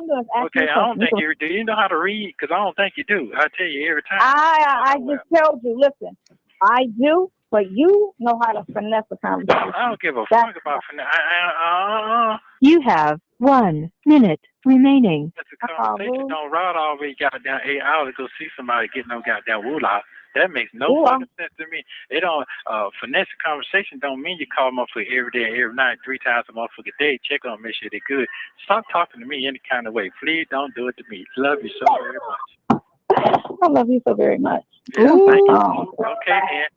doing is asking Okay, you a question. I don't think you do. You know how to read? Because I don't think you do. I tell you every time. I just told you. Listen, I do, but you know how to finesse the conversation. I don't give a fuck about finesse. You have 1 minute remaining. That's a conversation. Don't ride all the way goddamn 8 hours to go see somebody get no goddamn moolah. That makes no fucking sense to me. They don't finesse the conversation don't mean you call them up for every day, every night, 3 times a motherfucking day, check on them, make sure they're good. Stop talking to me any kind of way. Please don't do it to me. Love you so very much. I love you so very much. Yeah, thank you. Okay, then.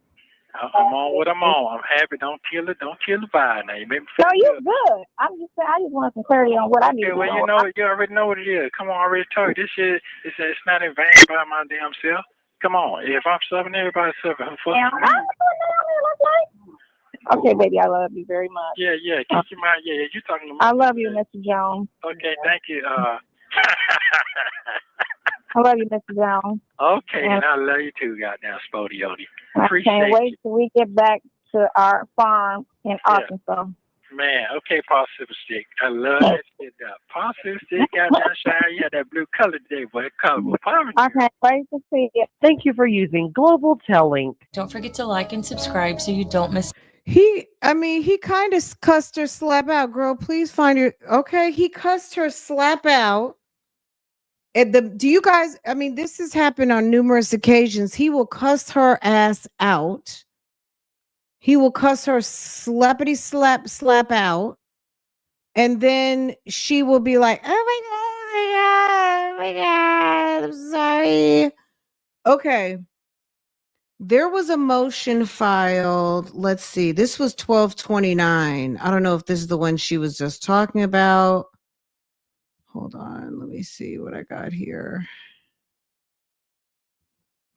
I'm on what I'm on. I'm happy. Don't kill it. Don't kill the vibe now. You make me feel No, you're good. I'm just saying, I just want some clarity on what I need to know. Okay, you already know what it is. Come on, I already told you. This shit, it's not in vain by my damn self. Come on. If I'm suffering, everybody's suffering. Okay, baby, I love you very much. Yeah, keep your mind. Yeah, you talking to me. I love you, Mr. Jones. Okay, thank you. I love you, Mr. Jones. Okay, and I love you too, goddamn Spodioti. I can't wait till we get back to our farm in Arkansas. Man, okay, positive stick. I love that shit. Positive stick, goddamn shine. You had that blue color today, boy. Color was poverty. I can't wait to see it. Thank you for using Global Link. Don't forget to like and subscribe so you don't miss. He kind of cussed her slap out, girl. Please find your okay. He cussed her slap out. Do you guys? I mean, this has happened on numerous occasions. He will cuss her ass out. He will cuss her slappity slap out, and then she will be like, "Oh my god, I'm sorry." Okay. There was a motion filed. Let's see. This was 12/29. I don't know if this is the one she was just talking about. Hold on. Let me see what I got here.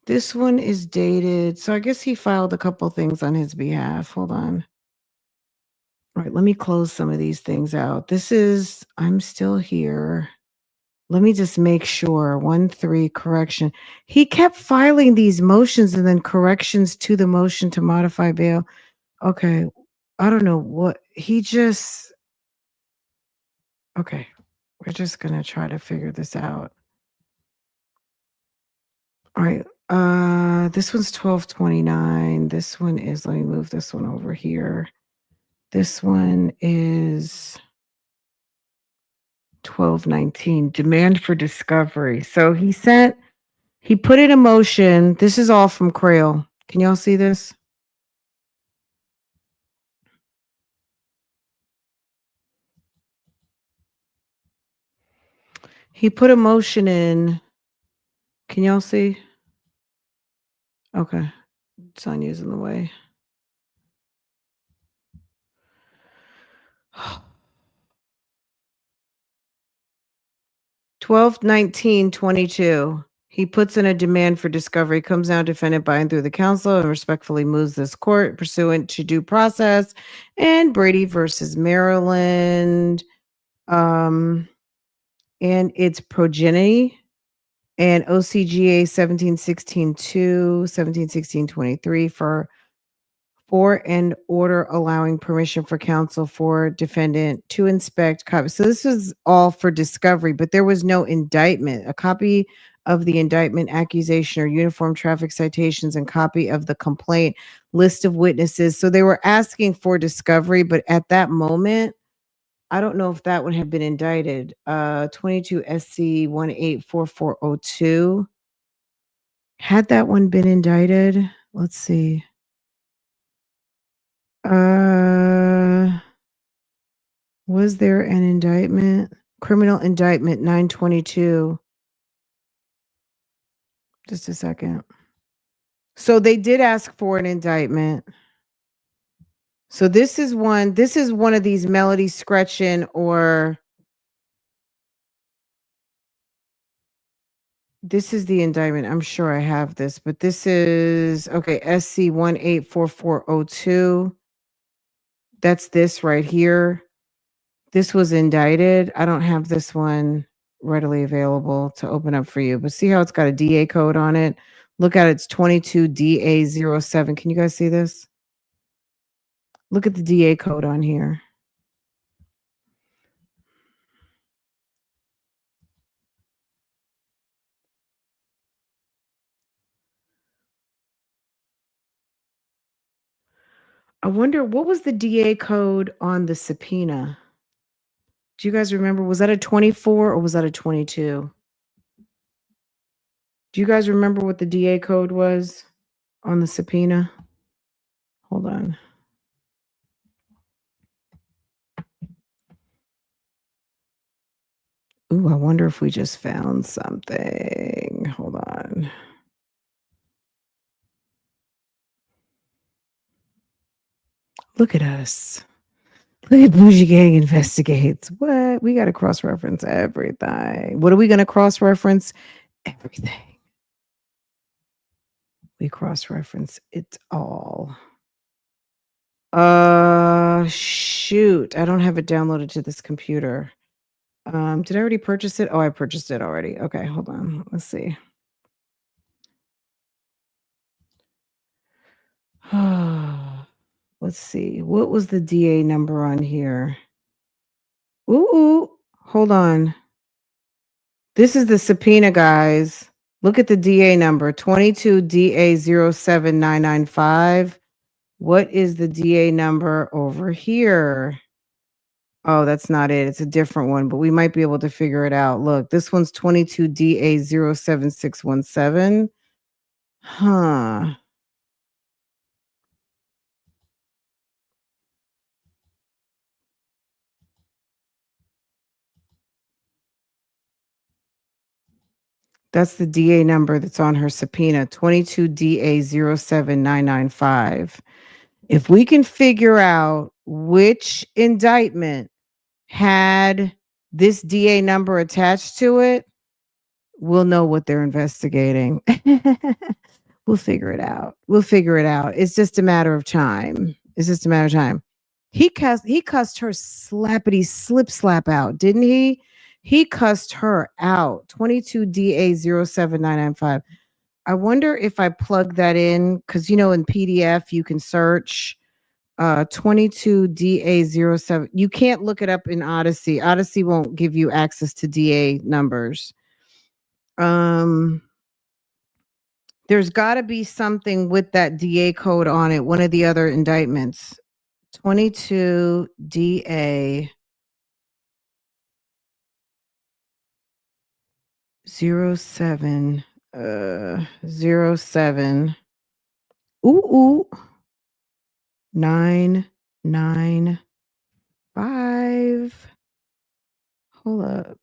This one is dated. So I guess he filed a couple things on his behalf. Hold on. All right. Let me close some of these things out. I'm still here. Let me just make sure. 1-3 correction. He kept filing these motions and then corrections to the motion to modify bail. Okay. I don't know what he just. Okay. We're just going to try to figure this out. All right. This one's 12/29. This one is, let me move this one over here. This one is 12/19. Demand for discovery. So he put in a motion. This is all from CRAIL. Can y'all see this? He put a motion in. Can y'all see? Okay. Sonya's in the way. (12/19/22). He puts in a demand for discovery, comes down defendant by and through the counsel, and respectfully moves this court pursuant to due process and Brady versus Maryland, and its progeny and OCGA 1716-2, 1716-23 for an order allowing permission for counsel for defendant to inspect copies. So this was all for discovery, but there was no indictment. A copy of the indictment, accusation, or uniform traffic citations, and copy of the complaint, list of witnesses. So they were asking for discovery, but at that moment, I don't know if that one had been indicted. 22 SC 184402. Had that one been indicted? Let's see. Was there an indictment? Criminal indictment 922. Just a second. So they did ask for an indictment. So this is one of these Melody Scretchen or this is the indictment. I'm sure I have this, but this is okay, SC 184402. That's this right here. This was indicted. I don't have this one readily available to open up for you, but see how it's got a DA code on it? Look at it, it's 22DA07. Can you guys see this? Look at the DA code on here. I wonder what was the DA code on the subpoena? Do you guys remember? Was that a 24 or was that a 22? Do you guys remember what the DA code was on the subpoena? Hold on. Ooh, I wonder if we just found something. Hold on. Look at us. Look at Bougie Gang Investigates. What? We got to cross-reference everything. What are we going to cross-reference? Everything. We cross-reference it all. Shoot. I don't have it downloaded to this computer. Did I already purchase it? Oh, I purchased it already. Okay, hold on. Let's see. Let's see. What was the DA number on here? Ooh, hold on. This is the subpoena, guys. Look at the DA number, 22DA07995. What is the DA number over here? Oh, that's not it. It's a different one, but we might be able to figure it out. Look, this one's 22DA07617. Huh. That's the DA number that's on her subpoena, 22DA07995. If we can figure out which indictment had this DA number attached to it, we'll know what they're investigating. We'll figure it out. It's just a matter of time. He cussed her slappity slip slap out, didn't he? He cussed her out. 22DA07995. I wonder if I plug that in because in PDF you can search 22DA07. You can't look it up in Odyssey. Odyssey won't give you access to DA numbers. There's got to be something with that DA code on it. One of the other indictments. 22DA 07 07 ooh 995. Hold up.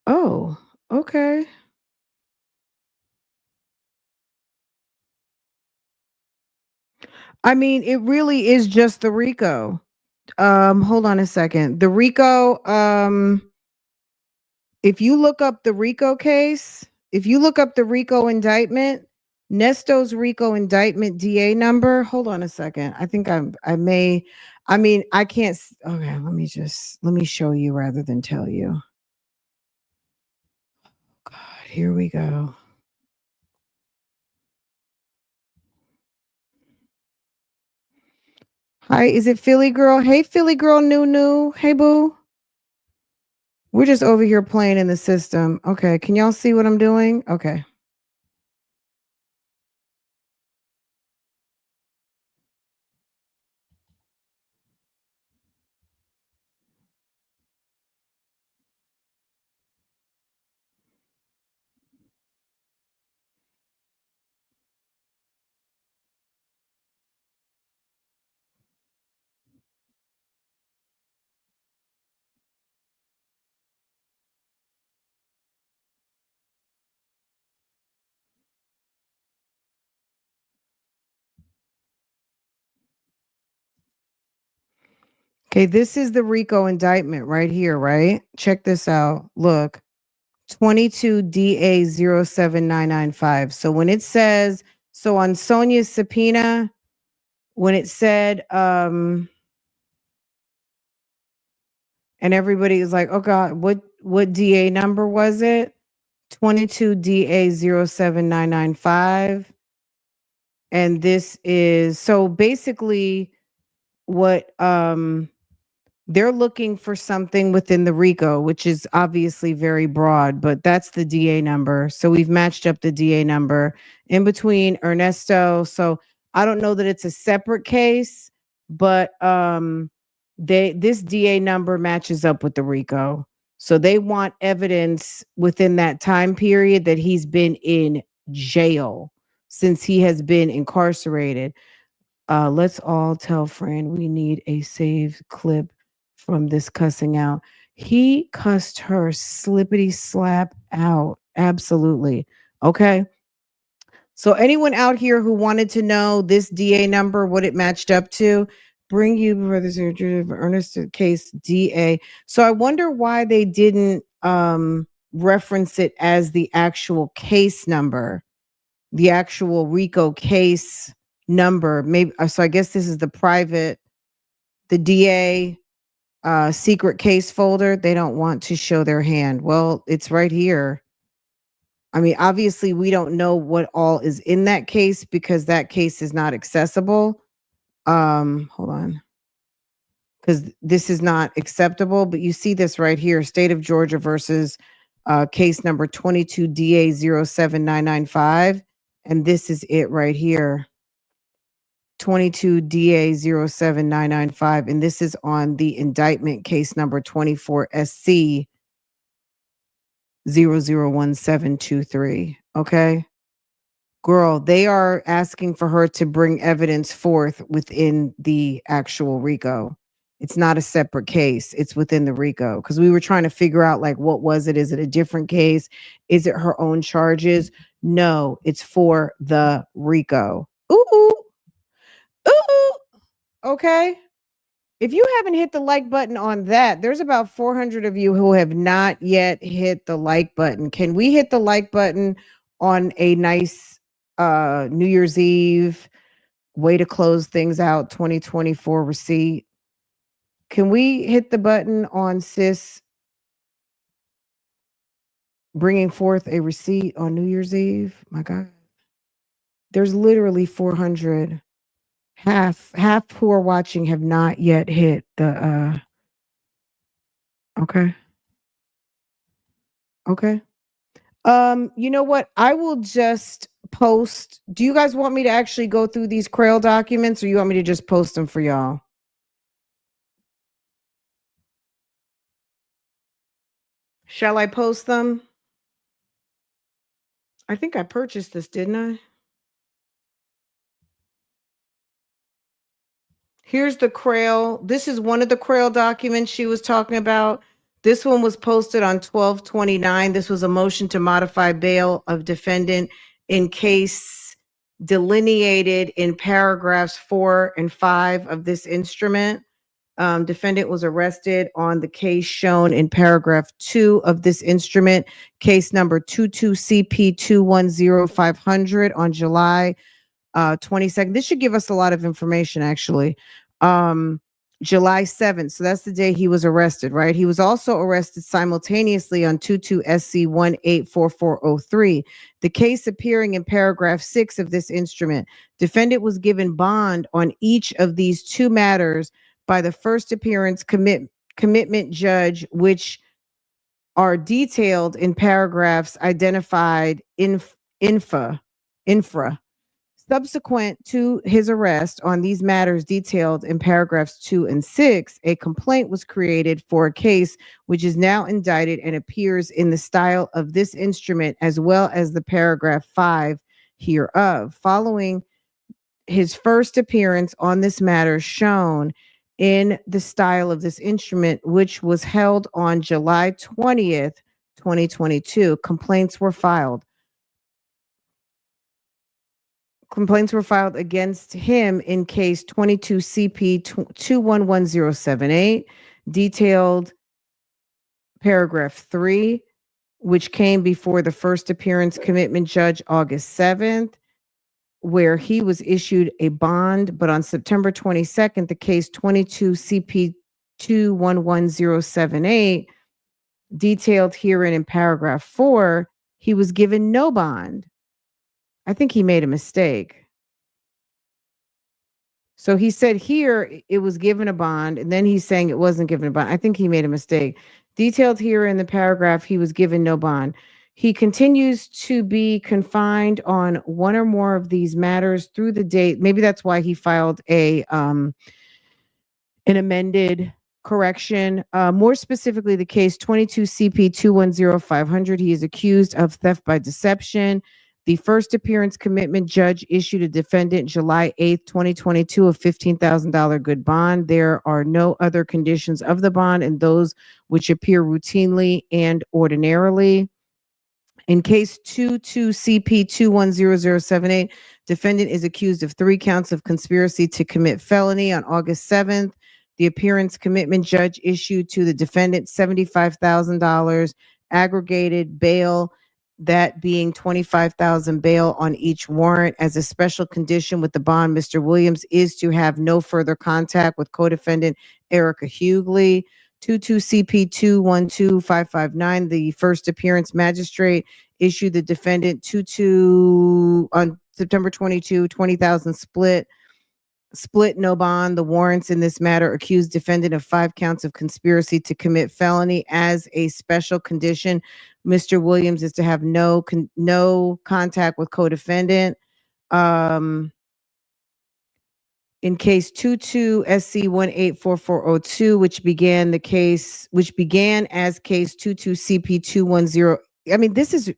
Oh, okay. I mean, it really is just the RICO. Hold on a second. The RICO, if you look up the RICO case, if you look up the RICO indictment, Nesto's RICO indictment DA number, hold on a second. I think I can't. Okay, let me show you rather than tell you. God, here we go. Hi, is it Philly Girl? Hey, Philly Girl, new. Hey, boo. We're just over here playing in the system. Okay, can y'all see what I'm doing? Okay. Okay, this is the RICO indictment right here, right? Check this out. Look, 22 DA 07995. So when it says, so on Sonya's subpoena, when it said, and everybody is like, oh God, what DA number was it? 22 DA 07995. And this is so basically what they're looking for something within the RICO, which is obviously very broad, but that's the DA number. So we've matched up the DA number in between Ernesto. So I don't know that it's a separate case, but this DA number matches up with the RICO. So they want evidence within that time period that he's been in jail since he has been incarcerated. Let's all tell Fran we need a saved clip from this cussing out. He cussed her slippity slap out. Absolutely. Okay. So anyone out here who wanted to know this DA number, what it matched up to, bring you brothers and Ernest case DA. So I wonder why they didn't reference it as the actual case number, the actual RICO case number. Maybe so I guess this is the DA secret case folder. They don't want to show their hand. Well, it's right here. I mean, obviously we don't know what all is in that case because that case is not accessible. Hold on. Because this is not acceptable, but you see this right here, State of Georgia versus case number 22 DA 07995. And this is it right here. 22 DA 07995. And this is on the indictment case number 24 SC 001723. Okay. Girl, they are asking for her to bring evidence forth within the actual RICO. It's not a separate case. It's within the RICO. Because we were trying to figure out, like, what was it? Is it a different case? Is it her own charges? No, it's for the RICO. Ooh. Ooh. Okay. If you haven't hit the like button on that, there's about 400 of you who have not yet hit the like button. Can we hit the like button on a nice New Year's Eve way to close things out 2024 receipt? Can we hit the button on sis bringing forth a receipt on New Year's Eve? My God. There's literally 400. Half who are watching have not yet hit the okay. Okay. You know what? I will just post. Do you guys want me to actually go through these CRAIL documents or you want me to just post them for y'all? Shall I post them? I think I purchased this, didn't I? Here's the CRAIL. This is one of the CRAIL documents she was talking about. This one was posted on 12/29. This was a motion to modify bail of defendant in case delineated in paragraphs 4 and 5 of this instrument. Defendant was arrested on the case shown in paragraph 2 of this instrument, case number 22CP210500 on July 22nd. This should give us a lot of information, actually. July 7th. So that's the day he was arrested, right? He was also arrested simultaneously on 22SC184403. The case appearing in paragraph 6 of this instrument. Defendant was given bond on each of these two matters by the first appearance commitment judge, which are detailed in paragraphs identified infra. Subsequent to his arrest on these matters detailed in paragraphs 2 and 6, a complaint was created for a case which is now indicted and appears in the style of this instrument as well as the paragraph 5 hereof. Following his first appearance on this matter shown in the style of this instrument, which was held on July 20th, 2022, complaints were filed. complaints were filed against him in case 22 CP 211078, detailed paragraph 3, which came before the first appearance commitment judge August 7th, where he was issued a bond. But on September 22nd, the case 22 CP 211078, detailed herein in paragraph 4, he was given no bond. I think he made a mistake. So he said here it was given a bond, and then he's saying it wasn't given a bond. I think he made a mistake. Detailed here in the paragraph, he was given no bond. He continues to be confined on one or more of these matters through the date. Maybe that's why he filed an amended correction. More specifically, the case 22 CP 210500. He is accused of theft by deception. The first appearance commitment judge issued a defendant July 8th, 2022, a $15,000 good bond. There are no other conditions of the bond and those which appear routinely and ordinarily. In case 22 CP 210078, defendant is accused of 3 counts of conspiracy to commit felony. On August 7th, the appearance commitment judge issued to the defendant $75,000 aggregated bail, that being $25,000 bail on each warrant. As a special condition with the bond, Mr. Williams is to have no further contact with co-defendant Erica Hughley. 22 CP 212559, the first appearance magistrate issued the defendant 22 on September 22, 20,000 split no bond. The warrants in this matter accused defendant of 5 counts of conspiracy to commit felony. As a special condition, Mr. Williams is to have no contact with co-defendant. In case 22 SC 184402, which began as case 22 CP 210. I mean, this is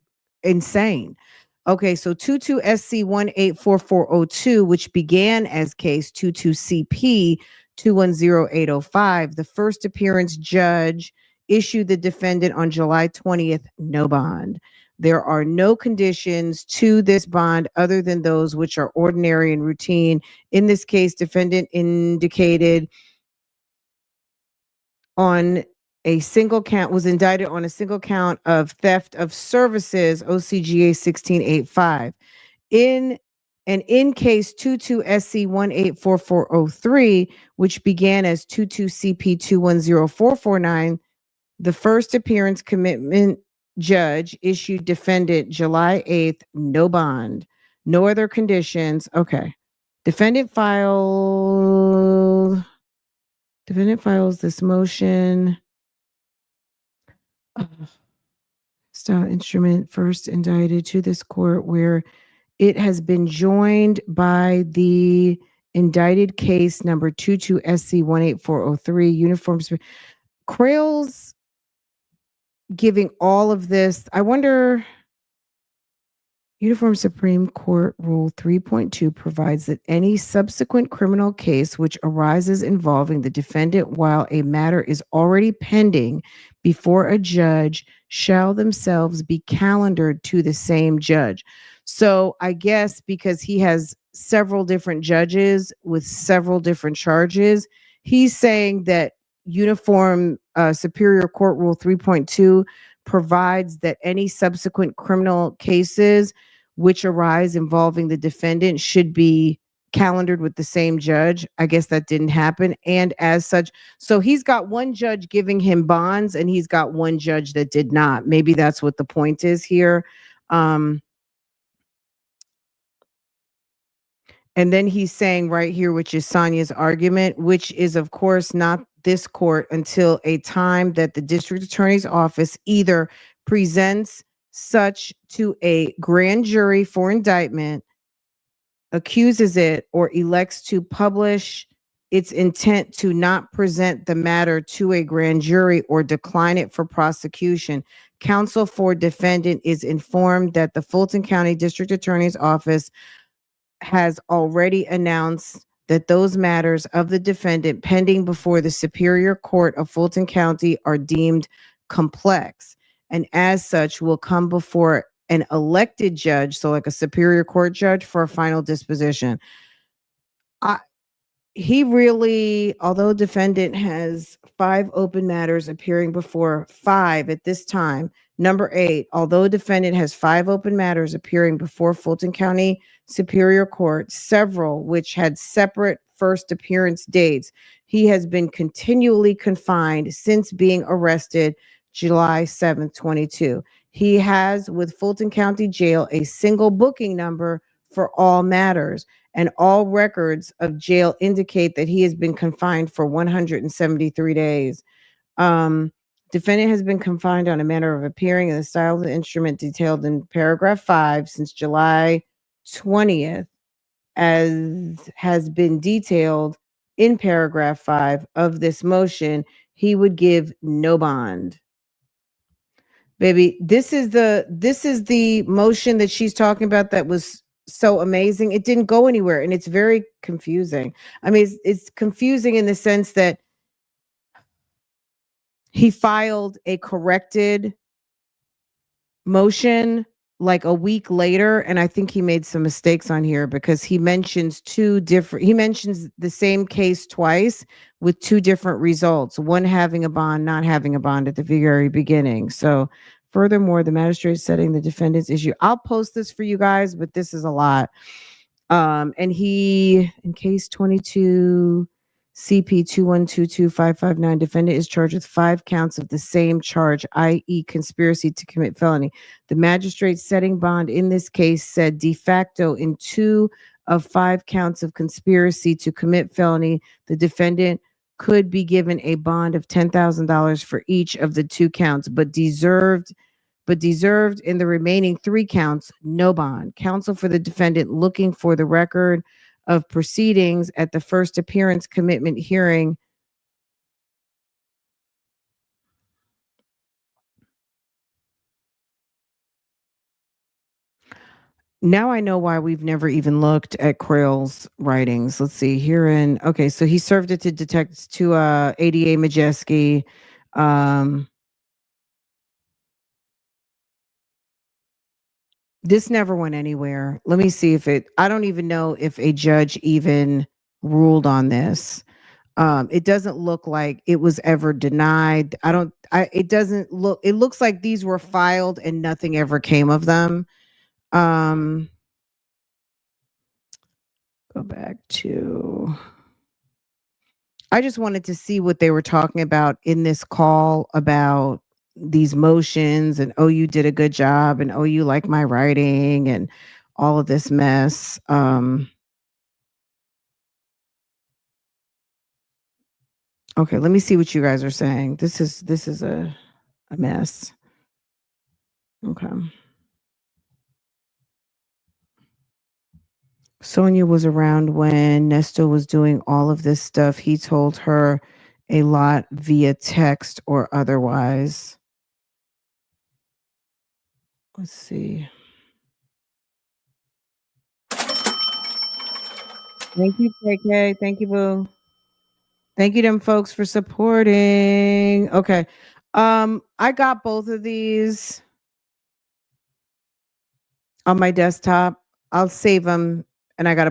insane. Okay, so 22 SC 184402, which began as case 22 CP 210805, the first appearance judge issued the defendant on July 20th no bond. There are no conditions to this bond other than those which are ordinary and routine. In this case, defendant indicated on a single count, was indicted on a single count of theft of services, OCGA 1685. In case 22 SC 184403, which began as 22 CP 210449, the first appearance commitment judge issued defendant July 8th no bond, no other conditions. Okay. Defendant files this motion. Style instrument first indicted to this court where it has been joined by the indicted case number 22 SC 18403 uniforms. Crails giving all of this. I wonder, Uniform Supreme Court Rule 3.2 provides that any subsequent criminal case which arises involving the defendant while a matter is already pending before a judge shall themselves be calendared to the same judge. So I guess because he has several different judges with several different charges, he's saying that Uniform Superior Court Rule 3.2 provides that any subsequent criminal cases which arise involving the defendant should be calendared with the same judge. I guess that didn't happen. And as such, so he's got one judge giving him bonds and he's got one judge that did not. Maybe that's what the point is here. And then he's saying right here, which is Sonya's argument, which is, of course, not this court until a time that the district attorney's office either presents such to a grand jury for indictment, accuses it, or elects to publish its intent to not present the matter to a grand jury or decline it for prosecution. Counsel for defendant is informed that the Fulton County District Attorney's Office has already announced that those matters of the defendant pending before the Superior Court of Fulton County are deemed complex, and as such will come before an elected judge, so like a superior court judge, for a final disposition. He really, although defendant has 5 open matters appearing before 5 at this time. Number 8, although defendant has 5 open matters appearing before Fulton County Superior Court, several which had separate first appearance dates, he has been continually confined since being arrested July 7th, 22. He has with Fulton County Jail a single booking number for all matters, and all records of jail indicate that he has been confined for 173 days. Defendant has been confined on a manner of appearing in the style of the instrument detailed in paragraph 5 since July 20th, as has been detailed in paragraph 5 of this motion. He would give no bond. Baby, this is the motion that she's talking about that was so amazing. It didn't go anywhere, and it's very confusing. I mean, it's confusing in the sense that he filed a corrected motion like a week later, and I think he made some mistakes on here because he mentions he mentions the same case twice with 2 different results, one having a bond, not having a bond at the very beginning. So furthermore, the magistrate setting the defendant's issue. I'll post this for you guys, but this is a lot. And he, in case 22 CP 2122559, defendant is charged with 5 counts of the same charge, i.e. conspiracy to commit felony. The magistrate setting bond in this case said de facto in 2 of 5 counts of conspiracy to commit felony, the defendant could be given a bond of $10,000 for each of the 2 counts, but deserved in the remaining 3 counts no bond. Counsel for the defendant, looking for the record of proceedings at the first appearance commitment hearing, now I know why we've never even looked at Crails' writings. Let's see here okay, so he served it to ADA Majeski. This never went anywhere. Let me see I don't even know if a judge even ruled on this. It doesn't look like it was ever denied. It looks like these were filed and nothing ever came of them. Go back to, I just wanted to see what they were talking about in this call about these motions and, oh, you did a good job, and, oh, you like my writing, and all of this mess. Okay, let me see what you guys are saying. This is a mess. Okay. Sonya was around when Nesto was doing all of this stuff. He told her a lot via text or otherwise. Let's see. Thank you, KK. Thank you, boo. Thank you, them folks, for supporting. Okay. I got both of these on my desktop. I'll save them, and I got a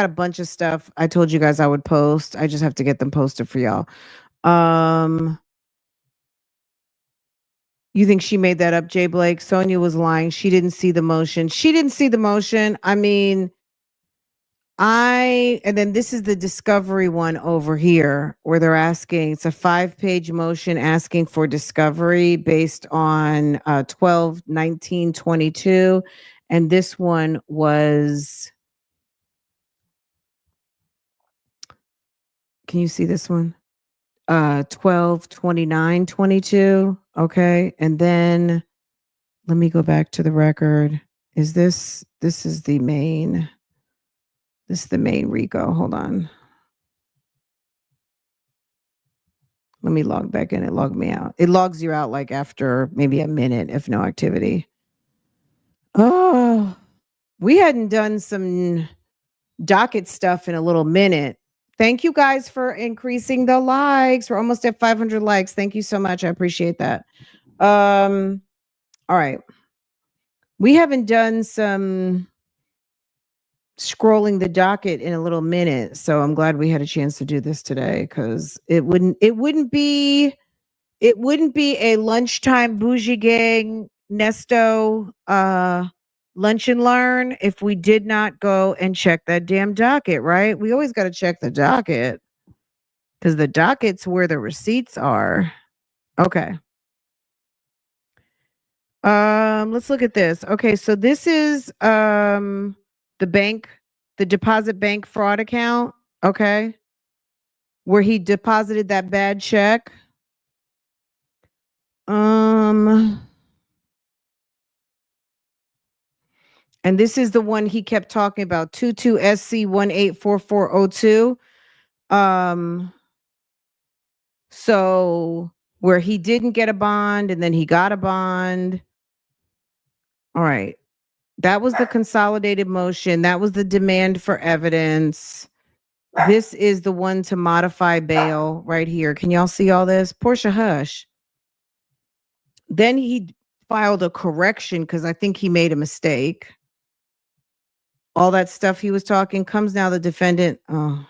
bunch of stuff I told you guys I would post. I just have to get them posted for y'all. You think she made that up, Jay Blake? Sonya was lying. She didn't see the motion. I mean, and then this is the discovery one over here where they're asking, it's a 5-page motion asking for discovery based on 12/19/22. And this one was, can you see this one? 12/29/22. Okay. And then let me go back to the record. This is the main RICO. Hold on. Let me log back in. It logged me out. It logs you out like after maybe a minute if no activity. Oh, we hadn't done some docket stuff in a little minute. Thank you guys for increasing the likes. We're almost at 500 likes. Thank you so much. I appreciate that. All right. We haven't done some scrolling the docket in a little minute, so I'm glad we had a chance to do this today because it wouldn't be a lunchtime bougie gang Nesto lunch and learn if we did not go and check that damn docket, right? We always got to check the docket because the docket's where the receipts are. Okay. Let's look at this. Okay, so this is the bank, the deposit bank fraud account, okay? Where he deposited that bad check. And this is the one he kept talking about, 22SC184402. So where he didn't get a bond and then he got a bond. All right. That was the consolidated motion. That was the demand for evidence. This is the one to modify bail right here. Can y'all see all this? Portia, hush. Then he filed a correction because I think he made a mistake. All that stuff he was talking comes now the defendant. Comes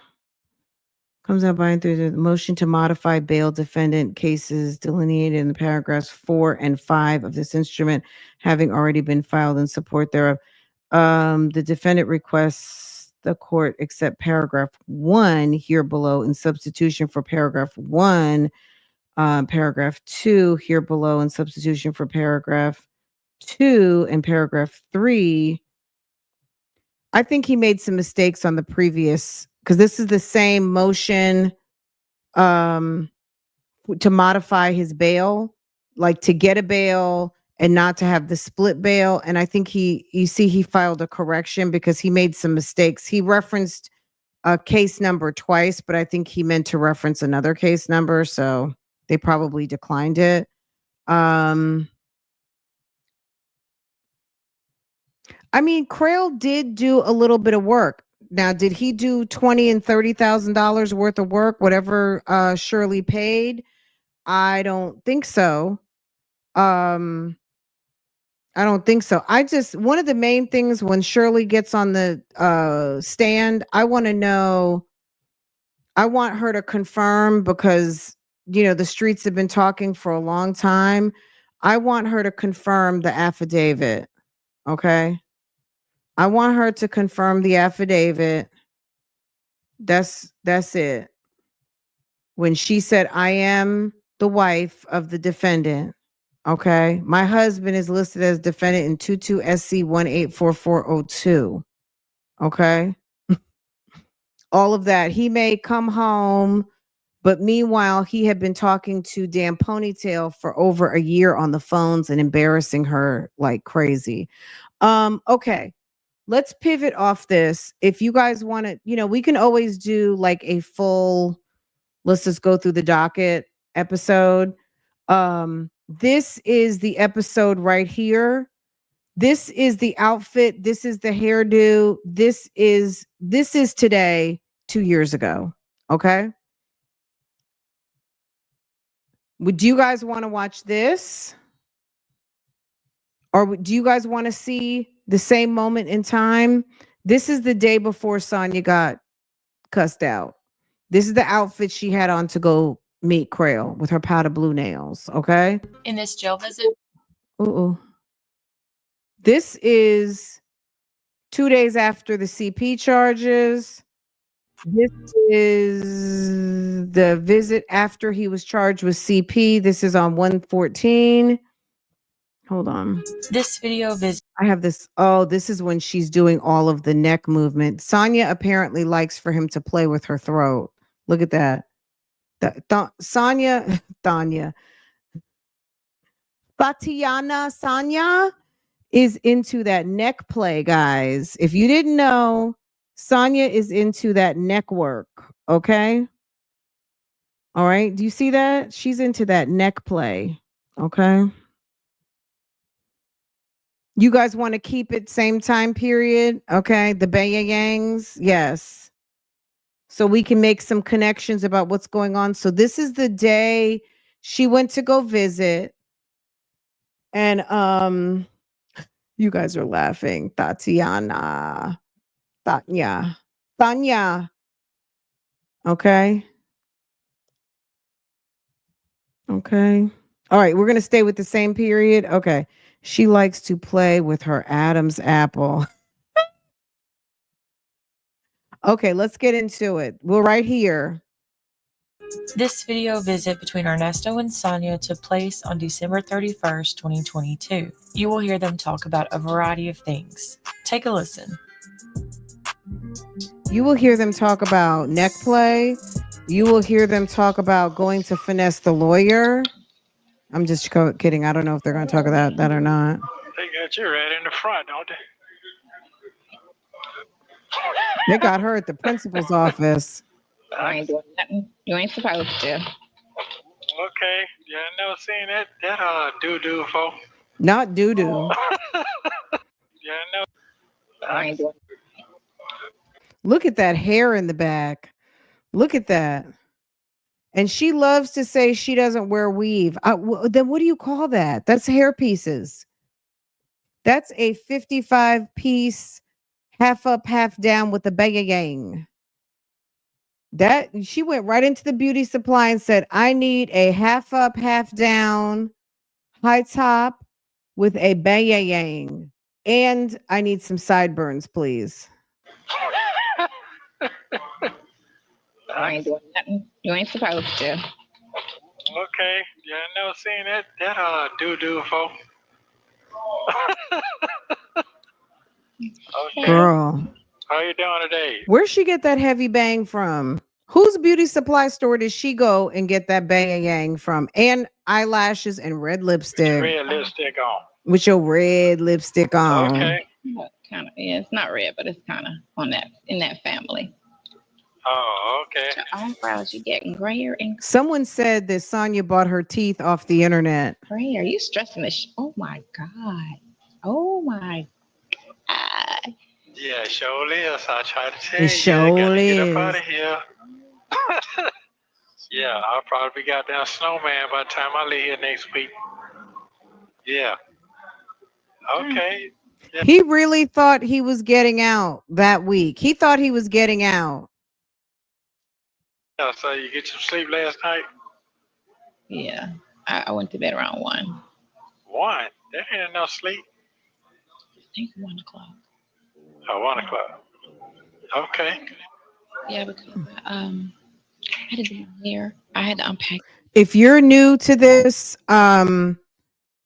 out by through the motion to modify bail defendant cases delineated in the paragraphs 4 and 5 of this instrument having already been filed in support thereof. The defendant requests the court accept paragraph 1 here below in substitution for paragraph 1, paragraph 2 here below in substitution for paragraph 2, and paragraph 3. I think he made some mistakes on the previous because this is the same motion to modify his bail, like to get a bail and not to have the split bail. And I think he filed a correction because he made some mistakes. He referenced a case number twice, but I think he meant to reference another case number. So they probably declined it. I mean, CRAIL did do a little bit of work. Now, did he do $20,000 and $30,000 worth of work, whatever Shirley paid? I don't think so. I don't think so. One of the main things when Shirley gets on the stand, I want her to confirm because, the streets have been talking for a long time. I want her to confirm the affidavit. Okay. I want her to confirm the affidavit. That's it. When she said, I am the wife of the defendant. Okay. My husband is listed as defendant in 22SC184402. Okay. All of that. He may come home, but meanwhile, he had been talking to Dan Ponytail for over a year on the phones and embarrassing her like crazy. Okay. Let's pivot off this. If you guys want to, we can always do like a full, let's just go through the docket episode. This is the episode right here. This is the outfit. This is the hairdo. This is today, 2 years ago. Okay. Would you guys want to watch this? Or do you guys want to see the same moment in time? This is the day before SONYA got cussed out. This is the outfit she had on to go meet CRAIL with her powder blue nails. Okay. In this jail visit. Ooh. This is 2 days after the CP charges. This is the visit after he was charged with CP. This is on 114. Hold on. This video visit. I have this. Oh, this is when she's doing all of the neck movement. SONYA apparently likes for him to play with her throat. Look at that. SONYA. SONYA is into that neck play, guys. If you didn't know, SONYA is into that neck work. Okay. All right. Do you see that? She's into that neck play. Okay. You guys want to keep it same time period? Okay. The Bayangs. Yes. So we can make some connections about what's going on. So this is the day she went to go visit. And You guys are laughing. Tatiana. Tanya. Okay. Okay. All right. We're going to stay with the same period. Okay. She likes to play with her Adam's apple. Okay. Let's get into it. We're right here. This video visit between Ernesto and Sonya took place on December 31st, 2022. You will hear them talk about a variety of things. Take a listen. You will hear them talk about neck play. You will hear them talk about going to finesse the lawyer. I'm just kidding. I don't know if they're going to talk about that or not. They got you right in the front, don't they? They got her at the principal's office. I ain't doing nothing. You ain't supposed to. Okay. Yeah, I never seen that doo-doo, folks. Not doo-doo. Yeah, I know. I ain't doing Look at that hair in the back. Look at that. And she loves to say she doesn't wear weave. Then what do you call that? That's hair pieces. That's a 55-piece, half up, half down with a bang. That she went right into the beauty supply and said, I need a half up, half down, high top with a bang. And I need some sideburns, please. I ain't doing nothing. You ain't supposed to. Okay. Yeah, I never seen that doo-doo, folks. Okay. Girl. How you doing today? Where'd she get that heavy bang from? Whose beauty supply store did she go and get that bang from? And eyelashes and red lipstick. Red lipstick on. With your red lipstick on. Okay. Kind of. Yeah, it's not red, but it's kind of in that family. Oh, okay. Your eyebrows, you getting grayer and Someone said that Sonya bought her teeth off the internet. grayer. You stressing this? Oh my god. Oh my god. Yeah, it sure is. I try to tell It you. sure Gotta get is. up out of here. Yeah, I'll probably be goddamn snowman by the time I leave here next week. Yeah. Okay. Yeah. He really thought he was getting out that week. He thought he was getting out. Yeah, so you get some sleep last night? Yeah. I went to bed around 1. 1? That ain't enough sleep. I think 1 o'clock. Oh, 1 o'clock. Okay. Yeah, because I had to do my hair. I had to unpack. If you're new to this,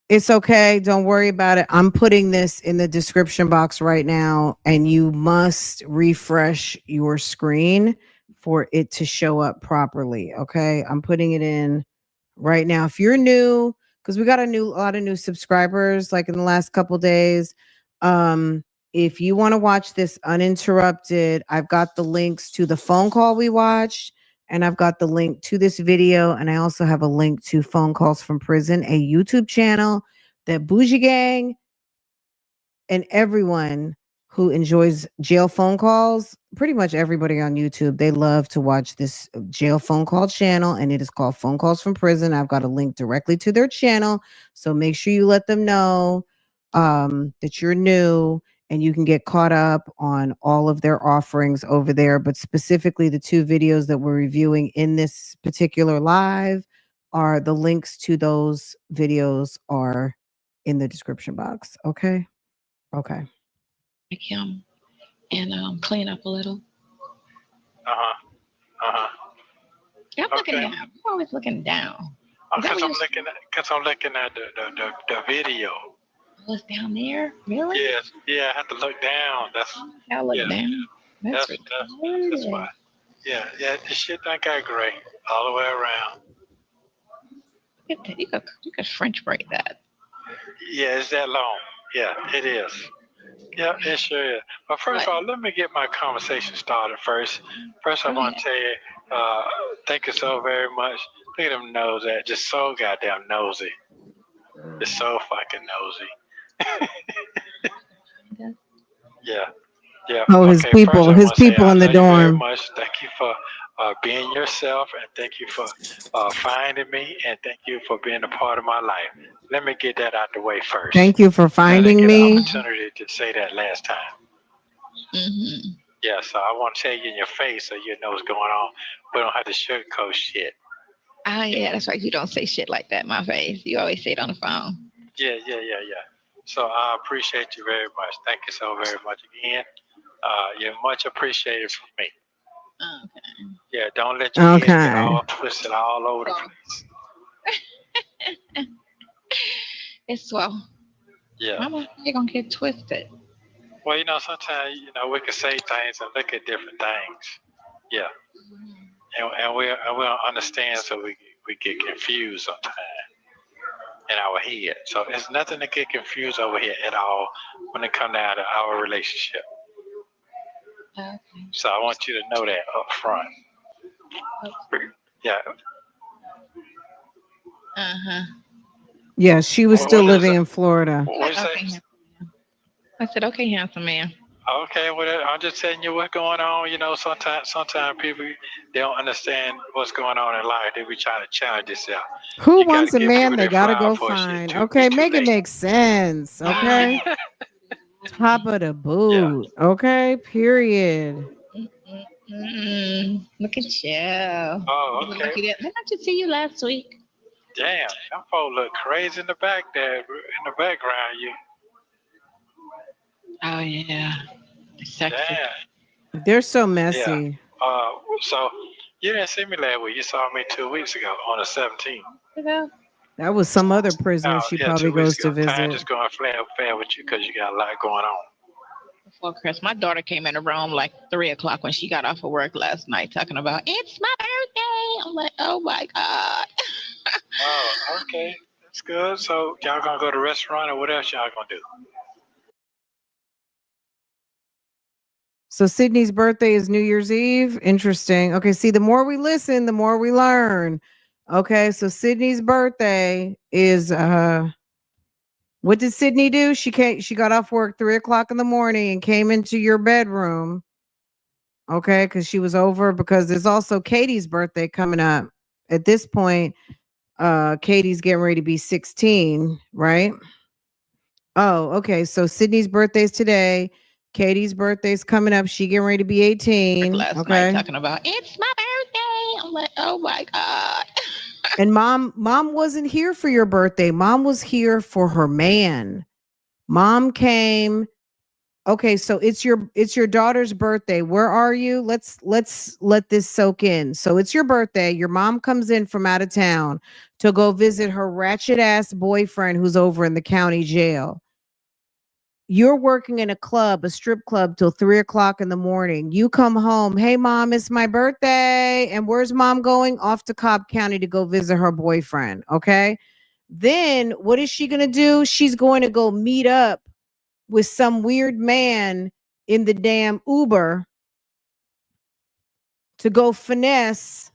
it's okay. Don't worry about it. I'm putting this in the description box right now, and you must refresh your screen for it to show up properly. Okay. I'm putting it in right now. If you're new, because we got a lot of new subscribers like in the last couple days. If you want to watch this uninterrupted, I've got the links to the phone call we watched. And I've got the link to this video. And I also have a link to Phone Calls from Prison, a YouTube channel that Bougie Gang and everyone who enjoys jail phone calls, pretty much everybody on YouTube, they love to watch this jail phone call channel. And it is called Phone Calls from Prison. I've got a link directly to their channel. So make sure you let them know that you're new, and you can get caught up on all of their offerings over there. But specifically, the 2 videos that we're reviewing in this particular live are the links to those videos are in the description box. Okay. Okay. Him and clean up a little. I'm looking down. I'm always looking down. Because I'm looking at the video. Oh, it's down there? Really? Yes. Yeah, I have to look down. That's I look down. That's why. Yeah. This shit done got gray all the way around. You could French braid that. Yeah, it's that long. Yeah, it is. Yeah, it sure is. But first of all, let me get my conversation started first. First, I want to tell you, thank you so very much. Look at them nose at just so goddamn nosy. It's so fucking nosy. Yeah. Oh, his people in the dorm. Much. Thank you for being yourself, and thank you for finding me, and thank you for being a part of my life. Let me get that out the way first. Thank you for I didn't finding get an me. opportunity to say that last time. Mm-hmm. Yeah, so I want to tell you in your face so you know what's going on. We don't have to sugarcoat shit. Oh, yeah, that's right. You don't say shit like that in my face. You always say it on the phone. Yeah. So I appreciate you very much. Thank you so very much again. You're much appreciated from me. Okay. Yeah, don't let your head get Okay. all twisted all over the place. It's well. Yeah. Mama, you're going to get twisted. Well, sometimes, we can say things and look at different things. Yeah. And we don't understand, so we get confused sometimes in our head. So it's nothing to get confused over here at all when it comes down to our relationship. Okay. So I want you to know that up front. Okay. Yeah. Uh-huh. Yeah, she was still What is living it? in Florida. What is Okay, that? I said, okay, handsome man. Okay, well, I'm just telling you what's going on. Sometimes people, they don't understand what's going on in life. They be trying to challenge themselves. Who You got wants to a give man people they their gotta flowers go before find? it's Okay, too make it late. make sense. Okay. Top of the boot. Okay, period. Look at you. Oh, You okay. lucky that- Didn't I just see you last week? Damn, that folks look crazy in the back there, in the background. You. Oh, yeah. Sexy. Damn. They're so Yeah. messy. So you didn't see me last week. You saw me 2 weeks ago on the 17th. That was some other prisoner she Yeah, probably 2 weeks goes to ago. Time visit. just going fair with you because you got a lot going on. Before Chris, my daughter came in the room like 3 o'clock when she got off of work last night talking about, it's my birthday. I'm like, oh my God. Oh, okay. That's good. So y'all gonna go to the restaurant or what else y'all gonna do? So Sydney's birthday is New Year's Eve. Interesting. Okay, see, the more we listen, the more we learn. Okay, so Sydney's birthday is what did Sydney do? She got off work 3 o'clock in the morning and came into your bedroom. Okay, because she was over because there's also Katie's birthday coming up. At this point, Katie's getting ready to be 16, right? Oh, okay. So Sydney's birthday's today. Katie's birthday's coming up. She getting ready to be 18. Last night talking about, it's my birthday. I'm like, oh my God. And mom wasn't here for your birthday. Mom was here for her man. Mom came. Okay, so it's your daughter's birthday. Where are you? Let's let this soak in. So it's your birthday. Your mom comes in from out of town to go visit her ratchet ass boyfriend who's over in the county jail. You're working in a club, a strip club till 3 o'clock in the morning. You come home. Hey mom, it's my birthday. And where's mom going? Off to Cobb County to go visit her boyfriend. Okay. Then what is she going to do? She's going to go meet up with some weird man in the damn Uber to go finesse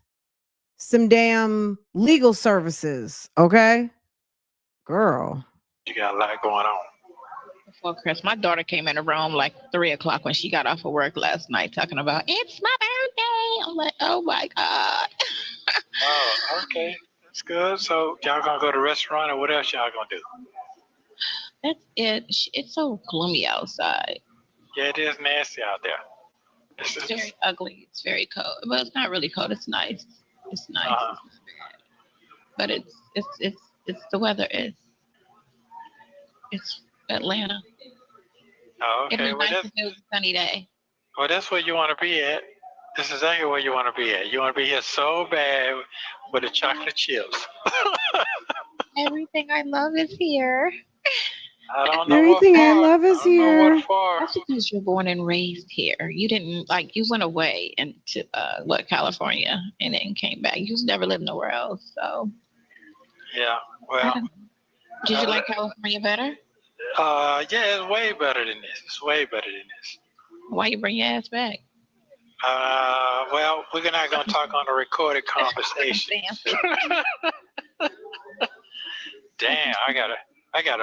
some damn legal services. Okay. Girl. You got a lot going on. Before Chris, my daughter came in the room like 3 o'clock when she got off of work last night talking about, it's my birthday. I'm like, oh my God. Oh, okay. That's good. So y'all gonna go to the restaurant or what else y'all gonna do? That's it. It's so gloomy outside. Yeah, it is nasty out there. It's very ugly. It's very cold. Well, it's not really cold. It's nice. It's nice. Uh-huh. But it's the weather. It's Atlanta. Oh, okay. It'd be nice if it was a sunny day. Well, that's where you want to be at. This is exactly where you want to be at. You want to be here so bad with the chocolate chips. Everything I love is here. I don't know Everything what I for. love is I don't know here. what for. That's because you're born and raised here. You didn't you went away into California and then came back. You never lived nowhere else. So Yeah. Well. Did you like California better? Yeah, it's way better than this. It's way better than this. Why you bring your ass back? Well, we're not gonna talk on a recorded conversation. Damn, I gotta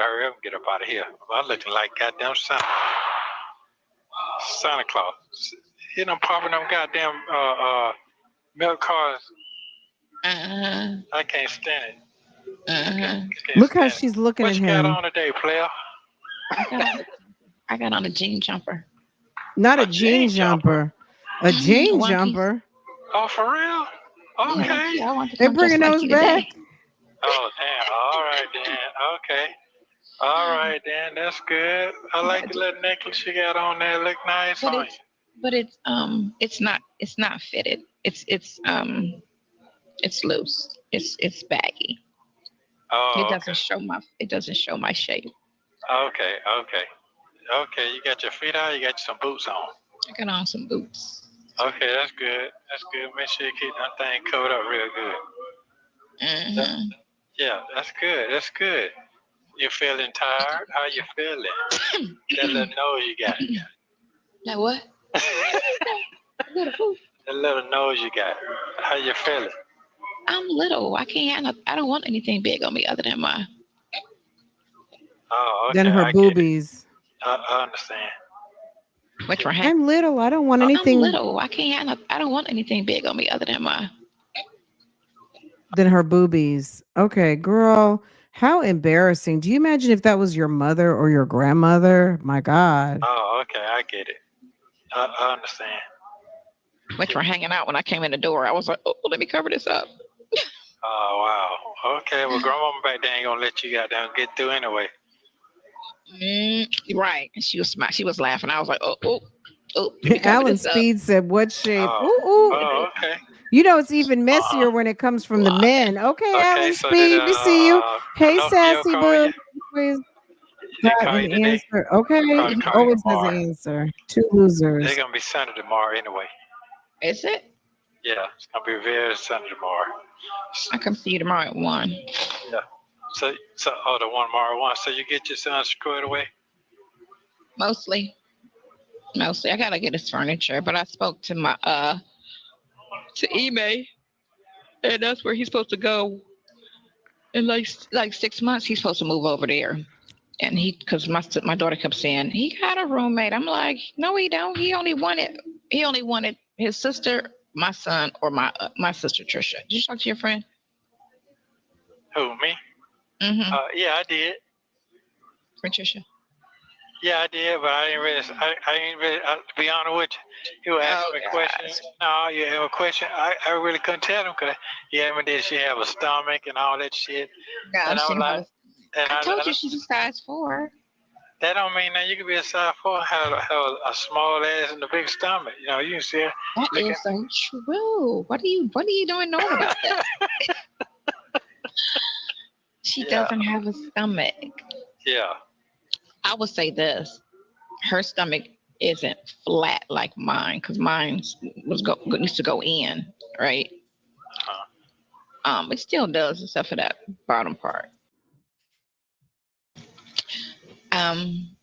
hurry up and get up out of here. I'm looking like goddamn Santa Claus. I'm popping them goddamn Milk cars. Uh-huh. I can't stand it. Uh-huh. Can't Look how stand it. she's looking What at you got him. on today, player? I got on a jean jumper. Not a A jean jean jumper. jumper. A jean One piece. jumper. Oh, for real? Okay. Yeah, I want to They're come just bringing like those you back. today. Oh, damn. All right, then. Okay. All right, then. That's good. I like the little necklace you got on there. Look nice But on you. it's not fitted. It's loose. It's baggy. Oh, It doesn't show my shape. okay. Okay, you got your feet out. You got some boots on. I got on some boots. Okay, that's good. That's good. Make sure you keep that thing covered up real good. Mm-hmm. Yeah, that's good. That's good. You feeling tired? How you feeling? That little nose you got. Now what? That little nose you got. How you feeling? I'm little. I don't want anything big on me other than my. Oh, okay. Then her I get it. boobies. I understand. Which one? I'm little. I don't want I'm anything. little. I don't want anything big on me other than my. Than her boobies. Okay, girl. How embarrassing. Do you imagine if that was your mother or your grandmother? My God. Oh, okay. I get it. I understand. Which were hanging out when I came in the door. I was like, oh, let me cover this up. Oh, wow. Okay. Well, grandmama back there ain't gonna let you get down get through anyway. Right. And she was laughing. I was like, oh. Let me cover Alan this up. Speed said, what shape? Oh, Ooh, ooh. oh, okay. You know, it's even messier when it comes from the men. Okay, Okay, Alan so Speed, did we see you. Hey, Pinocchio sassy call boo. you? Please. They Got call you an today? answer. Okay, Probably he call you always has tomorrow. an answer. Two losers. They're gonna be Sunday tomorrow anyway. Is it? Yeah, it's gonna be very Sunday tomorrow. I come see you tomorrow at 1. Yeah. So the one tomorrow one. So you get your son squared away? Mostly. I gotta get his furniture, but I spoke to my to Ime, and that's where he's supposed to go. In like 6 months, he's supposed to move over there. And because my daughter kept saying he got a roommate. I'm like, no, he don't. He only wanted his sister, my son, or my sister Trisha. Did you talk to your friend? Who, me? Mm-hmm. Yeah, I did. Friend Trisha. Yeah, I did, but I ain't really, to be honest with you, you asked me a question. No, you have a question. I really couldn't tell him because he asked me, did she have a stomach and all that shit? No, and I was like, I told you she's a size 4. That don't mean that you can be a size 4 and have a small ass and a big stomach. You know, you can see her. That is so true. What are you doing knowing about that? She doesn't have a stomach. Yeah. I would say this: her stomach isn't flat like mine, because mine needs to go in, right? It still does, except for that bottom part.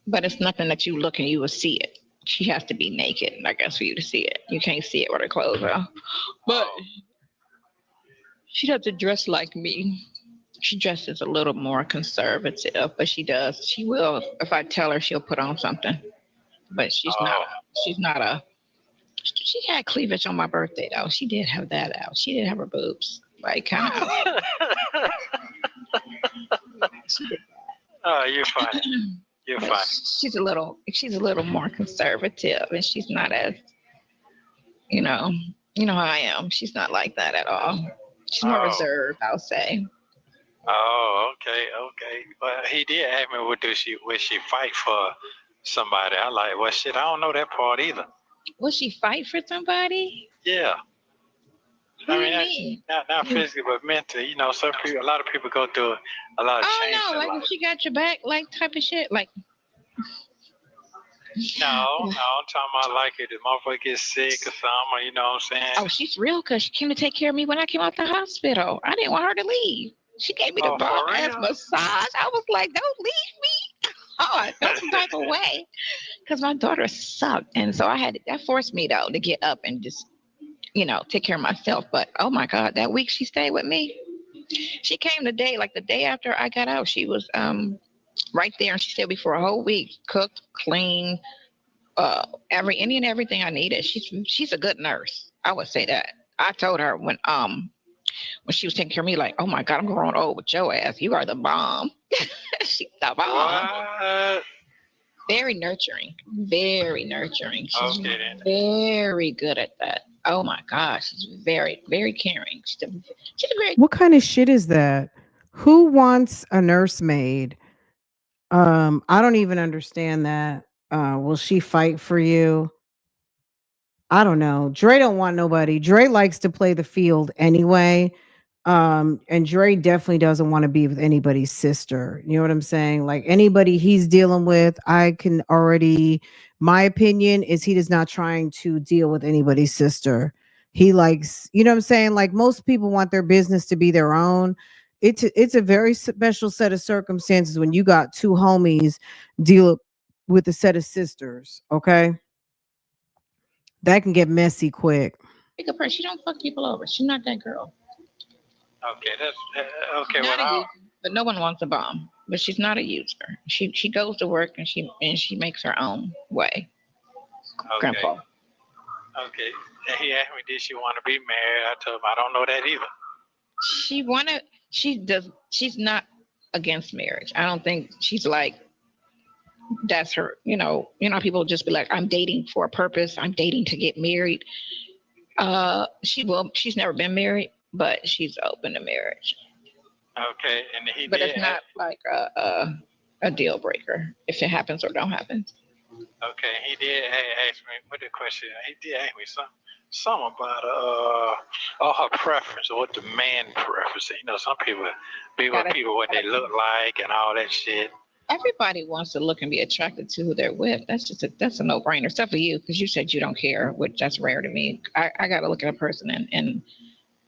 But it's nothing that you look and you will see it. She has to be naked, I guess, for you to see it. You can't see it with her clothes on. But she doesn't dress like me. She dresses a little more conservative, but she does. She will, if I tell her, she'll put on something. But she's not a. She had cleavage on my birthday though. She did have that out. She did have her boobs like kind of out. She did that. Oh, you're funny. You're funny. She's a little more conservative, and she's not as, you know how I am. She's not like that at all. She's more reserved, I'll say. Oh, okay. Well, he did ask me, would she fight for somebody? I like, well, shit, I don't know that part either. Would she fight for somebody? Yeah. What do you mean? Not physically, but mentally. You know, a lot of people go through a lot of change. Oh no, like if she got your back, like type of shit, like. No, I'm talking about like if the motherfucker gets sick or something, you know what I'm saying? Oh, she's real because she came to take care of me when I came out the hospital. I didn't want her to leave. She gave me the bomb-ass massage. I was like, don't leave me. Oh, I felt some type of way because my daughter sucked. And so that forced me though to get up and just, take care of myself. But oh my God, that week she stayed with me. She came the day after I got out. She was right there, and she stayed with me for a whole week. Cooked, cleaned, any and everything I needed. She's a good nurse. I would say that. I told her when she was taking care of me, like, oh my God, I'm growing old with your ass. You are the bomb. She's the bomb. What? Very nurturing. Very nurturing. She's Okay, then. very good at that. Oh my gosh, she's very, very caring. She's a very What kind of shit is that? Who wants a nursemaid? I don't even understand that. Will she fight for you? I don't know. Dre don't want nobody. Dre likes to play the field anyway. And Dre definitely doesn't want to be with anybody's sister. You know what I'm saying? Like anybody he's dealing with, I can already my opinion is he is not trying to deal with anybody's sister. He likes, you know what I'm saying? Like most people want their business to be their own. It's a very special set of circumstances when you got two homies deal with a set of sisters, okay? That can get messy quick. good person. She don't fuck people over. She's not that girl. Okay, that's okay. Not a Well, user, but no one wants a bomb. But she's not a user. She goes to work and she makes her own way. okay, Grandpa. okay. And he asked me, did she want to be married? I told him I don't know that either. She's not against marriage. I don't think she's like that's her, people just be like, I'm dating for a purpose. I'm dating to get married. She's never been married, but she's open to marriage. Okay, and he But did. it's not like a deal breaker if it happens or don't happen. Okay, he did ask me what the question. He did ask me something about her preference or what the man preference. You know, some people be with people what they look like and all that shit. Everybody wants to look and be attracted to who they're with. That's a no-brainer. Except for you, because you said you don't care, which that's rare to me. I got to look at a person and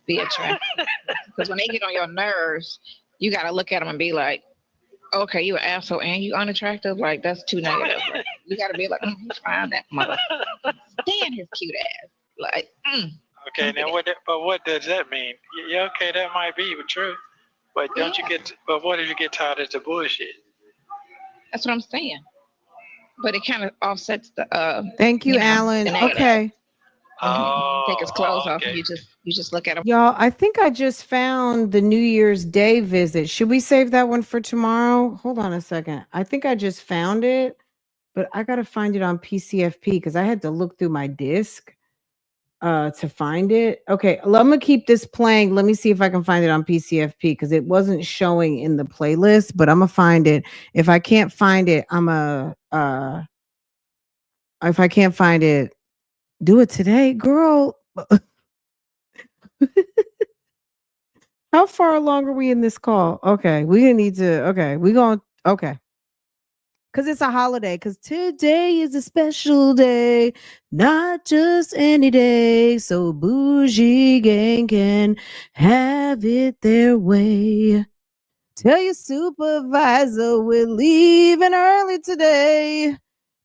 be attracted. Because when they get on your nerves, you got to look at them and be like, okay, you an asshole and you unattractive? Like, that's too negative. Like, you got to be like, he's fine, that mother. Damn his cute ass. Like, Okay, now what does that mean? Yeah, okay, that might be true. But but what if you get tired of the bullshit? That's what I'm saying. But it kind of offsets the Thank you, Alan. Okay. Take his clothes off and you just look at him. Y'all, I think I just found the New Year's Day visit. Should we save that one for tomorrow? Hold on a second. I think I just found it, but I gotta find it on PCFP because I had to look through my disc to find it. Okay, I'm gonna keep this playing. Let me see if I can find it on PCFP because it wasn't showing in the playlist, but I'm gonna find it. If I can't find it, if I can't find it, do it today, girl. How far along are we in this call? Okay, we need to. Okay, okay. Because it's a holiday. Because today is a special day, not just any day. So Bougie Gang can have it their way. Tell your supervisor we're leaving early today.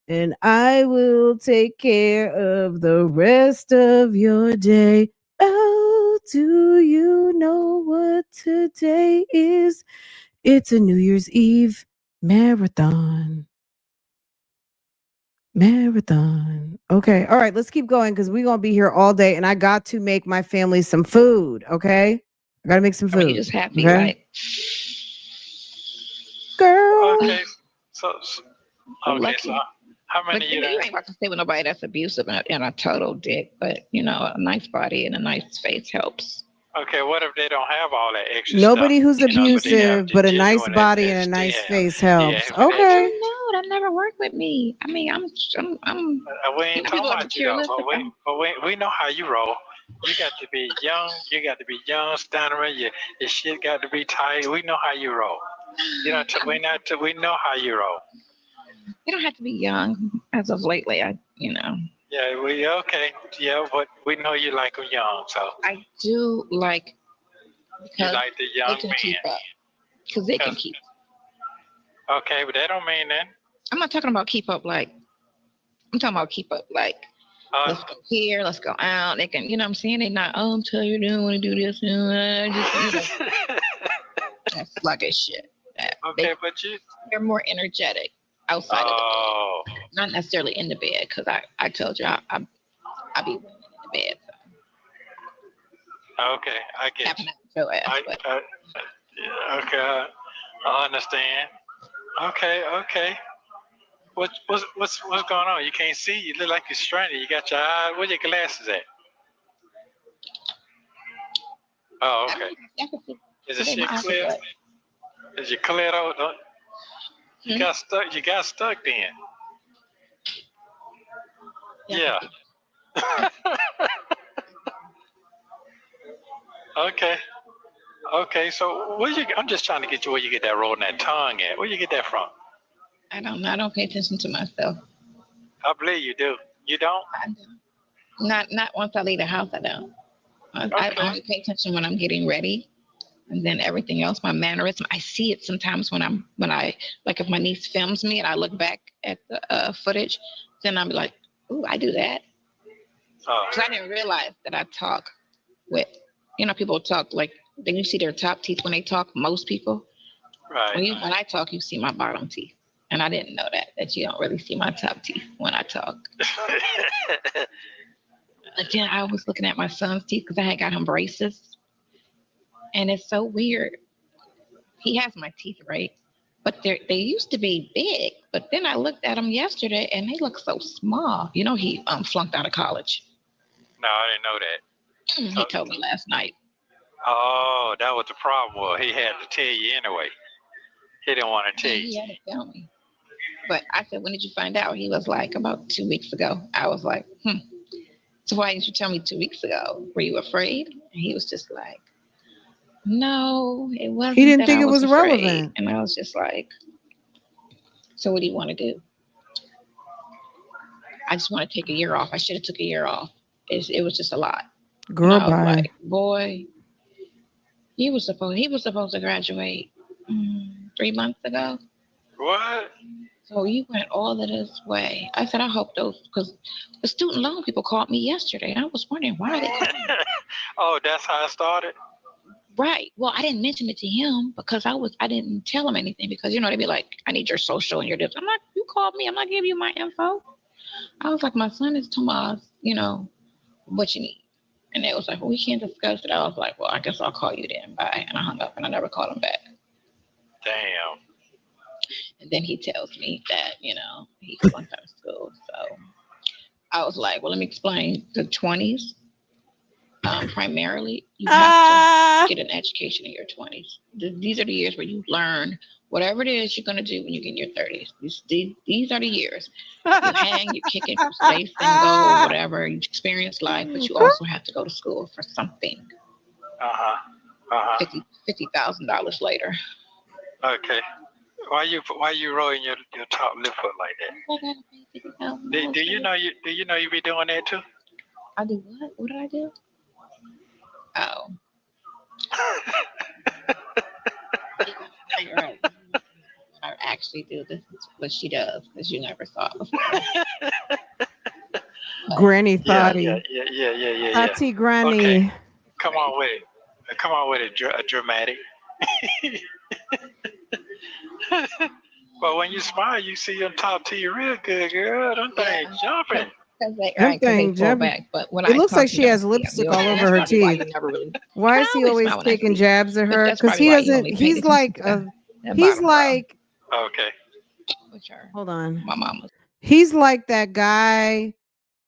And I will take care of the rest of your day. Oh, do you know what today is? It's a New Year's Eve marathon. Okay. All right. Let's keep going because we're going to be here all day. And I got to make my family some food. Okay. I got to make some food. You're just happy, right? Girl. Okay. So how many you ain't about to stay with nobody that's abusive and a total dick, but a nice body and a nice face helps. Okay, what if they don't have all that extra Nobody stuff? who's abusive, but a nice body and a nice face helps. Okay. No, that never worked with me. I mean, I'm we ain't talking about you though, but we know how you roll. You got to be young. You got to be young, stuttering. Your shit got to be tight. We know how you roll. We know how you roll. You don't have to be young. As of lately, Yeah, okay. Yeah, but we know you like them young, so. I do like. You like the young they can keep up. Because they can keep up. Okay, but that don't mean that. I'm not talking about keep up like. I'm talking about keep up like. Let's go here. Let's go out. They can, what I'm saying? They're not. I'm telling you, don't want to do this. That's sluggish shit. Okay, but they're more energetic outside of the bed. Not necessarily in the bed, because I told you I be women in the bed. Okay, I get tapping you. out your ass. I, But I, yeah, okay, I understand. Okay. What's going on? You can't see. You look like you're stranded. You got your eye. Where your glasses at? Oh, I okay. mean, I can see Is the today shit my eyes are clear? good. Is you clear out? You Hmm? got stuck. You got stuck then. Yeah, I Yeah. can see. Okay. Okay. So where you? I'm just trying to get you where you get that rolling that tongue at. Where you get that from? I don't know. I don't pay attention to myself. I believe you do. You don't? I don't. Not once I leave the house. I don't. I Okay. only pay attention when I'm getting ready, and then everything else, my mannerism. I see it sometimes when I like if my niece films me and I look back at the footage, then I'm like, ooh, I do that Oh. because I didn't realize that I talk with, people talk like then you see their top teeth when they talk. Most people, Right. when I talk, you see my bottom teeth, and I didn't know that you don't really see my top teeth when I talk. But then I was looking at my son's teeth because I had got him braces. And it's so weird. He has my teeth, right? But they used to be big. But then I looked at them yesterday and they look so small. He flunked out of college. No, I didn't know that. He told me last night. Oh, that was the problem. Well, he had to tell you anyway. He didn't want to tell He you. had to tell me. But I said, when did you find out? He was like, about 2 weeks ago. I was like, So why didn't you tell me 2 weeks ago? Were you afraid? And he was just like, no, it wasn't. He didn't that think I it was afraid. relevant. And I was just like, so what do you want to do? I just want to take a year off. I should have took a year off. It was just a lot. Girl, and I was bye. like, boy, he was supposed to graduate 3 months ago. What? So you went all of this way. I said, I hope because the student loan people called me yesterday, and I was wondering why they called me. Oh, that's how it started? Right. Well, I didn't mention it to him because I didn't tell him anything because they'd be like, I need your social and your this. I'm like, you called me. I'm not giving you my info. I was like, my son is Tomas, what you need. And they was like, well, we can't discuss it. I was like, well, I guess I'll call you then. Bye. And I hung up and I never called him back. Damn. And then he tells me that, he flunked out of school. So I was like, well, let me explain. The 20s, primarily, you have to get an education in your 20s. These are the years where you learn whatever it is you're going to do when you get in your 30s. These are the years. You hang, you kick it, you stay single, whatever. You experience life, but you also have to go to school for something. $50,000 later. Okay. Why you rolling your top lip up like that? Do you know you be doing that too? I do what? What did I do? Oh. You're right. I actually do this, what she does, because you never saw it before. Granny Thotty. Yeah. Thotty Granny. Okay. Come on with it, dramatic. But when you smile, you see your top teeth real good, girl. Them things jumping. Them things jumping. Back, but when it looks like she has lipstick all over her teeth. Why is he always taking jabs at her? Because he doesn't. He's like Okay. Hold on. My mama. He's like that guy.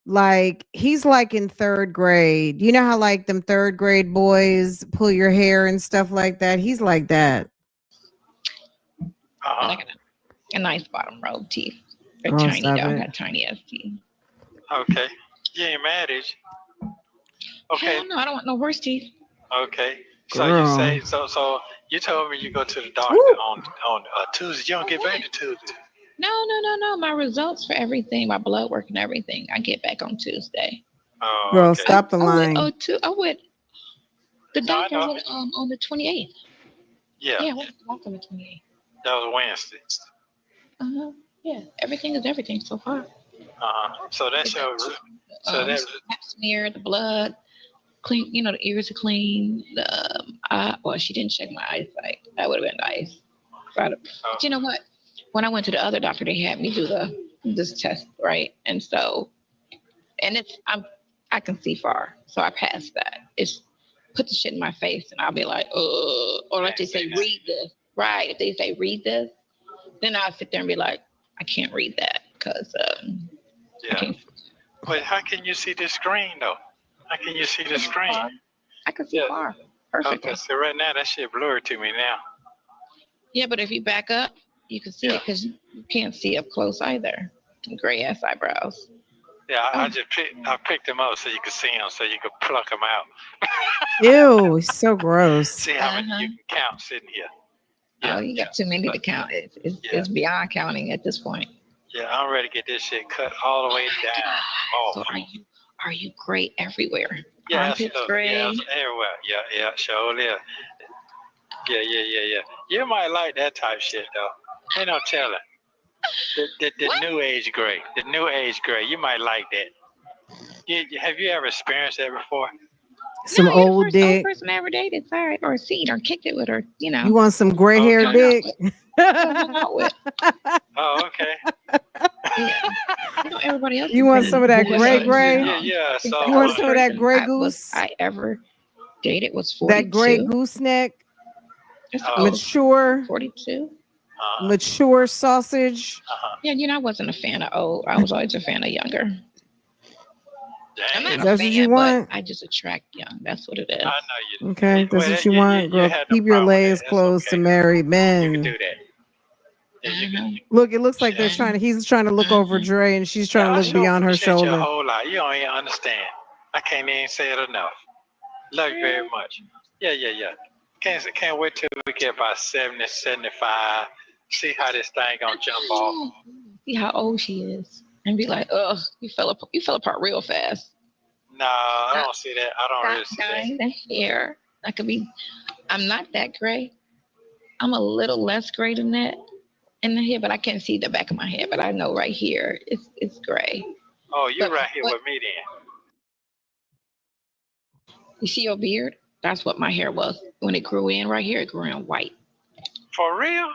Like he's like in third grade. You know how like them third grade boys pull your hair and stuff like that. He's like that. Like a nice bottom row teeth. They're tiny though. Got tiny ass teeth. Okay. You ain't mad at you. Okay. Hell no, I don't want no worse teeth. Okay. So you say so you told me you go to the doctor on Tuesday. You don't get back to Tuesday. No. My results for everything, my blood work and everything, I get back on Tuesday. Oh, girl, okay. stop the lying. I went. The doctor went on the 28th. Yeah. Yeah, I went on the 28th. That was Wednesday. Yeah, everything is everything so far. So that's your. So that's pap smear, the blood, clean. The ears are clean. Well, she didn't check my eyesight. That would have been nice. But you know what? When I went to the other doctor, they had me do this test, right? And so, I can see far, so I passed that. put the shit in my face, and I'll be like, or like they say, read this. Right? If they say read this, then I'll sit there and be like, I can't read that because I can't. But how can you see the screen though? How can you see the screen? I can see far. Perfectly. Okay, so right now that shit blurry to me now. Yeah, but if you back up, you can see it because you can't see up close either. Gray ass eyebrows. Yeah, I picked them up so you could see them, so you could pluck them out. Ew, so gross. See how many you can count sitting here. Oh, you got too many to count. It's beyond counting at this point. Yeah, I'm ready to get this shit cut all the way down. Oh. So are you gray everywhere? Yeah, armpits gray. Yeah, everywhere. Yeah, sure. Yeah. You might like that type shit though. Ain't no telling. The new age gray. The new age gray. You might like that. Have you ever experienced that before? Some old dick. Person I ever dated, sorry, or seen or kicked it with, or you know. You want some gray hair dick? Oh, okay. Yeah. You know, everybody else. You want some of that gray? Yeah. So you want some of that gray goose? I ever dated was 42. That gray gooseneck. Mature. 42. Mature sausage. Yeah, I wasn't a fan of old. I was always a fan of younger. I'm not That's what you want. I just attract young. That's what it is. I know you. Okay, that's what you want, girl. Keep your legs closed to married men. You can do that. Yeah, Look, it looks like he's trying to look over Dre, and she's trying to look beyond her shoulder. A whole lot. You don't even understand. I can't even say it enough. Love you very much. Yeah. Can't wait till we get about 70, 75. See how this thing gonna jump off. See how old she is, and be like, "Ugh, you fell apart real fast." No, I don't see that. I don't really see that. The hair, I could be. I'm not that gray. I'm a little less gray than that in the hair, but I can't see the back of my head. But I know right here, it's gray. Oh, you're right here with me then. You see your beard? That's what my hair was when it grew in right here. It grew in white. For real?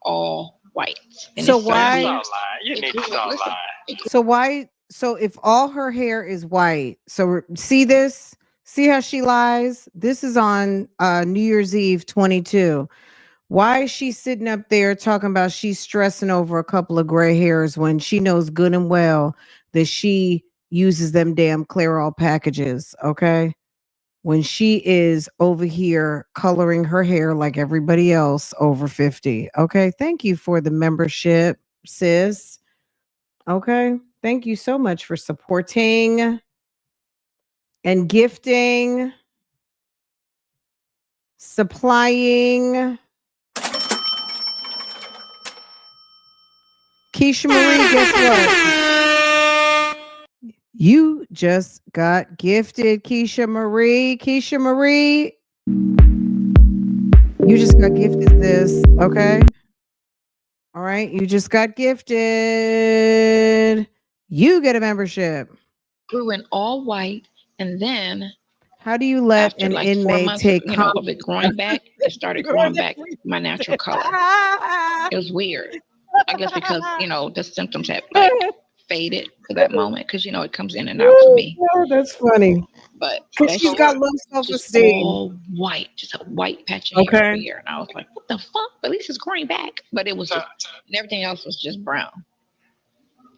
All white. And so why? You need to stop lying. So why? So if all her hair is white, so see this? See how she lies? This is on New Year's Eve 22. Why is she sitting up there talking about she's stressing over a couple of gray hairs when she knows good and well that she uses them damn Crails packages, okay? When she is over here coloring her hair like everybody else over 50. Okay. Thank you for the membership, sis. Okay. Thank you so much for supporting and gifting, supplying. Keisha Marie, guess what? You just got gifted, Keisha Marie. Keisha Marie, you just got gifted this, okay? All right, you just got gifted. You get a membership. Grew in all white, and then how do you let an inmate take of it growing back? It started growing back my natural color. It was weird. I guess because the symptoms had faded for that moment because it comes in and out for me. Oh, that's funny. But she's got low self-esteem. All white, just a white patch of hair over here, and I was like, "What the fuck?" But at least it's growing back. But it was just, and everything else was just brown.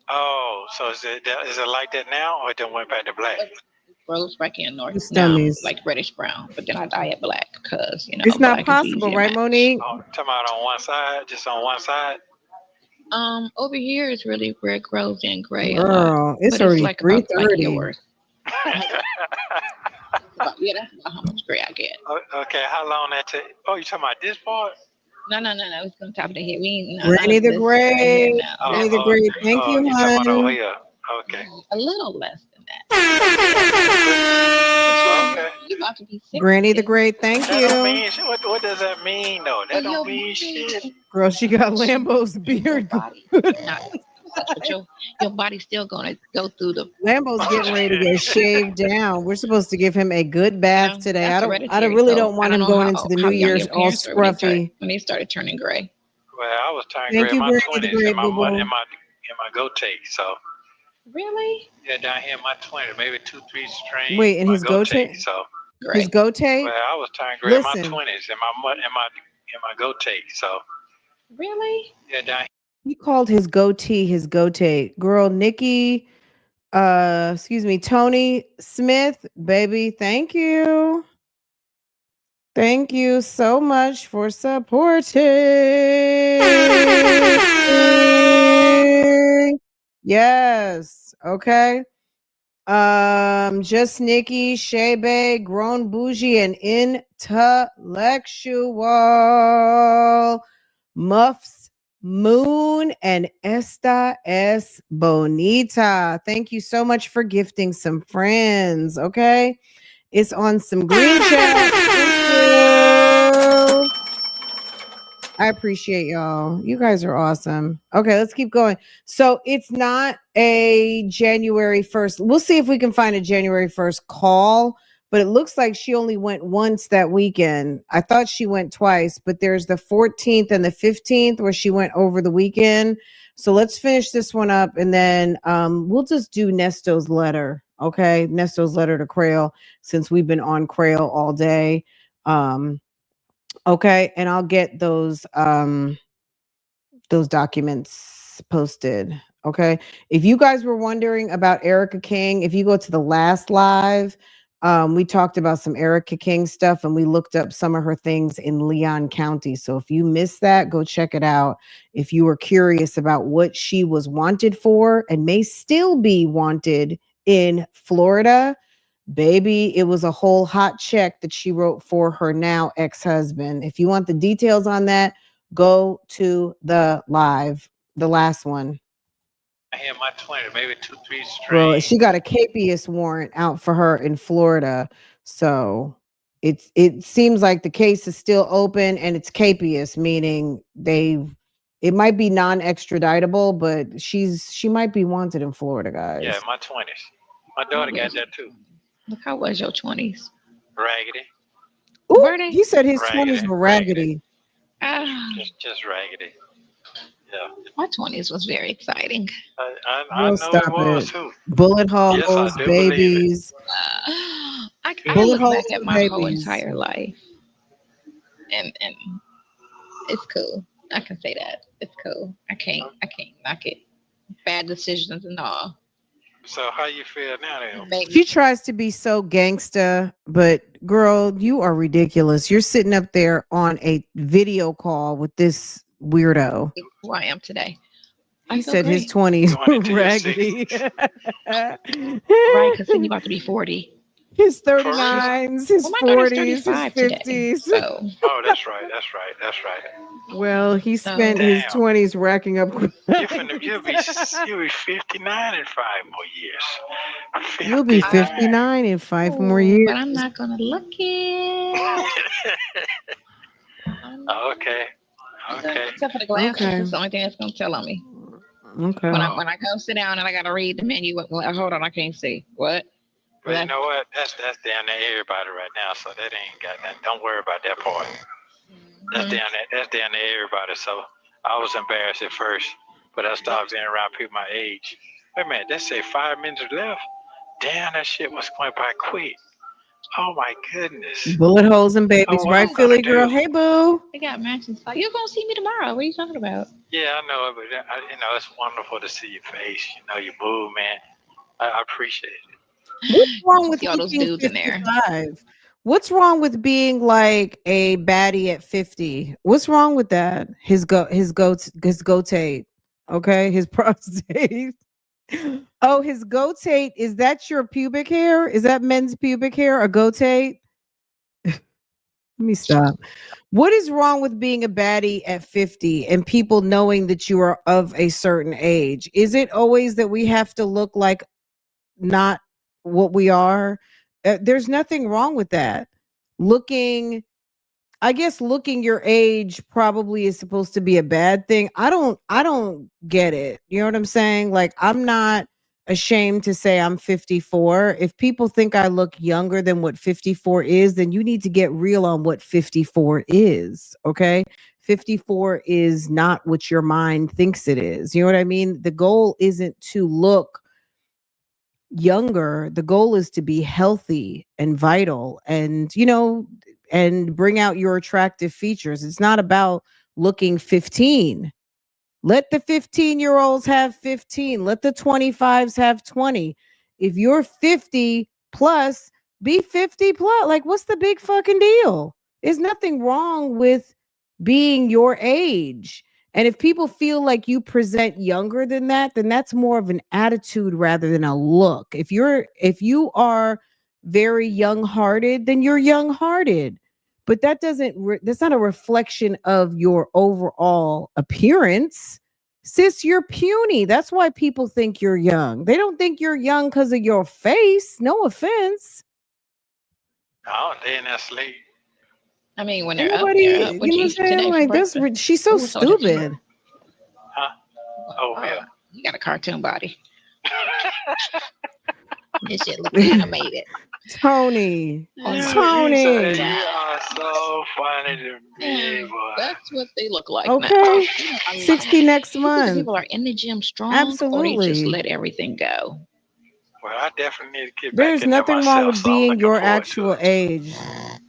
Oh, so is it like that now, or it done went back to black? It grows back in north now, like reddish brown. But then I dye it black because it's not possible, right, Monique? Oh, talking about on one side, just on one side. Over here is really where it grows in gray. Girl, it's already like 3:30. Yeah, that's about how much gray I get. Okay, how long that take? Oh, you talking about this part? No. It's on top of the head. Granny the Gray. Granny the Gray. Thank you, honey. Over here. Okay. A little less than that. Okay. You about to be sick. Granny the Great, thank you. What does that mean, though? That don't mean shit. Girl, she got Lambo's beard. Your body's still gonna go through the. Lambo's getting ready to get shaved down. We're supposed to give him a good bath today. I really don't want him going into the New Year's all scruffy. When he started turning gray. Well, I was turning gray in my 20s in my goatee. So. Really? Yeah, down here in my 20s, maybe 2-3 strands. Wait, in his goatee? So. His Great. goatee. Well, I was turning gray in my Listen, 20s in my goatee. So Really? yeah, down he called his goatee his goatee. Girl, Nikki, Tony Smith, baby, thank you. Thank you so much for supporting. Yes. Okay. Just Nikki, Shebe, Grown Bougie, and Intellectual. Muffs, Moon, and Esta S. Bonita. Thank you so much for gifting some friends. Okay. It's on some green chat. Thank you. I appreciate y'all. You guys are awesome. Okay, let's keep going. So it's not a January 1st. We'll see if we can find a January 1st call, but it looks like she only went once that weekend. I thought she went twice, but there's the 14th and the 15th where she went over the weekend. So let's finish this one up and then we'll just do Nesto's letter. Okay, Nesto's letter to CRAIL since we've been on CRAIL all day. Okay, and I'll get those documents posted. Okay. If you guys were wondering about Erica King, if you go to the last live, we talked about some Erica King stuff and we looked up some of her things in Leon County. So if you missed that, go check it out. If you were curious about what she was wanted for and may still be wanted in Florida, baby, it was a whole hot check that she wrote for her now ex-husband. If you want the details on that, go to the live, the last one. I had my 20, maybe 2-3 Well, strains. she got a capious warrant out for her in Florida. So it seems like the case is still open and it's capious, meaning it might be non-extraditable, but she might be wanted in Florida, guys. Yeah, my 20s. My daughter got that too. Look, how was your 20s? Raggedy. Ooh, Were they? he said his Raggedy, 20s were raggedy. Just raggedy. Yeah. My 20s was very exciting. I know Stop it was it. too. Bullet holes, Yes, I do believe it. babies. I Bullet look holes back at and my whole babies. entire life, and it's cool. I can say that it's cool. I can't knock it. Bad decisions and all. So how you feel now then? Maybe. She tries to be so gangsta, but girl, you are ridiculous. You're sitting up there on a video call with this weirdo. Who I am today. He said his 20s were raggedy. Right, because then you about to be 40. His 39s, his Well, my daughter's 40s, his 35 today. 50s. So. Oh, that's right. Well, he spent his 20s racking up. You'll be 59 in 5 more years. 59. You'll be 59 in 5 more years. But I'm not gonna look it. Okay. Except for the glasses, Okay. that's the only thing that's gonna tell on me. Okay. When I go sit down and I gotta read the menu, hold on, I can't see. What? But you know what? That's down there everybody right now, so that ain't got that. Don't worry about that part. That's down there everybody. So I was embarrassed at first, but I started being around people my age. Wait a minute, they say 5 minutes left. Damn, that shit was going by quick. Oh my goodness. Bullet holes and babies, right, Philly girl? Hey, boo. They got matches. Like, you're gonna see me tomorrow. What are you talking about? Yeah, I know it, but it's wonderful to see your face. You boo, man. I appreciate it. What's wrong with all those dudes in there? What's wrong with being like a baddie at 50? What's wrong with that? His goatee. Okay, his prostate. Oh, his goatee. Is that your pubic hair? Is that men's pubic hair? A goatee? Let me stop. What is wrong with being a baddie at 50 and people knowing that you are of a certain age? Is it always that we have to look like not what we are? There's nothing wrong with that. Looking your age probably is supposed to be a bad thing. I don't get it. You know what I'm saying? Like, I'm not ashamed to say I'm 54. If people think I look younger than what 54 is, then you need to get real on what 54 is. Okay. 54 is not what your mind thinks it is. You know what I mean? The goal isn't to look younger, the goal is to be healthy and vital and, and bring out your attractive features. It's not about looking 15. Let the 15-year-olds have 15. Let the 25s have 20. If you're 50 plus, be 50 plus. Like, what's the big fucking deal? There's nothing wrong with being your age. And if people feel like you present younger than that, then that's more of an attitude rather than a look. If you are very young-hearted, then you're young-hearted. But that's not a reflection of your overall appearance. Sis, you're puny. That's why people think you're young. They don't think you're young because of your face. No offense. Oh, they in that sleep. I mean, when they're Nobody, up there, what you know you what eat I'm saying? today for Like, breakfast? she's so Who told you? stupid. Huh? Oh, yeah. You got a cartoon body. This shit look animated. Tony. Oh my Tony. You are so funny to me, boy. That's what they look like Okay. now. 60 next You think the month. people are in the gym strong, or Absolutely. they just let everything go? Well, I definitely need to get back There's in there nothing myself, wrong with so I'm being looking your forward to actual it. age.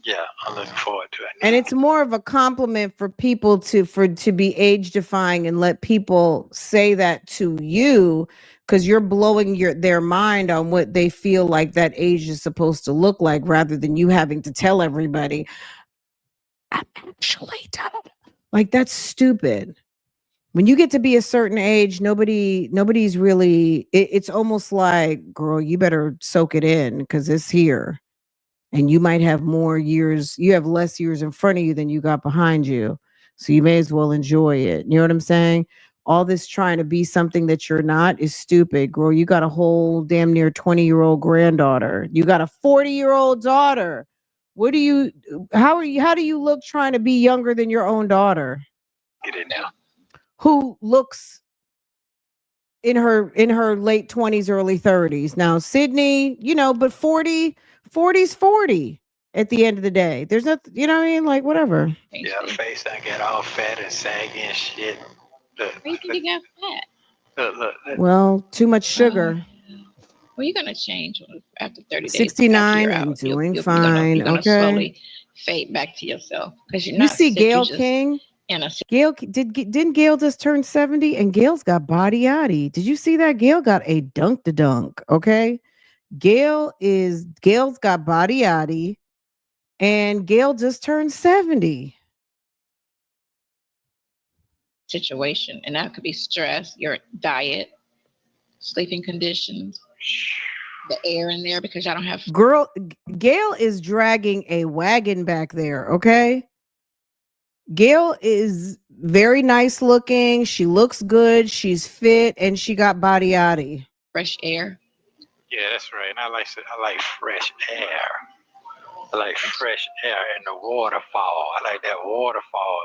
Yeah, I'm looking forward to it. And it's more of a compliment for people to be age defying and let people say that to you, because you're blowing their mind on what they feel like that age is supposed to look like, rather than you having to tell everybody, I'm actually done. Like, that's stupid. When you get to be a certain age, nobody's really, it's almost like, girl, you better soak it in because it's here. And you might have more years, you have less years in front of you than you got behind you. So you may as well enjoy it. You know what I'm saying? All this trying to be something that you're not is stupid, girl. You got a whole damn near 20-year-old granddaughter. You got a 40-year-old daughter. How do you look trying to be younger than your own daughter? Get in there. Who looks in her late 20s, early 30s. Now, Sydney, but 40's 40 at the end of the day. There's nothing, you know what I mean? Like, whatever. Yeah, face I get all fat and saggy and shit. Look, Where you think you got fat? look. Well, too much sugar. Well, you're gonna change after 30 days. 69 and doing fine. You're gonna Okay. slowly fade back to yourself because you're You not see sick, Gail you're just King? in a Didn't Gail just turn 70? And Gail's got body yaddy. Did you see that? Gail got a dunk to dunk. Okay. Gail's got body yaddy, and Gail just turned 70. situation, and that could be stress, your diet, sleeping conditions, the air in there because y'all don't have. Girl, Gail is dragging a wagon back there. Okay. Gail is very nice looking. She looks good. She's fit, and she got body yaddy. Fresh air. Yeah, that's right. And I like fresh air. I like fresh air and the waterfall. I like that waterfall.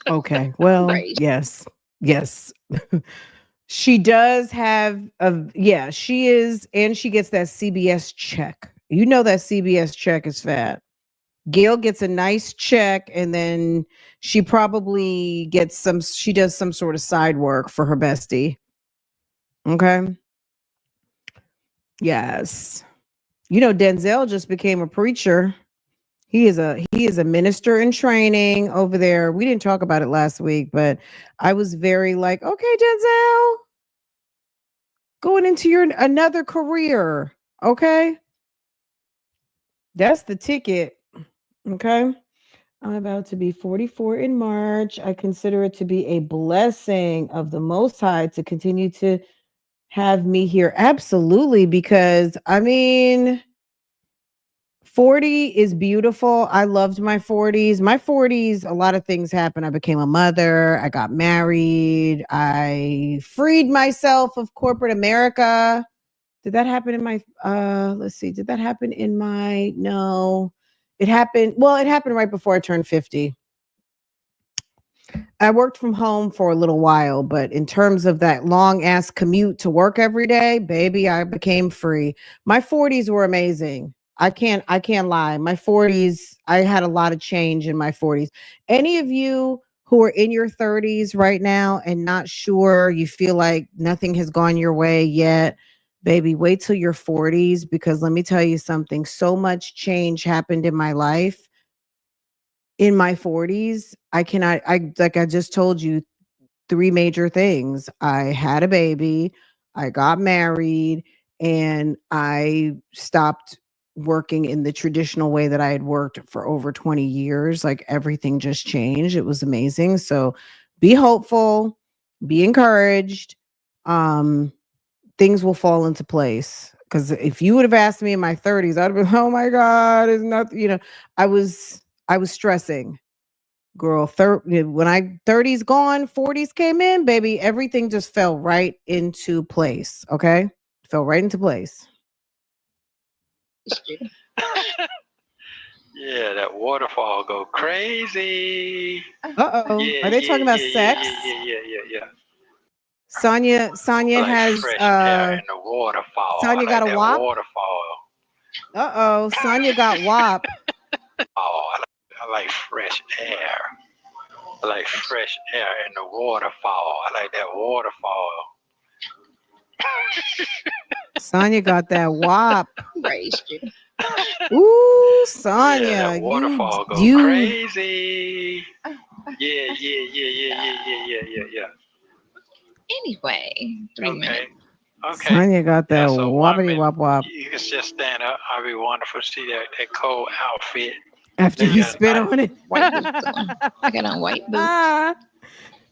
Okay. Well, Right. yes. She does have she is, and she gets that CBS check. You know that CBS check is fat. Gail gets a nice check, and then she probably does some sort of side work for her bestie. Okay. Yes. Denzel just became a preacher. He is a minister in training over there. We didn't talk about it last week, but I was very like, okay, Denzel, going into your another career. Okay. That's the ticket. Okay. I'm about to be 44 in March. I consider it to be a blessing of the Most High to continue to have me here. Absolutely. Because 40 is beautiful. I loved my 40s. My 40s, a lot of things happened. I became a mother. I got married. I freed myself of corporate America. Did that happen in my, let's see. Did that happen in my, no. It happened right before I turned 50. I worked from home for a little while, but in terms of that long ass commute to work every day, baby, I became free. My 40s were amazing. I can't lie. My 40s, I had a lot of change in my 40s. Any of you who are in your 30s right now and not sure, you feel like nothing has gone your way yet, baby, wait till your 40s, because let me tell you something. So much change happened in my life in my 40s. I just told you, three major things. I had a baby, I got married, and I stopped working in the traditional way that I had worked for over 20 years. Like everything just changed. It was amazing. So be hopeful, be encouraged. Um, Things will fall into place. Because if you would have asked me in my 30s, I'd have been, oh my God, it's not, I was stressing. Girl, when I 30s gone, 40s came in, baby, everything just fell right into place. Okay. Fell right into place. Yeah, that waterfall go crazy. Uh-oh. Yeah, Are they talking about sex? Yeah. Sonya Like has fresh air in the waterfall. Sonya I got like a that wop. waterfall. Uh-oh. Sonya got wop. Oh, I like fresh air. I like fresh air in the waterfall. I like that waterfall. Sonya got that wop. Raised you. Ooh, Sonya. Yeah, that waterfall go you crazy. Yeah. Anyway, 3 minutes. Okay. Sonya got that So wobbity wop wop. You can just stand up. I'll be wonderful to see that cold outfit. After They you got spit nice- on it. White boots on. I got on white boots.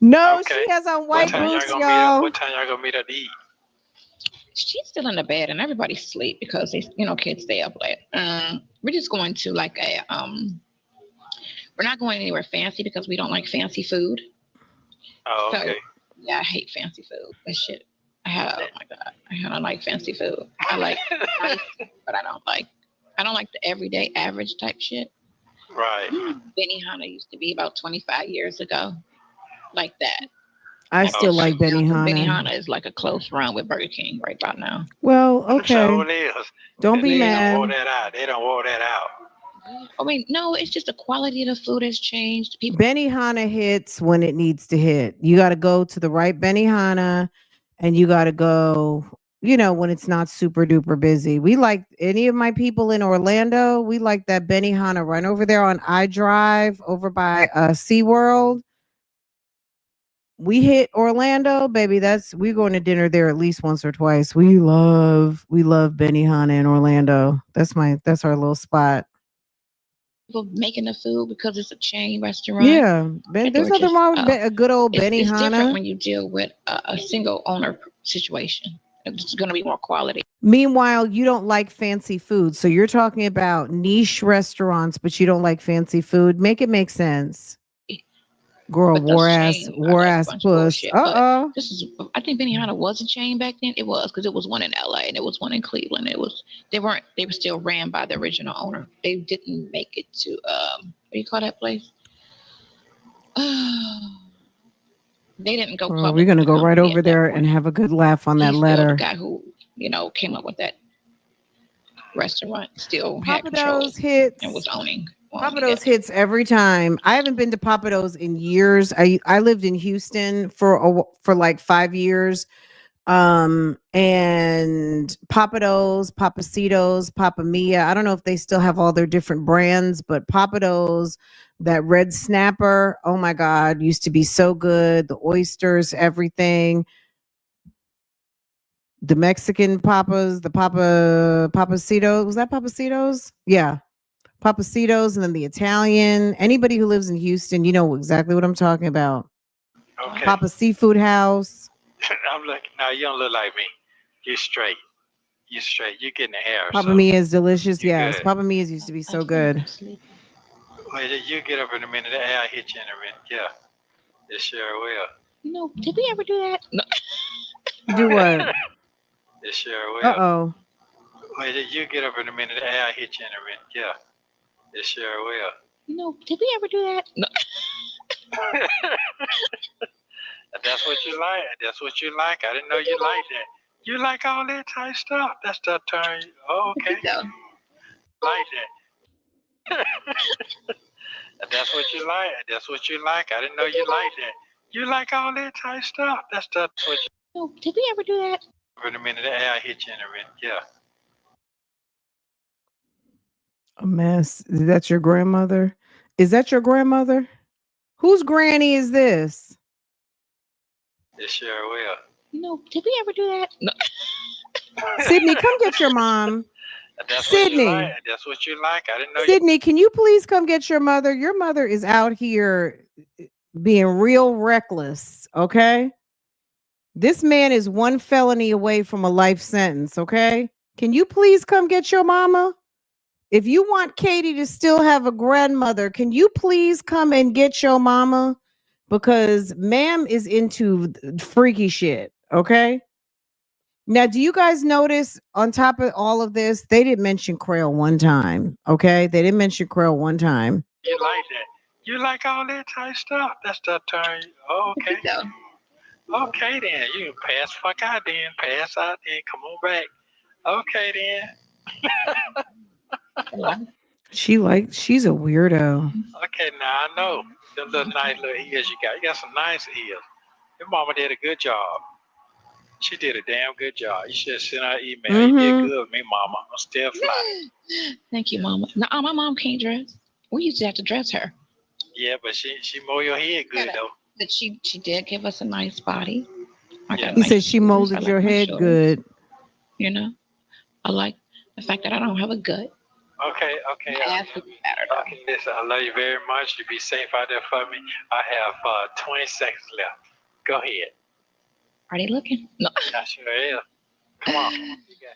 No, Okay. she has on What white time boots, y'all gonna meet up? y'all. What time y'all gonna meet up to eat? She's still in the bed and everybody's asleep because they, kids stay up late. We're just going to like we're not going anywhere fancy because we don't like fancy food. Oh, okay. So, yeah, I hate fancy food. That shit. Oh my God. I don't like fancy food. I like nice, but I don't like the everyday average type shit. Right. Benihana used to be about 25 years ago. Like that. I still like Benihana. Benihana is like a close run with Burger King right about now. Well, okay. So it is. Don't be They mad. don't wore that out. They don't wore that out. I mean, no, it's just the quality of the food has changed. Benihana hits when it needs to hit. You got to go to the right Benihana, and you got to go, when it's not super duper busy. We like any of my people in Orlando. We like that Benihana right over there on I Drive over by SeaWorld. We hit Orlando, baby. We're going to dinner there at least once or twice. We love Benihana in Orlando. That's our little spot. People making the food because it's a chain restaurant. Yeah, there's nothing wrong with a good old Benihana. It's different when you deal with a single owner situation. It's going to be more quality. Meanwhile, you don't like fancy food. So you're talking about niche restaurants, but you don't like fancy food. Make it make sense. Girl, war ass puss. I think Benihana was a chain back then. It was because it was one in LA and it was one in Cleveland. They were still ran by the original owner. They didn't make it to what do you call that place? They didn't go public. We're gonna go right over there and have a good laugh on that letter. The guy who came up with that restaurant still had control hits and was owning. Papados hits every time. I haven't been to Papados in years. I lived in Houston for like 5 years. And Papados, Papacitos, Papa Mia. I don't know if they still have all their different brands, but Papados, that red snapper, oh my God, used to be so good. The oysters, everything. The Mexican papas, the Papacitos. Was that Papacitos? Yeah. Papacitos, and then the Italian. Anybody who lives in Houston, you know exactly what I'm talking about. Okay. Papa Seafood House. I'm like, no, you don't look like me. You're straight. You're getting the hair. Papa Mia is delicious. Yes, good. Papa Mia's used to be so good. Wait, you get up in a minute. The air hit you in a minute. Yeah, it sure will. Did we ever do that? No. Do what? It sure will. Uh-oh. Wait, you get up in a minute. The air hit you in a minute. Yeah. It sure will. Did we ever do that? No. That's what you like. That's what you like. I didn't know you like that. You like all that type stuff. That's the turn. Oh, okay. Yeah. Like that. That's what you like. That's what you like. I didn't know you like that. You like all that type stuff. That's what you. Oh, did we ever do that? In a minute, I hit you in a minute. Yeah. A mess. That's your grandmother? Is that your grandmother? Whose granny is this? It sure will. Did we ever do that? No. Sydney, come get your mom. That's what you Sydney. like. That's what you like. I didn't know. Sydney, can you please come get your mother? Your mother is out here being real reckless, okay? This man is one felony away from a life sentence, okay? Can you please come get your mama? If you want Katie to still have a grandmother, can you please come and get your mama? Because ma'am is into freaky shit, okay? Now, do you guys notice on top of all of this, they didn't mention CRAIL one time, okay? They didn't mention CRAIL one time. You like that. You like all that type stuff. That's the turn. Oh, okay. Okay, then. You can pass fuck out then. Pass out then. Come on back. Okay, then. She's a weirdo. Okay, now I know. Them little nice little ears you got. You got some nice ears. Your mama did a good job. She did a damn good job. You should have sent her an email. You did good with me, mama. I'm still fly. Thank you, mama. No, my mom can't dress. We used to have to dress her. Yeah, but she mow your head good though. But she did give us a nice body. He said she molded your head good. I like the fact that I don't have a gut. Okay. Okay, listen, I love you very much. You be safe out there for me. I have 20 seconds left. Go ahead. Are they looking? No. I sure am. Come on.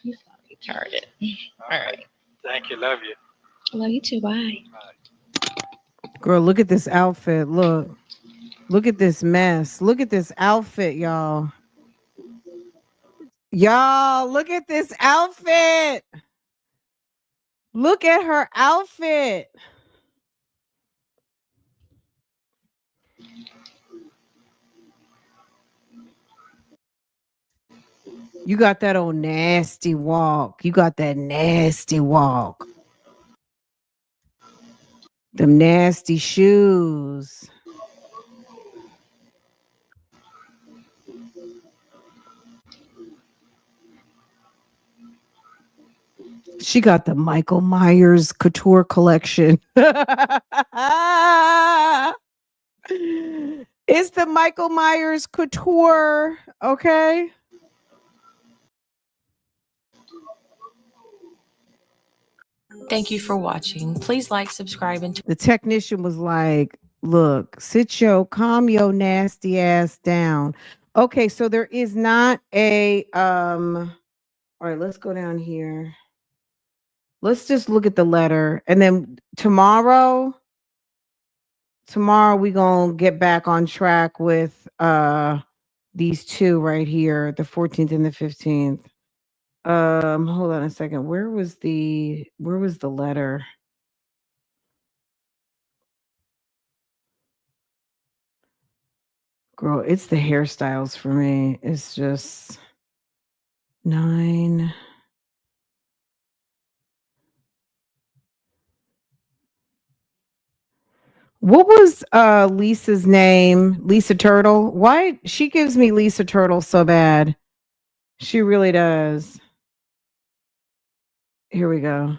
You retarded. All right. Thank you. Love you. I love you too. Bye. Girl, look at this outfit. Look at this mess. Look at this outfit, y'all. Y'all, look at this outfit. Look at her outfit. You got that old nasty walk. You got that nasty walk. Them nasty shoes. She got the Michael Myers couture collection. It's the Michael Myers couture, okay? Thank you for watching. Please like, subscribe, and the technician was like, look, calm your nasty ass down. Okay, so there is not a all right, let's go down here. Let's just look at the letter, and then tomorrow we gonna get back on track with these two right here, the 14th and the 15th. Hold on a second. Where was the letter? Girl, it's the hairstyles for me. It's just 9. What was Lisa's name? Lisa Turtle. Why she gives me Lisa Turtle so bad? She really does. Here we go.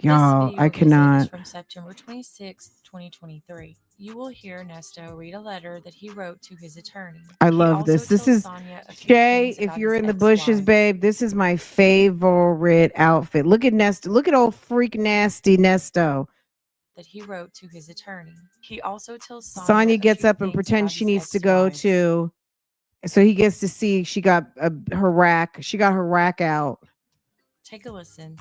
Y'all, I cannot. From September 26th, 2023. You will hear Nesto read a letter that he wrote to his attorney. I love this. This is Shay. If you're in the bushes, babe, this is my favorite outfit. Look at Nesto. Look at old freak nasty Nesto. That he wrote to his attorney. He also tells Sonya gets up and pretends she needs to go to. So he gets to see she got her rack. She got her rack out. Take a listen.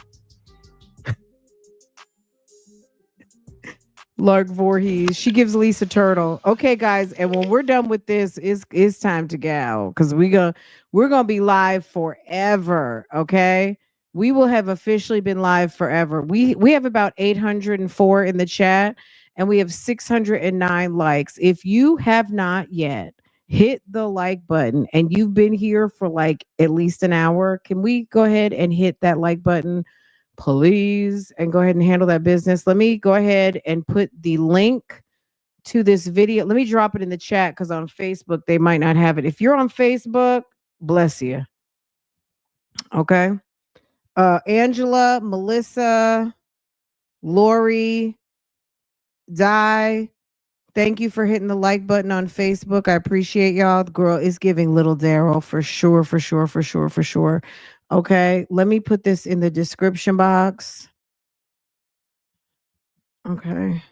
Lark Voorhees. She gives Lisa Turtle. Okay, guys, and when we're done with this, it's time to go because we're gonna be live forever. Okay, we will have officially been live forever. We have about 804 in the chat, and we have 609 likes. If you have not yet hit the like button and you've been here for like at least an hour, can we go ahead and hit that like button? please, and go ahead and handle that business. Let me go ahead and put the link to this video. Let me drop it in the chat because on Facebook they might not have it. If you're on Facebook, bless you. Okay. Angela, Melissa, Lori, Di, thank you for hitting the like button on Facebook. I appreciate y'all. The girl is giving little Daryl for sure, for sure, for sure, for sure. Okay, let me put this in the description box. Okay,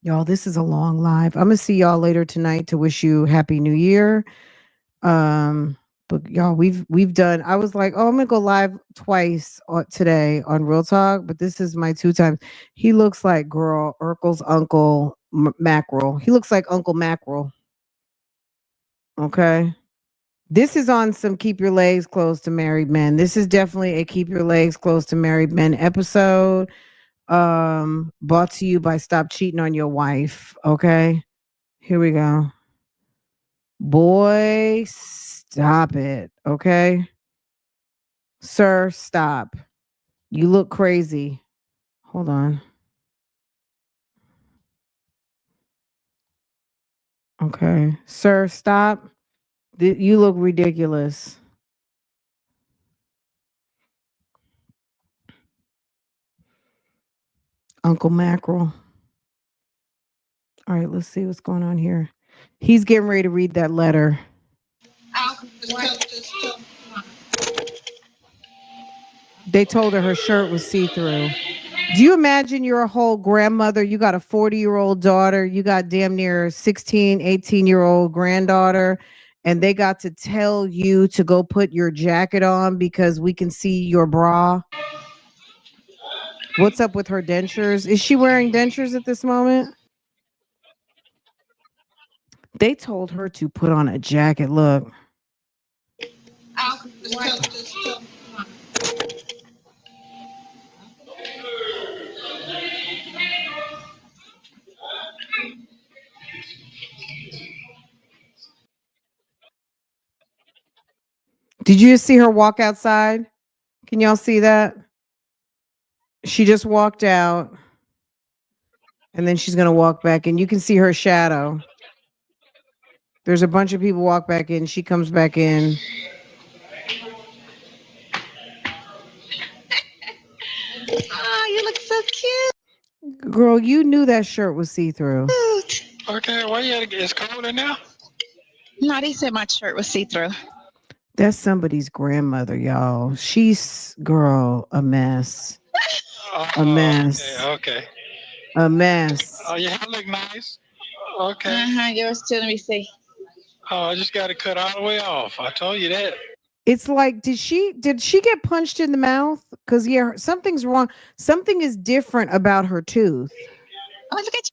y'all, this is a long live. I'm gonna see y'all later tonight to wish you Happy New Year. But y'all, we've done. I was like, oh, I'm gonna go live twice today on Real Talk, but this is my 2 times. He looks like girl Urkel's uncle Mackerel. He looks like Uncle Mackerel. Okay, this is on some keep your legs close to married men. This is definitely a keep your legs close to married men episode. Brought to you by Stop Cheating on Your Wife. Okay, here we go. Boy, stop it. Okay. Sir, stop. You look crazy. Hold on. Okay. Sir, stop. You look ridiculous. Uncle Mackerel. All right, let's see what's going on here. He's getting ready to read that letter. They told her shirt was see-through. Do you imagine you're a whole grandmother? You got a 40-year-old daughter. You got damn near 16, 18-year-old granddaughter. And they got to tell you to go put your jacket on because we can see your bra. What's up with her dentures? Is she wearing dentures at this moment? They told her to put on a jacket. Look. Did you see her walk outside? Can y'all see that? She just walked out. And then she's going to walk back in. You can see her shadow. There's a bunch of people walk back in. She comes back in. Oh, you look so cute. Girl, you knew that shirt was see-through. Okay, why you gotta it's cold in now? No, they said my shirt was see-through. That's somebody's grandmother, y'all. She's, girl, a mess. A mess. Okay. A mess. Oh, your hair look nice. Okay. Yours too. Let me see. Oh, I just got to cut all the way off. I told you that. It's like, did she get punched in the mouth? Because yeah, something's wrong. Something is different about her tooth. Oh, look at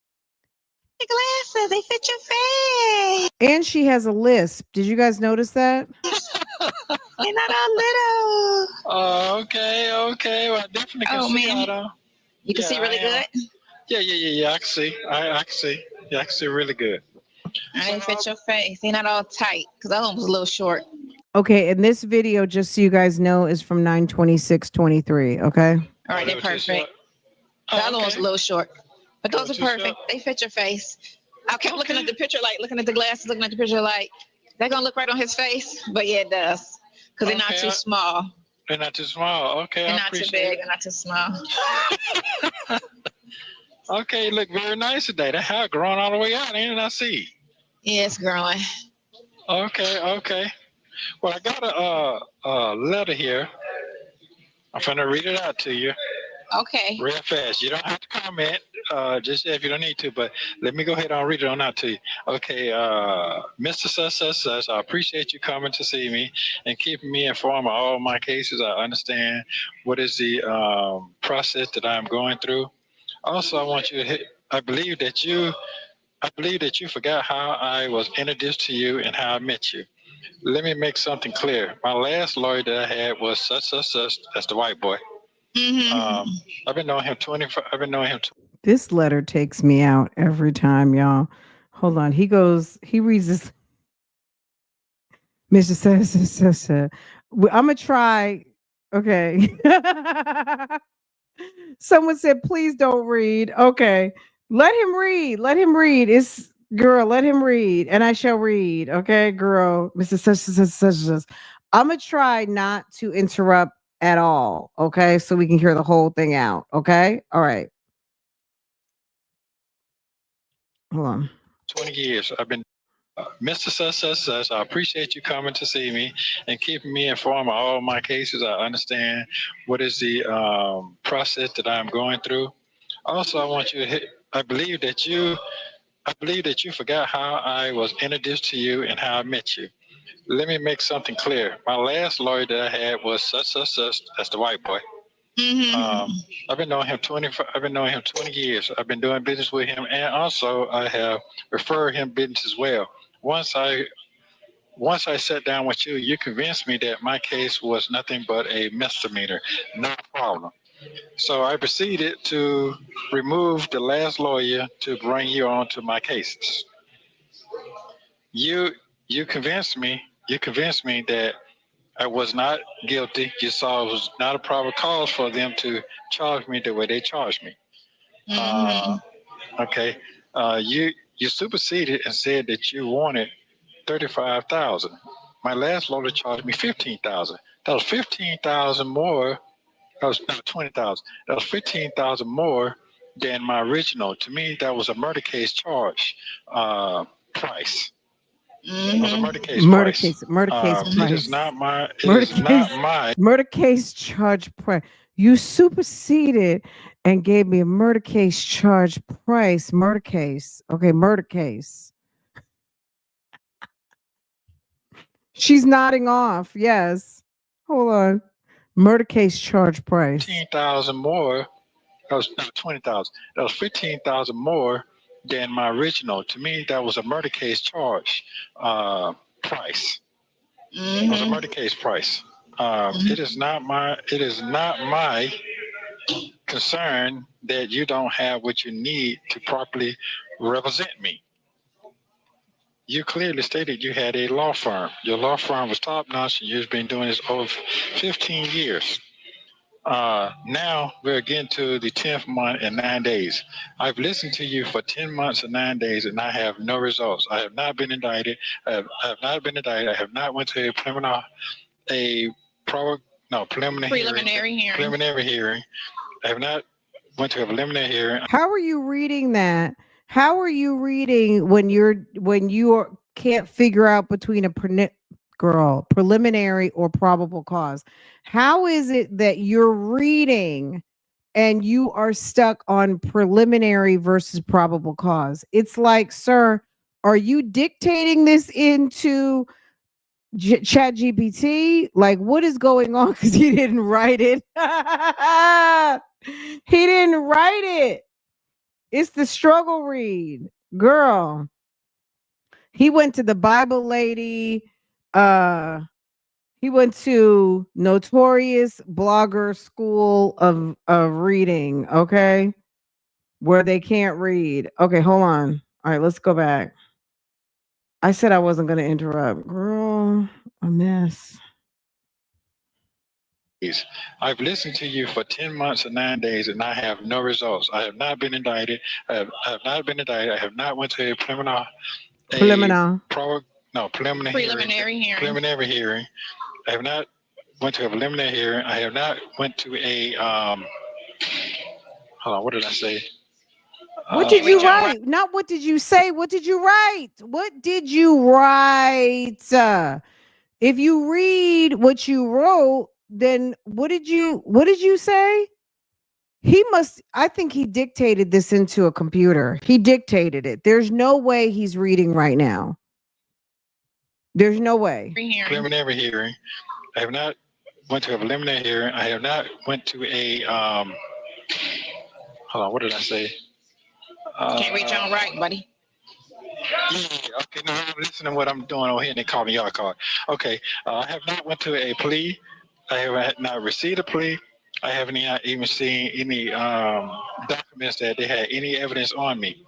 your glasses. They fit your face. And she has a lisp. Did you guys notice that? They're not all little. Oh, okay. Well, I definitely can see man. though. You can see really good? Yeah. I can see. I can see. Yeah, I can see really good. They fit your face. They're not all tight because that one was a little short. Okay, and this video, just so you guys know, is from 9/26/23. Okay. All right, they're perfect. The other one's a little short, but those are perfect. They fit your face. I kept looking at the picture, like looking at the glasses, looking at the picture, like they're gonna look right on his face. But yeah, it does because they're not too small. They're not too small. Okay, they're not too big. They're not too small. Okay, you look very nice today. That hair growing all the way out, ain't it? I see. Yeah, it's growing. Okay. Well, I got a letter here. I'm going to read it out to you. Okay. Real fast. You don't have to comment, just if you don't need to, but let me go ahead and read it on out to you. Okay, Mr. Such, I appreciate you coming to see me and keeping me informed of all my cases. I understand what is the process that I'm going through. Also, I want you to I believe that you forgot how I was introduced to you and how I met you. Let me make something clear. My last lawyer that I had was such. That's the white boy. Mm-hmm. I've been knowing him 25. This letter takes me out every time, y'all. Hold on. He reads this. Mr. I'm gonna try. Okay. Someone said, please don't read. Okay. Let him read. Let him read. It's girl, let him read. And I shall read. Okay, girl. Mrs. Such. I'm gonna try not to interrupt at all. Okay. So we can hear the whole thing out. Okay. All right. Hold on. 20 years. I've been Mr. Such. I appreciate you coming to see me and keeping me informed of all my cases. I understand what is the process that I'm going through. Also, I want you to hit. I believe that you forgot how I was introduced to you and how I met you. Let me make something clear. My last lawyer that I had was such. That's the white boy. I've been knowing him 20 years. I've been doing business with him, and also I have referred him business as well. Once I sat down with you, you convinced me that my case was nothing but a misdemeanor, not a problem. So I proceeded to remove the last lawyer to bring you on to my cases. You you convinced me. You convinced me that I was not guilty. You saw it was not a proper cause for them to charge me the way they charged me. Okay. You superseded and said that you wanted 35,000. My last lawyer charged me 15,000. That was 15,000 more. That was no, 20,000. That was 15,000 more than my original. To me, that was a murder case charge price. It was a murder case Murder price. case. Murder case It price. is not my. It Murder is case. not my. Murder case charge price. You superseded and gave me a murder case charge price. Murder case. Okay, murder case. She's nodding off. Yes. Hold on. Murder case charge price. 15,000 more. That was no, 20,000. That was 15,000 more than my original. To me, that was a murder case charge price. It was a murder case price. It is not my. It is not my concern that you don't have what you need to properly represent me. You clearly stated you had a law firm. Your law firm was top notch, and you've been doing this over 15 years. Now we're getting to the 10th month and 9 days. I've listened to you for 10 months and 9 days, and I have no results. I have not been indicted. I have not been indicted. I have not went to a preliminary hearing. Preliminary hearing. I have not went to a preliminary hearing. How are you reading that? How are you reading when can't figure out between a preliminary or probable cause? How is it that you're reading and you are stuck on preliminary versus probable cause? It's like, sir, are you dictating this into Chat GPT? Like, what is going on? Because he didn't write it. He didn't write it. It's the struggle read. Girl. He went to the Bible lady. He went to notorious blogger school of reading, okay? Where they can't read. Okay, hold on. All right, let's go back. I said I wasn't going to interrupt. Girl, a mess. I've listened to you for 10 months and 9 days, and I have no results. I have not been indicted. I have not been indicted. I have not went to a preliminary hearing. Preliminary hearing. I have not went to a preliminary hearing. I have not went to a hold on, what did I say? What did you write? Not what did you say? What did you write? What did you write? If you read what you wrote, then what did you say? I think he dictated this into a computer. He dictated it. There's no way he's reading right now. There's no way. Preliminary hearing. I have not went to a preliminary hearing. I have not went to a hold on, what did I say? Can't reach on right, buddy. Yeah, okay, no, I'm listening to what I'm doing over here, and they call me y'all card. Okay, I have not went to a plea. I have not received a plea. I haven't even seen any documents that they had any evidence on me.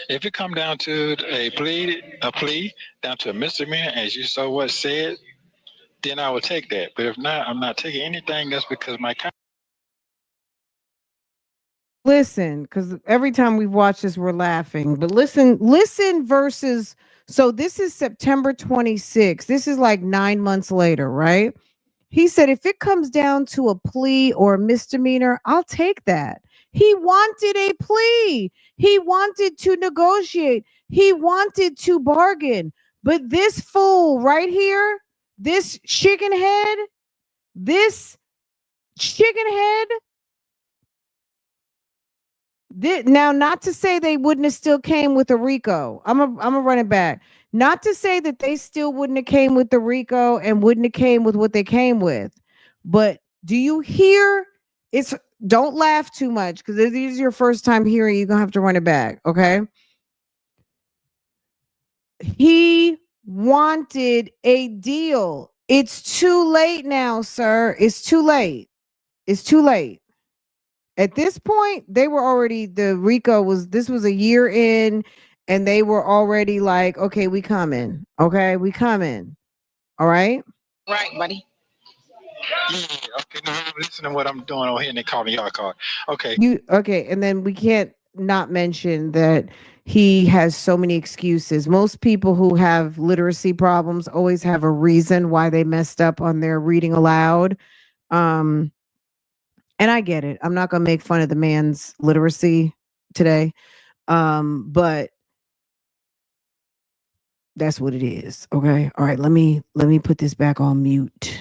If it come down to a plea down to a misdemeanor, as you so what said, then I would take that. But if not, I'm not taking anything. That's because my Listen, because every time we've watched this, we're laughing. But listen versus. So this is September 26th. This is like 9 months later, right? He said, if it comes down to a plea or a misdemeanor, I'll take that. He wanted a plea. He wanted to negotiate. He wanted to bargain. But this fool right here, this chicken head, this chicken head, now, not to say they wouldn't have still came with a RICO. I'm a run it back. Not to say that they still wouldn't have came with the RICO and wouldn't have came with what they came with. But do you hear? It's don't laugh too much because if this is your first time hearing, you're gonna have to run it back. Okay. He wanted a deal. It's too late now, sir. It's too late. It's too late. At this point, they were already this was a year in, and they were already like, okay, we coming. Okay, we coming. All right. Right, buddy. Yeah, okay, no, listen to what I'm doing over here and they call me y'all car. Okay. And then we can't not mention that he has so many excuses. Most people who have literacy problems always have a reason why they messed up on their reading aloud. And I get it. I'm not gonna make fun of the man's literacy today. But that's what it is. Okay. All right. Let me put this back on mute.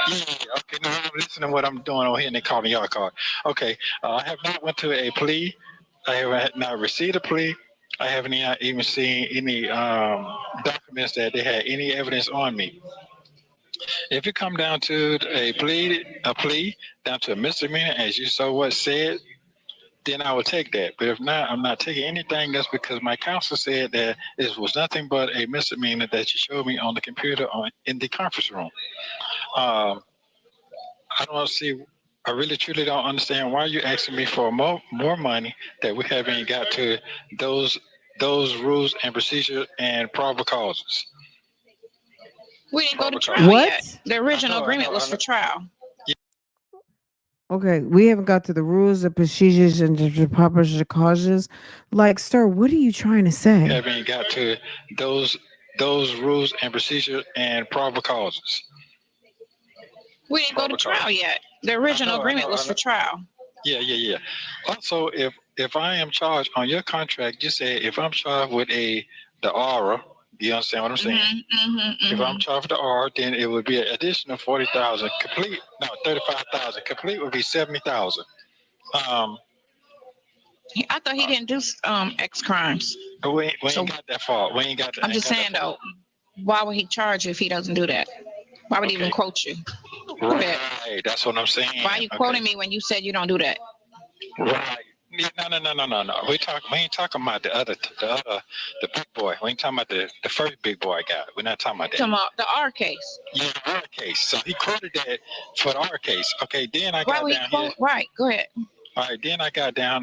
Yeah, okay, no, listen to what I'm doing over here and they call me y'all car. Okay, I have not went to a plea. I have not received a plea. I haven't even seen any documents that they had any evidence on me. If it come down to a plea down to a misdemeanor, as you so what said, then I would take that. But if not, I'm not taking anything. That's because my counsel said that it was nothing but a misdemeanor that you showed me on the computer in the conference room. I don't see. I really truly don't understand why you're asking me for more money that we haven't got to those rules and procedures and probable causes. We didn't go to trial What? yet. The original agreement was for trial. Okay, we haven't got to the rules, the procedures, and the proper causes. Like, sir, what are you trying to say? Haven't got to those rules and procedures and probable causes. We didn't go to trial yet. The original agreement was for trial. Yeah. Also, if I am charged on your contract, you say if I'm charged with the aura, you understand what I'm saying? If I'm charged with the aura, then it would be an additional 40,000 complete. No, 35,000 complete would be 70,000. I thought he didn't do X crimes. We ain't got that far. We ain't got that. I'm just saying though, why would he charge you if he doesn't do that? Why would he even quote you? Right, that's what I'm saying. Why are you quoting me when you said you don't do that? Right. No. We ain't talking about the big boy. We ain't talking about the first big boy I got. We're not talking about that. Talking about the R case. Yeah, the R case. So he quoted that for the R case. Okay, then I got down here. Right, go ahead. All right, then I got down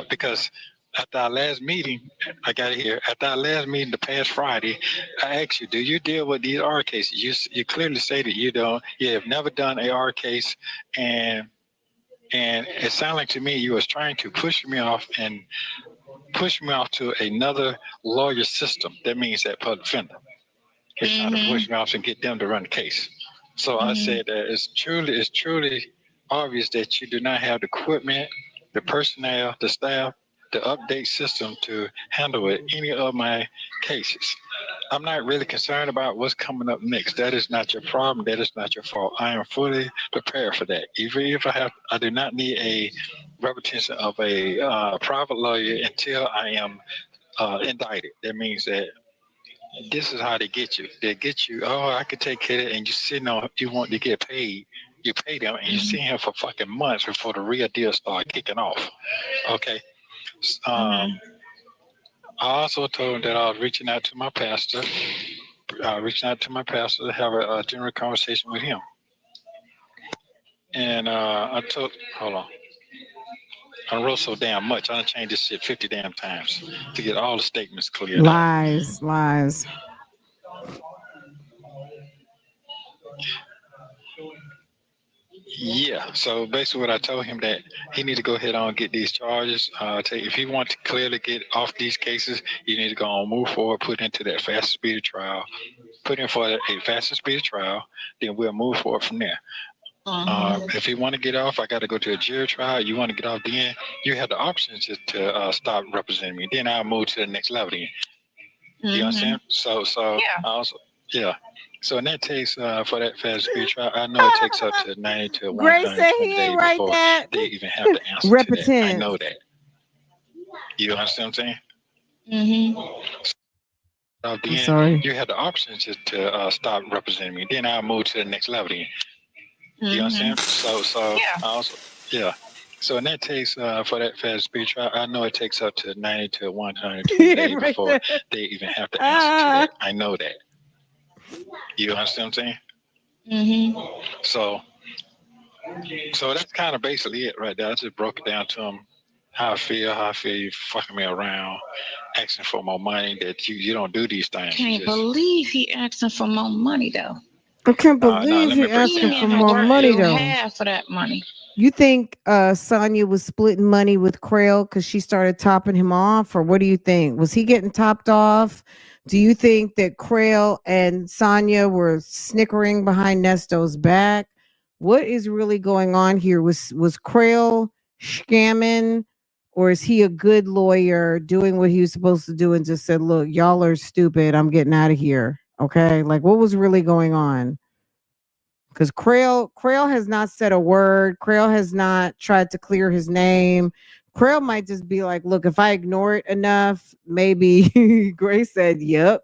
because after our last meeting, I got it here. After our last meeting the past Friday, I asked you, do you deal with these R cases? You clearly say that you don't. You have never done a R case, and it sounded like to me you was trying to push me off to another lawyer system. That means that public defender. He's trying to push me off and get them to run the case. So I said that it's truly obvious that you do not have the equipment, the personnel, the staff, the update system to handle any of my cases. I'm not really concerned about what's coming up next. That is not your problem. That is not your fault. I am fully prepared for that. Even if I do not need a representation of a private lawyer until I am indicted. That means that this is how they get you. They get you, oh, I could take care of it, and you sitting on, you want to get paid. You pay them, and you sit here for fucking months before the real deal start kicking off. Okay. I also told him that I was reaching out to my pastor. To have a general conversation with him. And hold on. I wrote so damn much. I done changed this shit 50 damn times to get all the statements cleared up. Lies. Yeah. So basically, what I told him that he need to go ahead on and get these charges. If he want to clearly get off these cases, you need to go on, move forward, put into that fast and speedy trial, put in for a fast and speedy trial. Then we'll move forward from there. If you want to get off, I got to go to a jury trial. You want to get off, then you have the option to stop representing me. Then I'll move to the next level. Then you understand? So Yeah. also, yeah. So in that takes for that fast speed trial, I know it takes up to 90 to Grace 120 said he days ain't write before that. they even have to answer to that. I Repetent. know that. You understand what I'm saying? I'm Then sorry. you have the option to stop representing me. Then I'll move to the next level. Then you understand? So Yeah. also, yeah. So in that takes for that fast speed trial, I know it takes up to 90 to 120 days Right before there. they even have to answer to that. I know that. You understand what I'm saying? So that's kind of basically it right there. I just broke it down to him how I feel you fucking me around, asking for more money, that you don't do these things. Can't believe he asking for more money though. I can't let believe me you break asking down. for more Work money you though. half for that money. You think Sonya was splitting money with Crail because she started topping him off, or what do you think? Was he getting topped off? Do you think that Crail and Sonya were snickering behind Nesto's back? What is really going on here? Was Crail scamming, or is he a good lawyer doing what he was supposed to do and just said, "Look, y'all are stupid. I'm getting out of here." Okay, like what was really going on? Because Crail has not said a word. Crail has not tried to clear his name. Crail might just be like, look, if I ignore it enough, maybe Grace said, yep.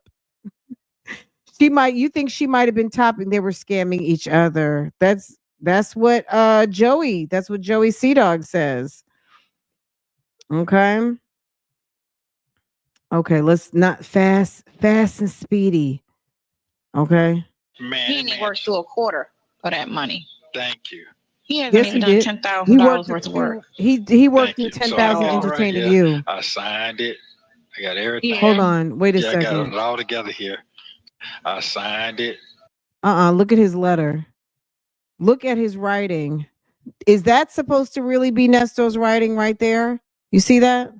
You think she might have been topping, they were scamming each other. That's what Joey Sea Dog says. Okay. Okay, let's not fast and speedy. Okay. Man, He only worked through a quarter of that money. Thank you. He hasn't Yes, even he done did. $10,000 worth of work. He worked Thank you. through So 10,000 I got it right entertaining here. you. I signed it. I got everything. Yeah. Hold on. Wait a Yeah, I got second. it all together here. I signed it. Look at his letter. Look at his writing. Is that supposed to really be Nesto's writing right there? You see that?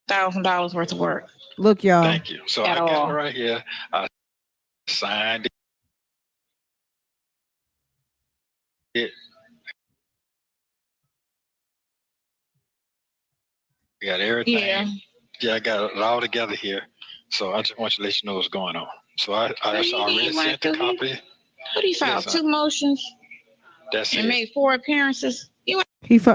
$1,000 worth of work. Look, y'all. Thank you. So I got it right here. I signed it. I got everything. Yeah, I got it all together here. So I just want you to let you know what's going on. So I already sent the copy. What he filed? 2 motions That's and it. made 4 appearances.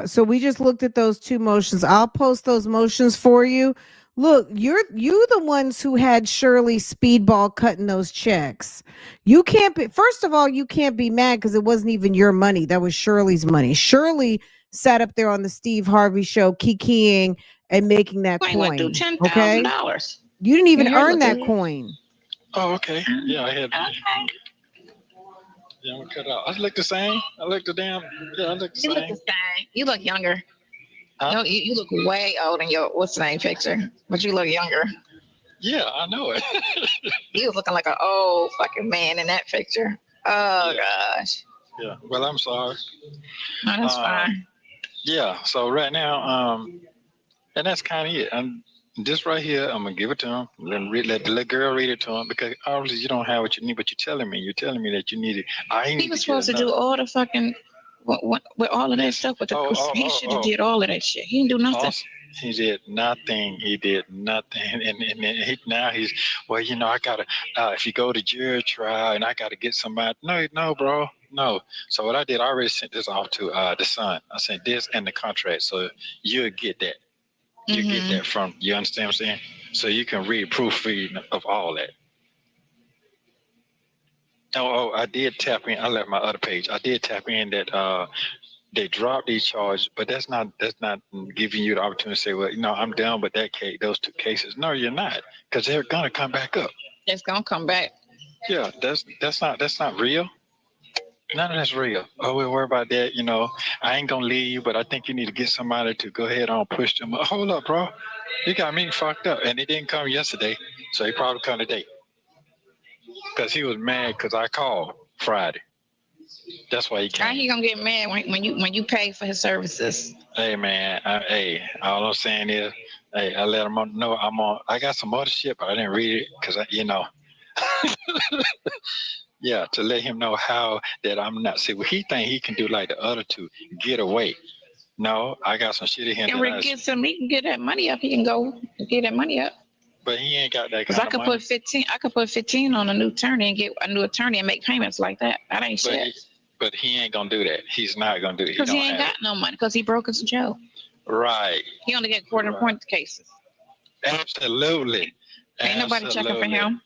So we just looked at those 2 motions. I'll post those motions for you. Look, you the ones who had Shirley speedball cutting those checks. You can't be, first of all, you can't be mad because it wasn't even your money. That was Shirley's money. Shirley sat up there on the Steve Harvey show kikiing and making that coin. Okay? You didn't even earn that coin. Oh, okay. Yeah, I had. Okay. Yeah, I'm gonna cut it out. I look the same. I look the same. You look the same. You look younger. Huh? No, you look way old in your what's the name picture, but you look younger. Yeah, I know it. You was looking like an old fucking man in that picture. Oh gosh. Yeah. Well, I'm sorry. No, that's fine. Yeah. So right now, and that's kind of it. And this right here, I'm gonna give it to him. Let the little girl read it to him, because obviously you don't have what you need, but you're telling me that you need it. He was supposed to do all the fucking with all of that stuff. With he should have did all of that shit. He didn't do nothing. Awesome. He did nothing. And now he's, well, you know, I gotta. If you go to jury trial, and I gotta get somebody. No, bro, no. So what I did, I already sent this off to the son. I sent this and the contract, so you'll get that. You get that from, you understand what I'm saying? So you can read proofreading of all that. Oh, I did tap in. I left my other page. I did tap in that they dropped these charges, but that's not giving you the opportunity to say, well, you know, I'm done with that case, those 2 cases. No, you're not, because they're gonna come back up. It's gonna come back. Yeah, that's not real. None of that's real. Oh, we'll worry about that. You know, I ain't gonna leave you, but I think you need to get somebody to go ahead on push them. Hold up, bro. You got me fucked up, and he didn't come yesterday, so he probably come today. Cause he was mad because I called Friday. That's why he How he came. gonna get mad when you pay for his services? Hey man, all I'm saying is, hey, I let him know I'm on. I got some other shit, but I didn't read it because you know. Yeah, to let him know how that I'm not. See, what he think he can do like the other two, get away. No, I got some shit in here. He can get that money up. He can go get that money up. But he ain't got that Because kind I of could money. put 15. I could put 15 on a new attorney and get a new attorney and make payments like that. That ain't shit. But he ain't gonna do that. He's not gonna do it. Because he ain't got no money. Because he broke his jail. Right. He only get court appointed cases. Absolutely. Ain't nobody checking for him.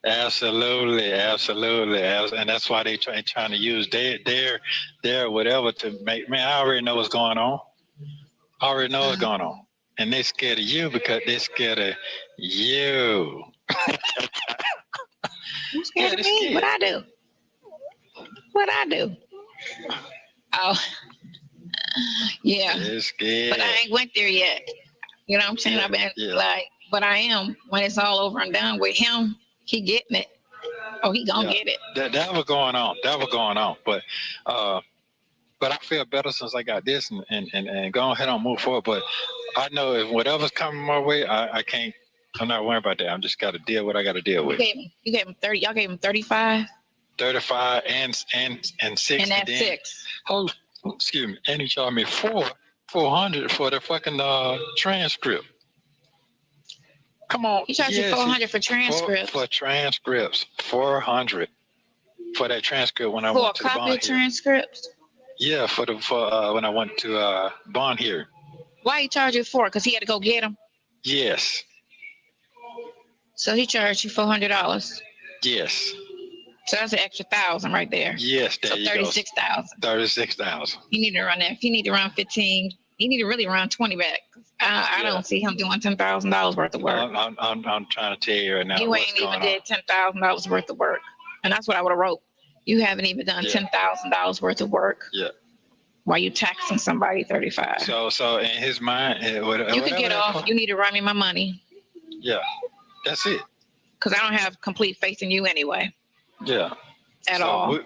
Absolutely, and that's why they trying to use their whatever to make. Man, I already know what's going on. I already know what's going on, and they scared of you because they scared of you. I'm scared of me. What I do? What I do? Oh, yeah. They're scared. But I ain't went there yet. You know what I'm saying? I've been like, but I am. When it's all over and done with him, he getting it. Oh, he gonna get it. That was going on. But I feel better since I got this and go ahead and move forward. But I know if whatever's coming my way, I can't. I'm not worried about that. I'm just got to deal with what I got to deal with. You gave him 30. Y'all gave him 35. 35 and 6. And that's 6. Hold. Excuse me. And he charged me 400 for the fucking transcript. Come on. He charged you 400 for transcripts. For transcripts, 400 for that transcript when I went to the bond hearing. For a copy of transcripts? Yeah, for when I went to bond hearing. Why he charged you for it? Because he had to go get them? Yes. So he charged you $400? Yes. So that's an extra 1,000 right there. Yes, there you go. 36,000. 36,000. You need to run that. If you need to run 15, you need to really run 20 back. I don't see him doing $10,000 worth of work. I'm trying to tell you right now. You ain't even did $10,000 worth of work, and that's what I would have wrote. You haven't even done $10,000 worth of work. Yeah. Why you taxing somebody 35? So in his mind, you could get off. You need to write me my money. Yeah, that's it. Because I don't have complete faith in you anyway. Yeah. At all.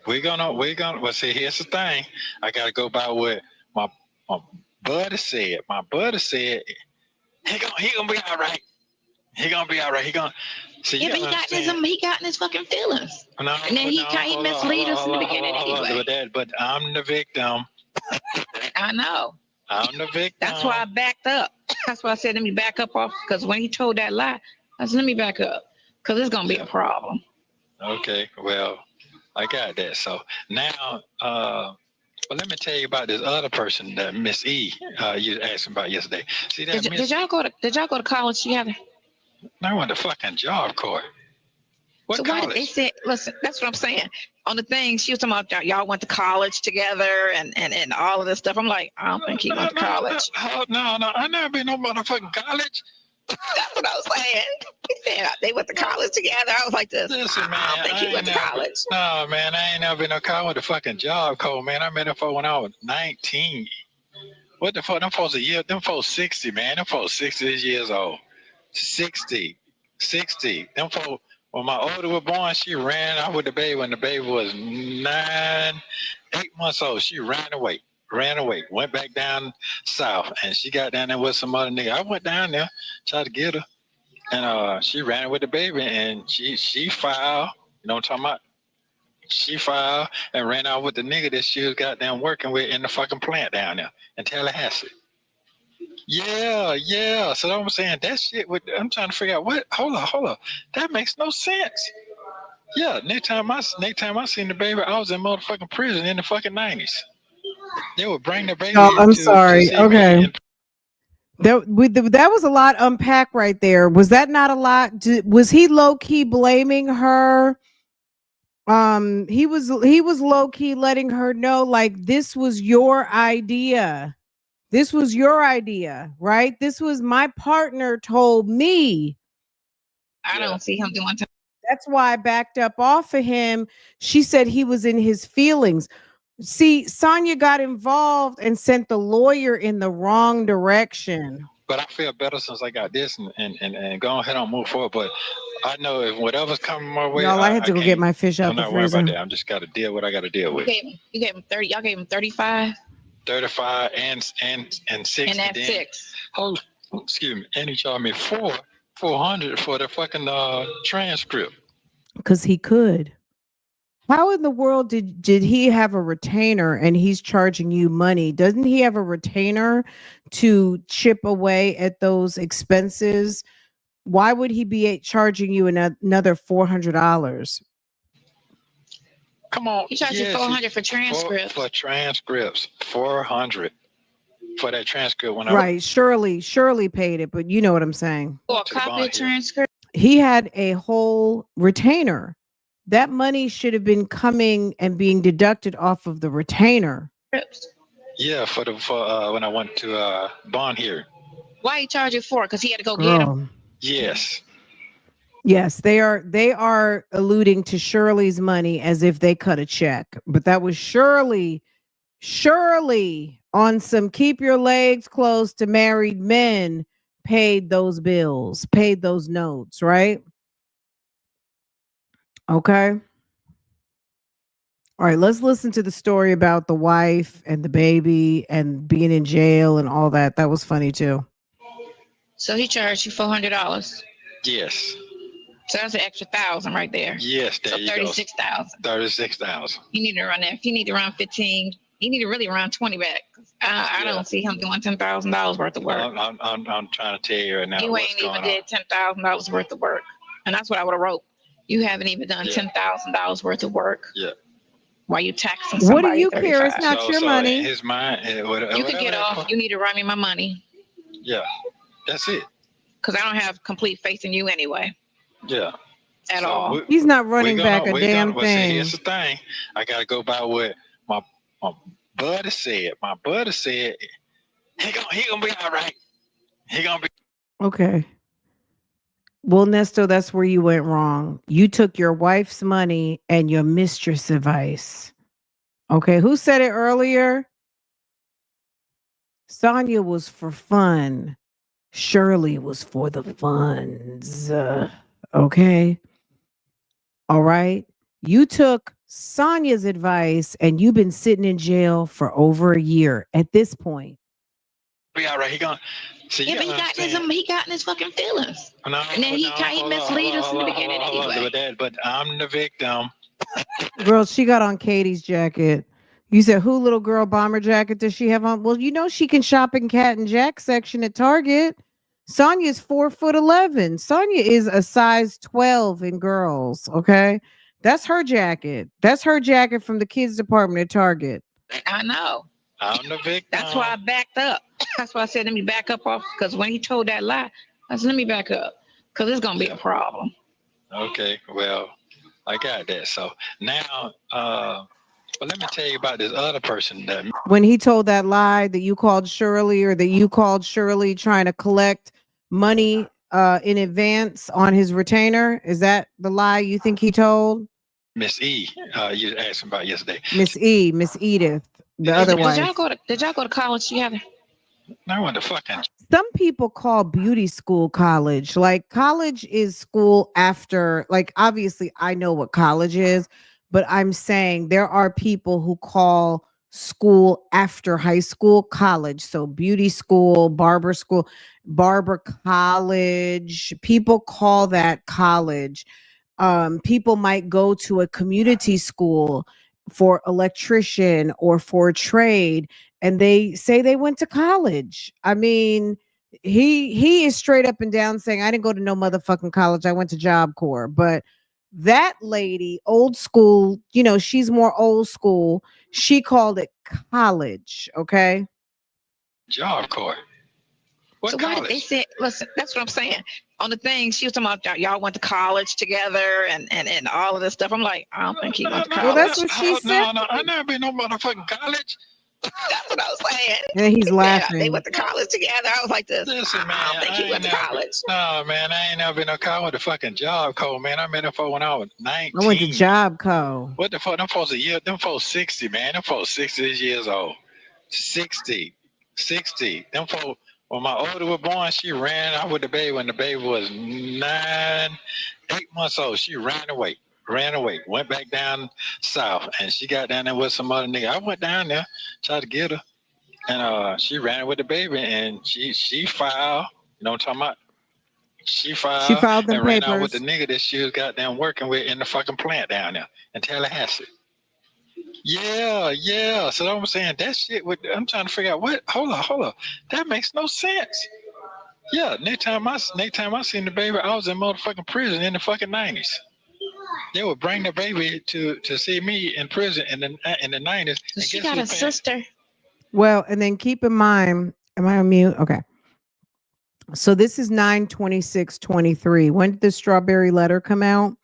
We're gonna. Well, see, here's the thing. I gotta go by what my buddy said. My buddy said he gonna be all right. He gonna be all right. He gonna. See, yeah, but he got in his fucking feelings. No, and then he misled us in the beginning anyway. But I'm the victim. I know. I'm the victim. That's why I backed up. That's why I said let me back up off. Because when he told that lie, I said let me back up. Because it's gonna be a problem. Okay, well, I got that. So now, well, let me tell you about this other person that Miss E. You asked about yesterday. See that? Did y'all go to college together? I went to fucking Job Corps. What college? Why did they say? Listen, that's what I'm saying. On the thing, she was talking about y'all went to college together and all of this stuff. I'm like, I don't think he went to college. No, I never been no motherfucking college. That's what I was saying. He said they went to college together. I was like this. Listen, man, I don't think he went to college. No, man, I ain't never been no college. I went to fucking Job Corps, man. I met him for when I was 19. What the fuck? Them folks a year. Them folks 60, man. Them folks 60 years old. 60. Them folks. When my older was born, she ran out with the baby when the baby was 8 months old. She ran away, went back down south, and she got down there with some other nigga. I went down there, tried to get her, and she ran with the baby, and she filed, you know what I'm talking about? She filed and ran out with the nigga that she was goddamn working with in the fucking plant down there in Tallahassee. Yeah. So I'm saying that shit. I'm trying to figure out what. Hold on. That makes no sense. Yeah. Next time I seen the baby, I was in motherfucking prison in the fucking 90s. They would bring the baby. Oh, I'm sorry. Okay. That was a lot to unpack right there. Was that not a lot? Was he low key blaming her? He was low key letting her know like this was your idea. This was your idea, right? This was my partner told me. I don't see him doing. That's why I backed up off of him. She said he was in his feelings. See, Sonya got involved and sent the lawyer in the wrong direction. But I feel better since I got this and go ahead and move forward. But I know if whatever's coming my way, Y'all, I had to go get my fish out I'm the not worried about freezer. that. I'm just got to deal with what I got to deal with. You gave him 30. Y'all gave him 35. 35 and 6. And that's then, 6. Hold, excuse me. And he charged me 400 for the fucking transcript. Because he could. How in the world did he have a retainer and he's charging you money? Doesn't he have a retainer to chip away at those expenses? Why would he be charging you another $400? Come on. He charged you 400 for transcripts. For transcripts. 400 for that transcript. Right. Shirley paid it, but you know what I'm saying. For a copy of transcript? He had a whole retainer. That money should have been coming and being deducted off of the retainer. Yeah, for when I went to bond here. Why he charged you for it? Because he had to go get him. Yes. Yes, they are alluding to Shirley's money as if they cut a check, but that was Shirley on some keep your legs closed to married men paid those bills, paid those notes, right? Okay. All right, let's listen to the story about the wife and the baby and being in jail and all that. That was funny too. So he charged you $400. Yes. So that's an extra 1,000 right there. Yes, there so you 36,000. 36,000. You need to run that. If you need to run 15, you need to really run 20 back. I don't see him doing $10,000 worth of work. I'm trying to tell you right now. You ain't even did $10,000 worth of work, and that's what I would have wrote. You haven't even done $10,000 worth of work. Yeah. Why you taxing somebody? What do you care? It's not your money. His mind. You could get off. You need to run me my money. Yeah, that's it. Because I don't have complete faith in you anyway. Yeah. At all. He's not running back a damn thing. See, here's the thing. I gotta go by what my buddy said. My buddy said he gonna be all right. He gonna be okay. Well, Nesto, that's where you went wrong. You took your wife's money and your mistress' advice. Okay, who said it earlier? Sonya was for fun. Shirley was for the funds. Okay. All right. You took Sonya's advice and you've been sitting in jail for over a year at this point. Be all right. He gonna see. Yeah, but he got in his fucking feelings. No, and then he misled us in the beginning anyway. But I'm the victim. Girl, she got on Katie's jacket. You said, who little girl bomber jacket does she have on? Well, you know she can shop in Cat and Jack section at Target. Sonya's 4'11". Sonya is a size 12 in girls. Okay. That's her jacket. That's her jacket from the kids department at Target. I know. I'm the victim. That's why I backed up. That's why I said, let me back up off. Because when he told that lie, I said, let me back up. Because it's going to be a problem. Okay. Well, I got that. So now, but let me tell you about this other person that when he told that lie that you called Shirley or that you called Shirley trying to collect money in advance on his retainer. Is that the lie you think he told? Miss E, you asked him about yesterday. Miss Edith, the other wife. Did y'all go to college together? No, what the fucking. Some people call beauty school college. Like college is school after, like obviously I know what college is, but I'm saying there are people who call school after high school college. So beauty school, barber college, people call that college. People might go to a community school for electrician or for trade, and they say they went to college. I mean, he is straight up and down saying, I didn't go to no motherfucking college. I went to Job Corps. But that lady, old school, you know, she's more old school. She called it college. Okay. Job Corps. What so college? Why did they say, listen, that's what I'm saying. On the thing, she was talking about y'all went to college together and all of this stuff. I'm like, I don't think he went to college. Well, that's what she said. No, I never been no motherfucking college. That's what I was saying. And he's Yeah, laughing. they went to college together. I was like this. Listen, man, I don't think he went to college. No, man, I ain't never been to college with a fucking job code, man. I met them folks when I was 19. I went to Job Co. What the fuck? Them folks them folks 60, man. Them folks 60 years old. 60. Them folks, when my older was born, she ran out with the baby when the baby was 8 months old. She ran away, went back down south, and she got down there with some other nigga. I went down there, tried to get her, and she ran with the baby, and she filed, you know what I'm talking about? She filed them and ran out with papers. the nigga that she was goddamn working with in the fucking plant down there in Tallahassee. Yeah. So I'm saying that shit I'm trying to figure out what. Hold on. That makes no sense. Yeah, next time I seen the baby, I was in motherfucking prison in the fucking 90s. They would bring the baby to see me in prison in the 90s. So she got a sister. Well, and then keep in mind, am I on mute? Okay. So this is 9/26/23. When did the strawberry letter come out?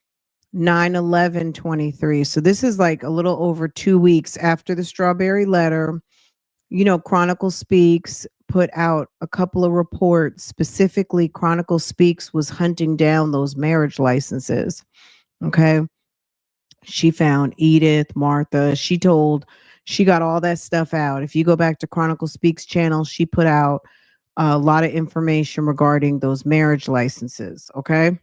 9/11/23. So this is like a little over 2 weeks after the strawberry letter. You know, Chronicle Speaks put out a couple of reports. Specifically, Chronicle Speaks was hunting down those marriage licenses. Okay. She found Edith, Martha. She got all that stuff out. If you go back to Chronicle Speaks channel, she put out a lot of information regarding those marriage licenses. Okay.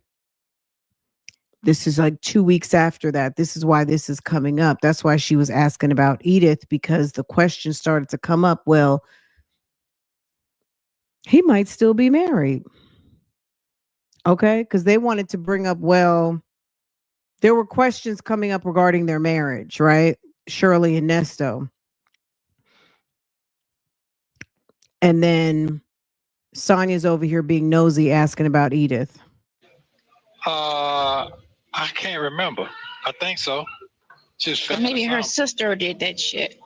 This is like 2 weeks after that. This is why this is coming up. That's why she was asking about Edith, because the question started to come up. Well, he might still be married. Okay. Because they wanted to bring up, well, there were questions coming up regarding their marriage, right? Shirley and Nesto. And then Sonya's over here being nosy, asking about Edith. I can't remember. I think so. Or maybe her sister did that shit.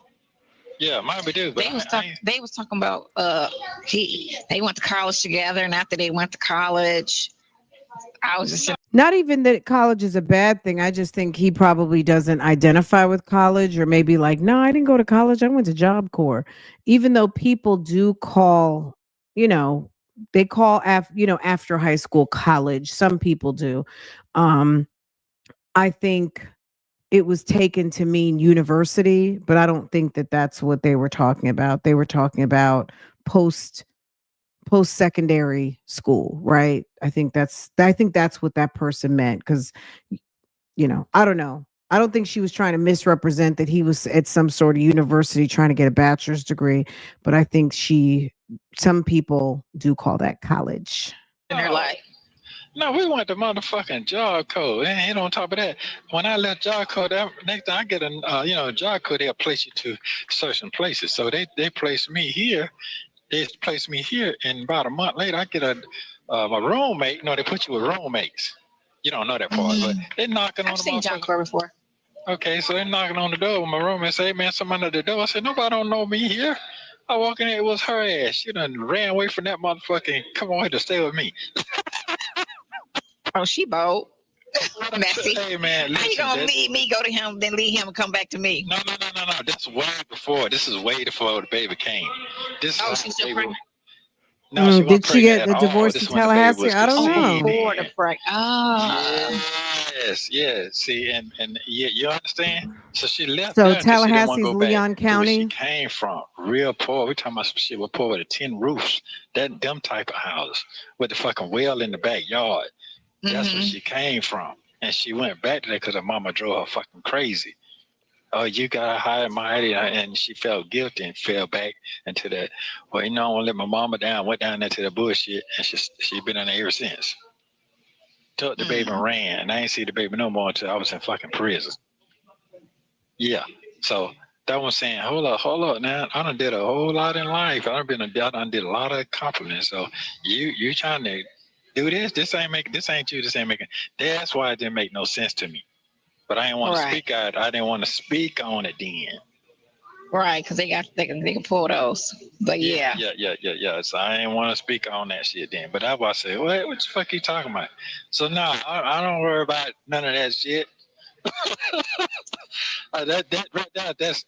Yeah, might be do. They was talking about they went to college together, and after they went to college, I was just not even that college is a bad thing. I just think he probably doesn't identify with college, or maybe like, no, I didn't go to college. I went to Job Corps. Even though people do call, they call after high school college. Some people do. I think it was taken to mean university, but I don't think that that's what they were talking about. They were talking about post-secondary school, right? I think that's what that person meant, because I don't know. I don't think she was trying to misrepresent that he was at some sort of university trying to get a bachelor's degree, but I think some people do call that college. in their life. No, we went to motherfucking job code. And on top of that, when I left job code, next time I get a job code, they'll place you to certain places. So they placed me here. They placed me here, and about a month later, I get a roommate. No, they put you with roommates. You don't know that part, but they're knocking on I've the seen Job Corps before. Okay, so they're knocking on the door with my roommate. Say, hey, man, somebody at the door. I said, nobody don't know me here. I walk in there, it was her ass. She done ran away from that motherfucking, come on here to stay with me. Oh, she bold. Messy. Hey, man, listen, how you gonna leave me, go to him, then leave him and come back to me? No. That's way before. This is way before the baby came. She's still pregnant? No, she did she get the divorce in Tallahassee? I don't know. Before the break. Yes. See, and you understand? So she left. So Tallahassee's Leon County. Where she came from, real poor. We talking about some shit. We're poor with 10 roofs. Them type of houses with the fucking well in the backyard. That's where she came from, and she went back to that because her mama drove her fucking crazy. Oh, you got high and mighty, and she felt guilty and fell back into that. Well, I want to let my mama down. Went down there to the bullshit, and she been in there ever since. Took the baby and ran, and I ain't see the baby no more until I was in fucking prison. Yeah, so that was saying, hold up, now I done did a whole lot in life. I done did a lot of accomplishments. So you trying to do this? This ain't you. This ain't making. That's why it didn't make no sense to me. But I didn't want to speak out. I didn't want to speak on it then. Right, because they can pull those. But yeah. So I didn't want to speak on that shit then. But I was say, what the fuck you talking about? So no, I don't worry about none of that shit. That right there, that's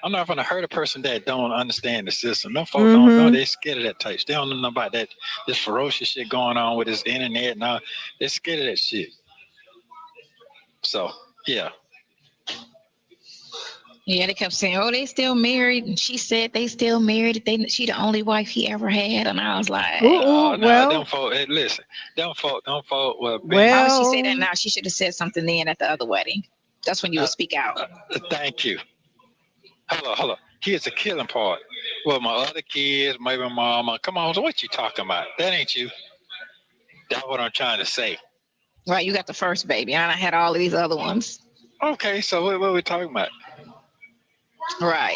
I'm not gonna hurt a person that don't understand the system. No folks don't know, they scared of that type. They don't know about that this ferocious shit going on with this internet and all. They're scared of that shit. So yeah. Yeah, they kept saying, "Oh, they still married," and she said they still married. She the only wife he ever had, and I was like, no, well, them folks. Hey, listen, them folks. Well, why would she say that now? She should have said something then at the other wedding. That's when you would speak out. Thank you. Hold on. Here's the killing part. Well, my other kids, maybe my mama. Come on, so what you talking about? That ain't you. That's what I'm trying to say. Right, you got the first baby, and I had all of these other ones. Okay, so what are we talking about? Right.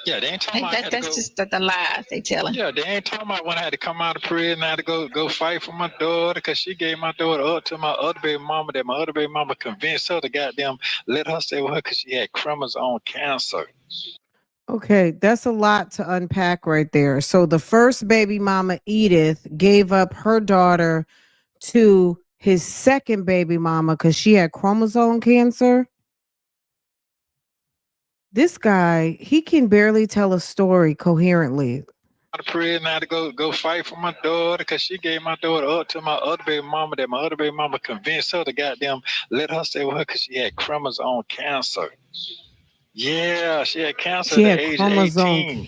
Yeah, they ain't talking about that's just the lies they telling. Yeah, they ain't talking about when I had to come out of prison. I had to go fight for my daughter because she gave my daughter up to my other baby mama. That my other baby mama convinced her to goddamn let her stay with her because she had chromosome cancer. Okay, that's a lot to unpack right there. So the first baby mama, Edith, gave up her daughter to his second baby mama because she had chromosome cancer. This guy, he can barely tell a story coherently. Out of prison, I had to go fight for my daughter because she gave my daughter up to my other baby mama. That my other baby mama convinced her to goddamn let her stay with her because she had chromosome cancer. Yeah, she had cancer She at had the age of chromosome 18.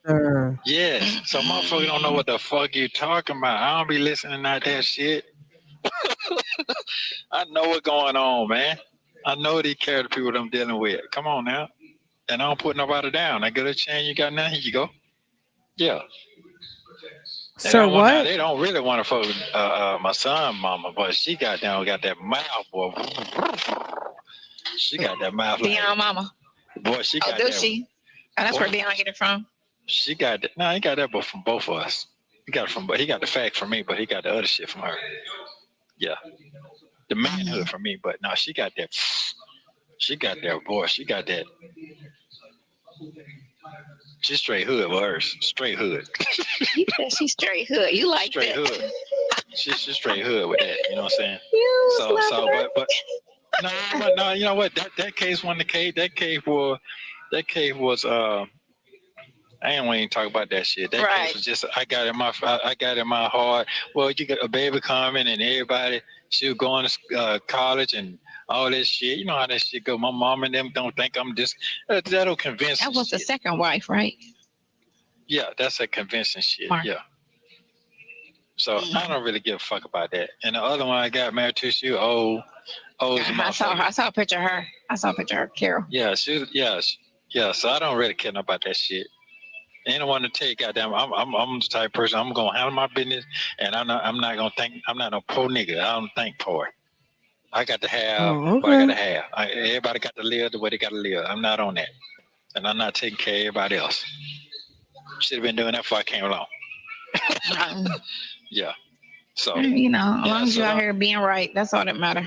cancer. Yes, so motherfucker don't know what the fuck you talking about. I don't be listening to that shit. I know what's going on, man. I know these character people I'm dealing with. Come on now. And I don't put nobody down. I get a chance, you got nothing, here you go. Yeah. Sir, what? They don't really want to fuck with my son mama, but she got that mouth, boy. She got that mouth. Deion mama. Boy, she got that. Does she? And that's where Deion get it from? She got that. No, he got that from both of us. He got the fact from me, but he got the other shit from her. Yeah. The manhood from me, but no, she got that. She got that, boy. She got that. She's straight hood with hers. Straight hood. You said she's straight hood. You like straight that. Hood. She's straight hood with that. You know what I'm saying? But no, you know what? That case wasn't the case. That case was I ain't want to even talk about that shit. That case was just I got in my heart. Well, you got a baby coming and everybody. She was going to college and all this shit. You know how that shit go. My mom and them don't think I'm just. That'll convince. That was shit. the second wife, right? Yeah, that's a convincing shit. Mark. Yeah. So I don't really give a fuck about that. And the other one I got married to, she old as a motherfucker. I saw a picture of her. Carol. Yeah, so I don't really care about that shit. Ain't no one to take goddamn. I'm the type of person. I'm gonna handle my business, and I'm not gonna think. I'm not no poor nigga. I don't think poor. I got to have what I gotta have. Everybody got to live the way they gotta live. I'm not on that, and I'm not taking care of everybody else. Should have been doing that before I came along. Yeah. So as long as you're out here being right, that's all that matters.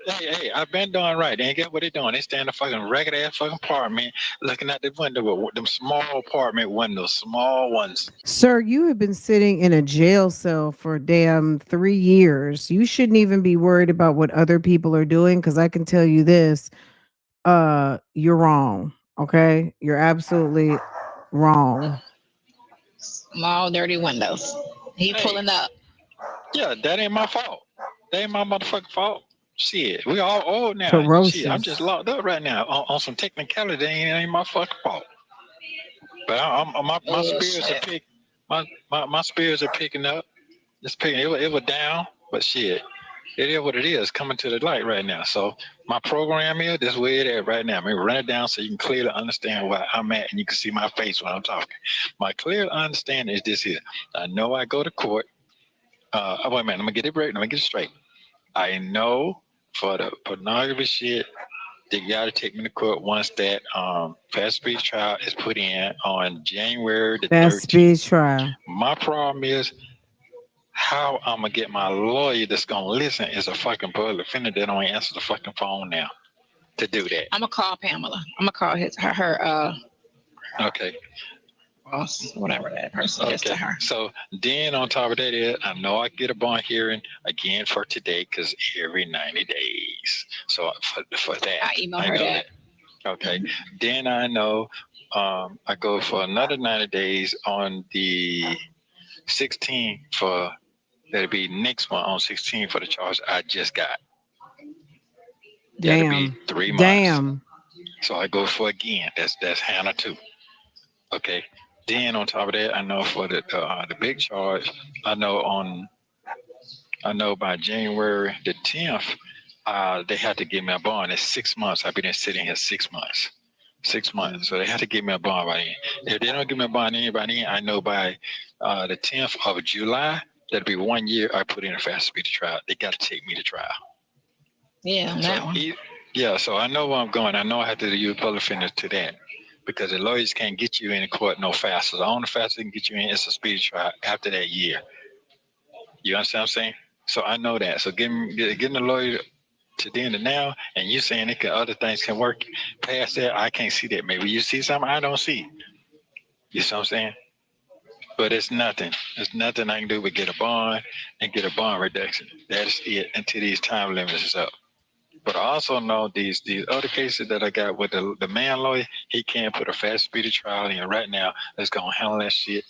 Hey, I've been doing right. They ain't get what they doing. They stay in the fucking ragged ass fucking apartment, looking out the window with them small apartment windows, small ones. Sir, you have been sitting in a jail cell for damn 3 years. You shouldn't even be worried about what other people are doing, because I can tell you this, you're wrong. Okay? You're absolutely wrong. Small dirty windows. He pulling up. Yeah, that ain't my fault. That ain't my motherfucking fault. Shit, we all old now. Ferocious. Shit, I'm just locked up right now on some technicality. That ain't my fucking fault. But my spirits are picking. My spirits are picking up. It's picking. It was down, but shit, it is what it is. Coming to the light right now. So my program is this way it is right now. I'm gonna run it down so you can clearly understand where I'm at, and you can see my face when I'm talking. My clear understanding is this here. I know I go to court. Wait a minute, let me get it right. Let me get it straight. I know for the pornography shit, they gotta take me to court once that fast speech trial is put in on January the 13th. Fast speech trial. My problem is how I'm gonna get my lawyer that's gonna listen is a fucking public defender that don't answer the fucking phone now to do that. I'm gonna call Pamela. I'm gonna call her okay. Boss, whatever that person is to her. So then on top of that is I know I get a bond hearing again for today because every 90 days. So for that. I email her that. Okay. Then I know I go for another 90 days on the 16th for that'll be next one on 16 for the charge I just got. That'll be Damn. 3 months. Damn. So I go for again. That's Hannah too. Okay. Then on top of that, I know for the big charge, I know by January the 10th, they had to give me a bond. It's 6 months. I've been sitting here 6 months. 6 months. So they have to give me a bond by then. If they don't give me a bond anybody, I know by the 10th of July, that'll be 1 year I put in a fast speed trial. They got to take me to trial. Yeah, on that one. Yeah, so I know where I'm going. I know I have to use public defender to that because the lawyers can't get you in court no faster. The only faster they can get you in is a speedy trial after that year. You understand what I'm saying? So I know that. So getting the lawyer to the end of now, and you saying other things can work past that, I can't see that. Maybe you see something I don't see. You see what I'm saying? But it's nothing. There's nothing I can do but get a bond and get a bond reduction. That's it until these time limits is up. But I also know these other cases that I got with the man lawyer, he can't put a fast speedy trial in right now that's going to handle that shit.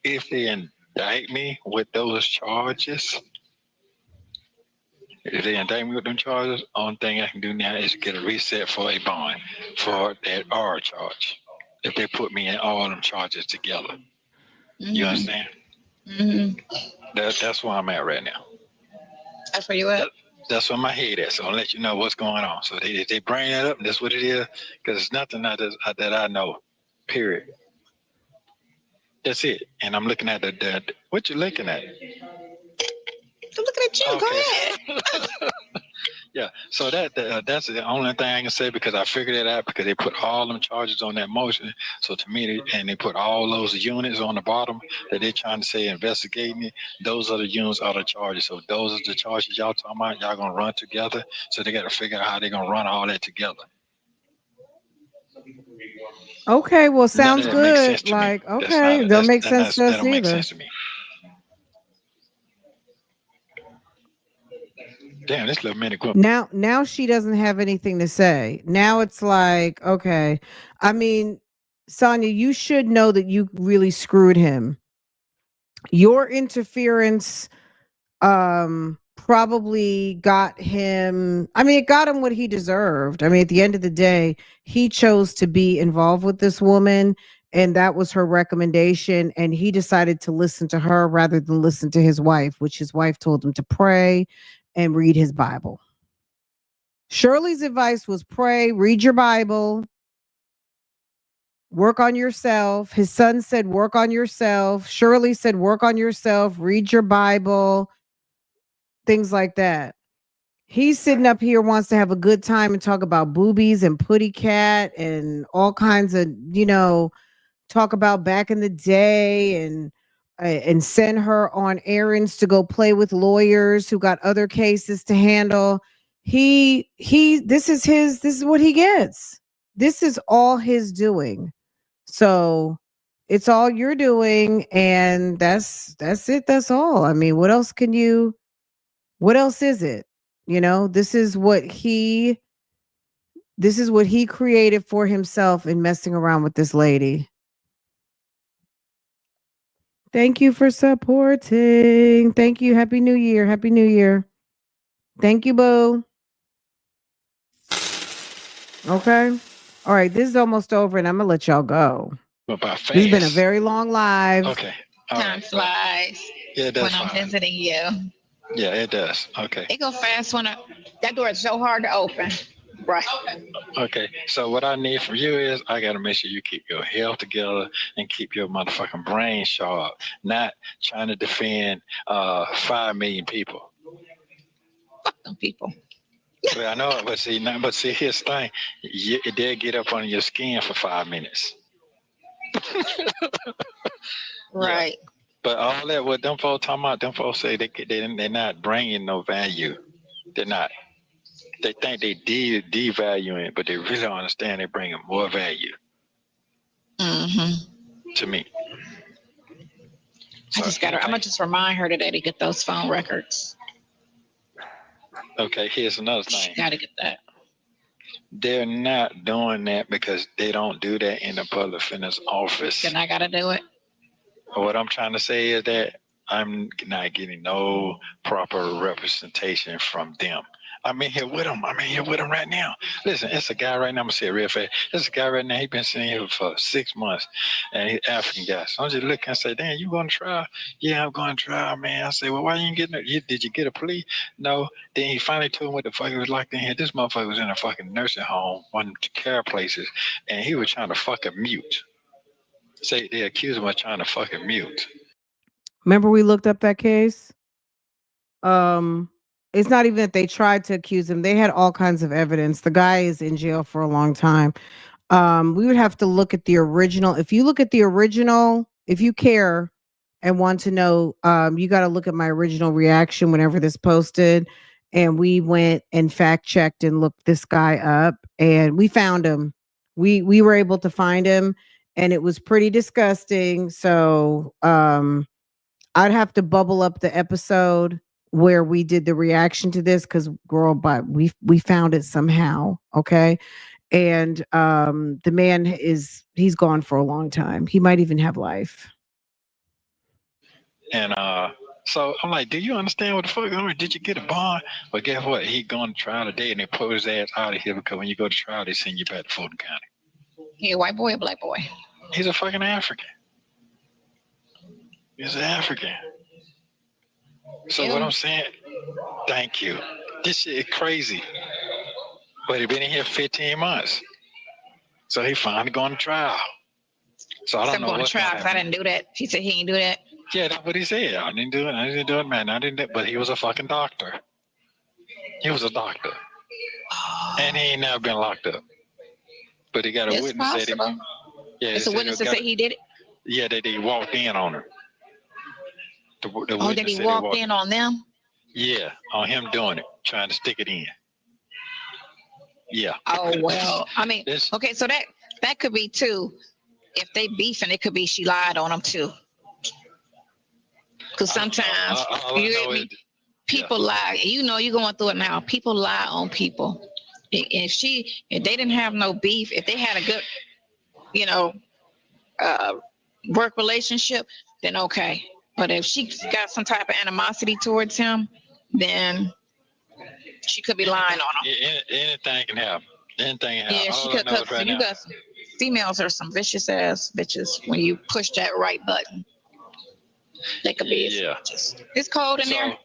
If they indict me with those charges, if they indict me with them charges, only thing I can do now is get a reset for a bond for that R charge. If they put me in all them charges together. You understand? That's where I'm at right now. That's where you at? That's where my head is. So I'll let you know what's going on. So they bring that up, and that's what it is, because it's nothing that I know, period. That's it. And I'm looking at the what you looking at? I'm looking at you. Okay. Go ahead. Yeah. So that's the only thing I can say, because I figured it out, because they put all them charges on that motion. So to me, they put all those units on the bottom that they're trying to say investigating it. Those are the units, are the charges. So those are the charges y'all talking about. Y'all gonna run together. So they got to figure out how they're gonna run all that together. Okay, well, sounds good. Like, okay, don't make sense to us That don't make either. sense to me. Damn, this little minute. Now she doesn't have anything to say. Now it's like, okay. I mean, Sonya, you should know that you really screwed him. Your interference probably got him, I mean, it got him what he deserved. I mean, at the end of the day, he chose to be involved with this woman, and that was her recommendation, and he decided to listen to her rather than listen to his wife, which his wife told him to pray and read his Bible. Shirley's advice was pray, read your Bible, work on yourself. His son said, work on yourself. Shirley said, work on yourself, read your Bible, things like that. He's sitting up here, wants to have a good time and talk about boobies and putty cat and all kinds of, talk about back in the day and send her on errands to go play with lawyers who got other cases to handle. This is what he gets. This is all his doing. So it's all you're doing, and that's it. That's all. I mean, what else is it? This is what he created for himself in messing around with this lady. Thank you for supporting. Thank you. Happy New Year. Happy New Year. Thank you, boo. Okay. All right. This is almost over, and I'm going to let y'all go. This has been a very long live. Okay. Time flies. Yeah, it does. When I'm visiting you. Yeah, it does. Okay. It goes fast when that door is so hard to open. Right. Okay. So what I need from you is I got to make sure you keep your health together and keep your motherfucking brain sharp, not trying to defend 5 million people. Fuck them people. Well, I know it, but see, here's the thing. It did get up under your skin for 5 minutes. Right. Yeah. But all that, what them folks talking about, them folks say they're not bringing no value. They're not. They think they devaluing it, but they really don't understand they're bringing more value. To me. So I'm going to just remind her today to get those phone records. Okay, here's another thing. Got to get that. They're not doing that because they don't do that in the public defender's office. Then I gotta do it. What I'm trying to say is that I'm not getting no proper representation from them. I'm in here with them. I'm in here with them right now. Listen, it's a guy right now. I'm going to say it real fast. There's a guy right now. He's been sitting here for 6 months, and he's an African guy. So I'm just looking and say, damn, you going to trial? Yeah, I'm going to trial, man. I say, well, why you ain't getting it? Did you get a plea? No. Then he finally told him what the fuck he was locked in here. This motherfucker was in a fucking nursing home, one of the care places, and he was trying to fucking mute. Say they accused him of trying to fucking mute. Remember we looked up that case? It's not even that they tried to accuse him. They had all kinds of evidence. The guy is in jail for a long time. We would have to look at the original. If you look at the original, if you care and want to know, you got to look at my original reaction whenever this posted. And we went and fact checked and looked this guy up, and we found him. We were able to find him, and it was pretty disgusting. So I'd have to bubble up the episode where we did the reaction to this, because girl, but we found it somehow. Okay. And the man he's gone for a long time. He might even have life. And so I'm like, do you understand what the fuck? I mean, did you get a bond? But guess what? He going to trial today, and they pull his ass out of here because when you go to trial, they send you back to Fulton County. He a white boy or black boy? He's a fucking African. He's an African. So what I'm saying, thank you. This shit is crazy. But he been in here 15 months. So he finally going to trial. So I don't know going to what's trial gonna because I happen. didn't do that. He said he didn't do that. Yeah, that's what he said. I didn't do it, man. I didn't do it. But he was a fucking doctor. He was a doctor. And he ain't never been locked up. But he got a It's witness that possible. It's a witness that said he did it. Yeah, that he walked in on her. The Oh, that he walked in on them? Yeah, on him doing it, trying to stick it in. Yeah. Oh, well, I mean, okay, so that could be too. If they beefing, it could be she lied on them too. Because sometimes people lie. You know, you're going through it now. People lie on people. If they didn't have no beef, if they had a good, work relationship, then okay. But if she got some type of animosity towards him, then she could be lying on him. Anything can happen. Anything can happen. Yeah, she could. Cause you got some females are some vicious ass bitches. When you push that right button, they could be. Yeah. It's cold in there.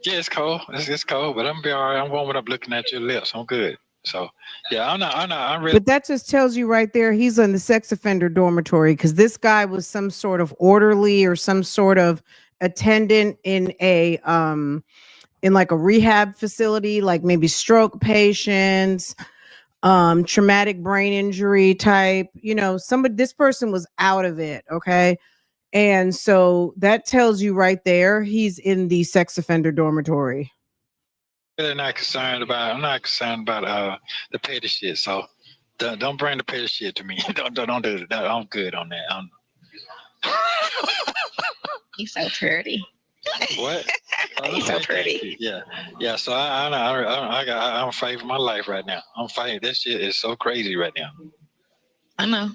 Yeah, it's cold. It's cold, but I'm be all right. I'm warming up, looking at your lips. I'm good. So yeah, I'm really. But that just tells you right there, he's in the sex offender dormitory, because this guy was some sort of orderly or some sort of attendant in a in like a rehab facility, like maybe stroke patients, traumatic brain injury type. This person was out of it. Okay. And so that tells you right there, he's in the sex offender dormitory. I'm not concerned about the petty shit. So don't bring the petty shit to me. Don't do that. I'm good on that. He's so pretty. What? He's so pretty. Yeah. So I'm fighting for my life right now. I'm fighting. This shit is so crazy right now. I know.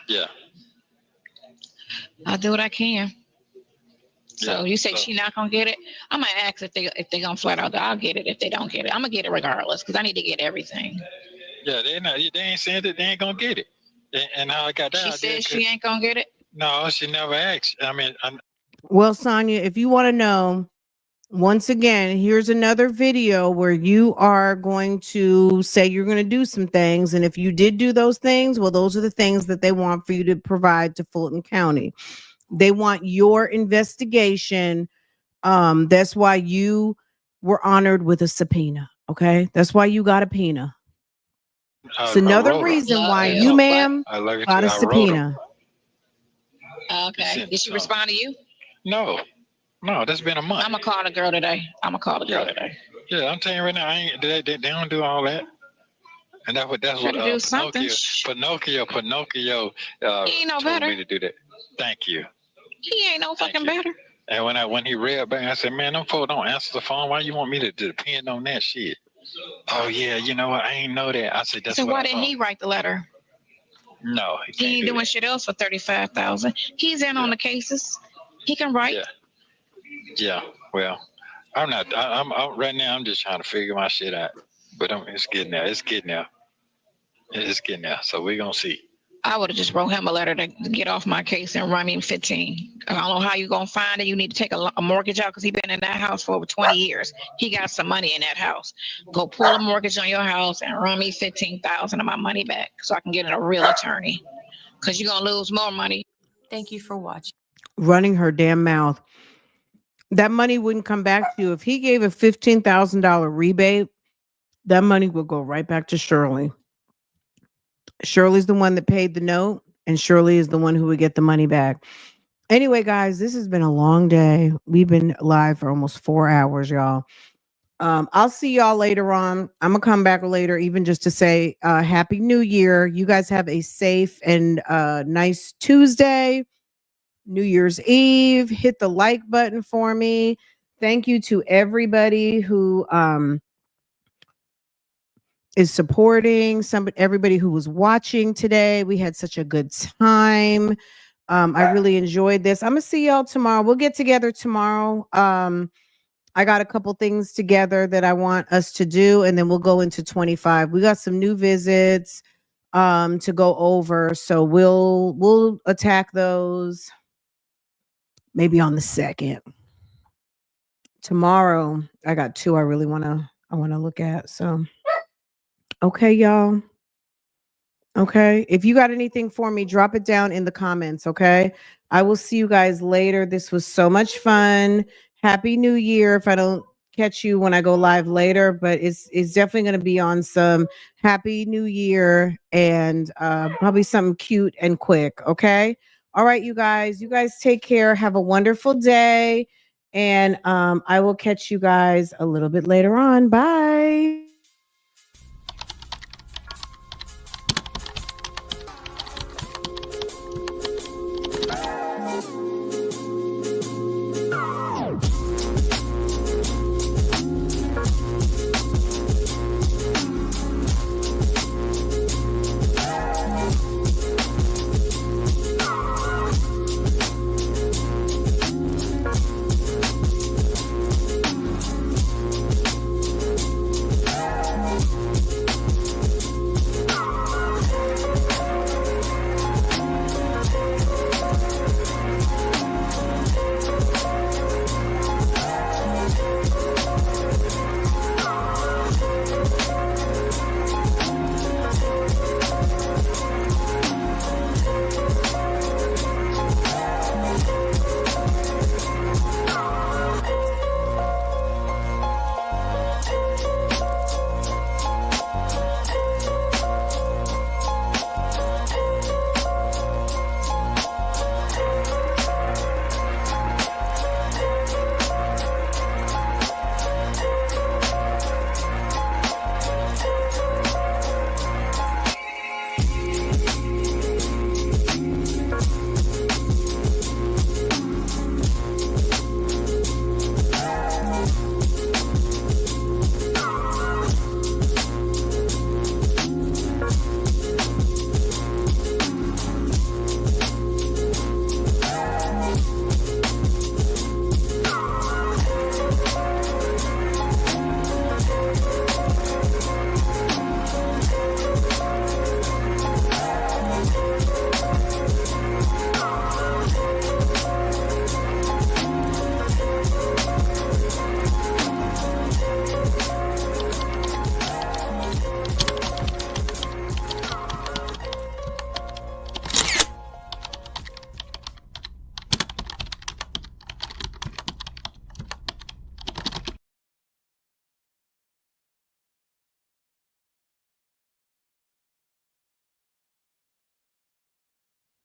Yeah. I'll do what I can. So you say she not gonna get it? I'm gonna ask if they gonna flat out. I'll get it if they don't get it. I'm gonna get it regardless because I need to get everything. Yeah, they ain't saying that they ain't gonna get it. And how I got that? She said she ain't gonna get it. No, she never asked. I mean, well, Sonya, if you want to know, once again, here's another video where you are going to say you're going to do some things, and if you did do those things, well, those are the things that they want for you to provide to Fulton County. They want your investigation. That's why you were honored with a subpoena. Okay. That's why you got a subpoena. It's another reason why you, ma'am, got a subpoena. Okay. Did she respond to you? No, that's been a month. I'm gonna call the girl today. Yeah, I'm telling you right now, they don't do all that. And that's what Pinocchio he ain't no told better. me to do that. Thank you. He ain't no fucking better. And when he read back, I said, man, them folks don't answer the phone. Why you want me to depend on that shit? Oh yeah, you know what? I ain't know that. I said that's So what why I didn't thought. he write the letter? No, he He can't ain't do doing that. shit else for 35,000. He's in on the cases. He can write. Yeah, yeah. Well, I'm not. I'm right now. I'm just trying to figure my shit out. But it's getting there. It's getting there. It's getting there. So we're gonna see. I would have just wrote him a letter to get off my case and run me 15. I don't know how you gonna find it. You need to take a mortgage out because he's been in that house for over 20 years. He got some money in that house. Go pull a mortgage on your house and run me 15,000 of my money back so I can get a real attorney. Because you're gonna lose more money. Thank you for watching. Running her damn mouth. That money wouldn't come back to you. If he gave a $15,000 rebate, that money would go right back to Shirley. Shirley's the one that paid the note, and Shirley is the one who would get the money back. Anyway, guys, this has been a long day. We've been live for almost 4 hours, y'all. I'll see y'all later on. I'm gonna come back later, even just to say Happy New Year. You guys have a safe and nice Tuesday, New Year's Eve. Hit the like button for me. Thank you to everybody who is supporting everybody who was watching today. We had such a good time. I really enjoyed this. I'm gonna see y'all tomorrow. We'll get together tomorrow. I got a couple things together that I want us to do, and then we'll go into 25. We got some new visits to go over, so we'll attack those maybe on the 2nd. Tomorrow, I got 2 I really want to look at. So okay, y'all. Okay. If you got anything for me, drop it down in the comments. Okay. I will see you guys later. This was so much fun. Happy New Year. If I don't catch you when I go live later, but it's definitely going to be on some Happy New Year and probably something cute and quick. Okay. All right, you guys take care. Have a wonderful day. And I will catch you guys a little bit later on. Bye.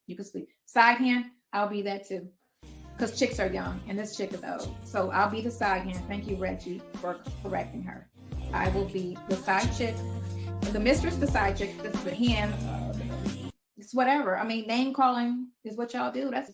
You can sleep. Side hand, I'll be that too. Because chicks are young and this chick is old. So I'll be the side hand. Thank you, Reggie, for correcting her. I will be the side chick. The mistress, the side chick, the hand. It's whatever. I mean, name calling is what y'all do. That's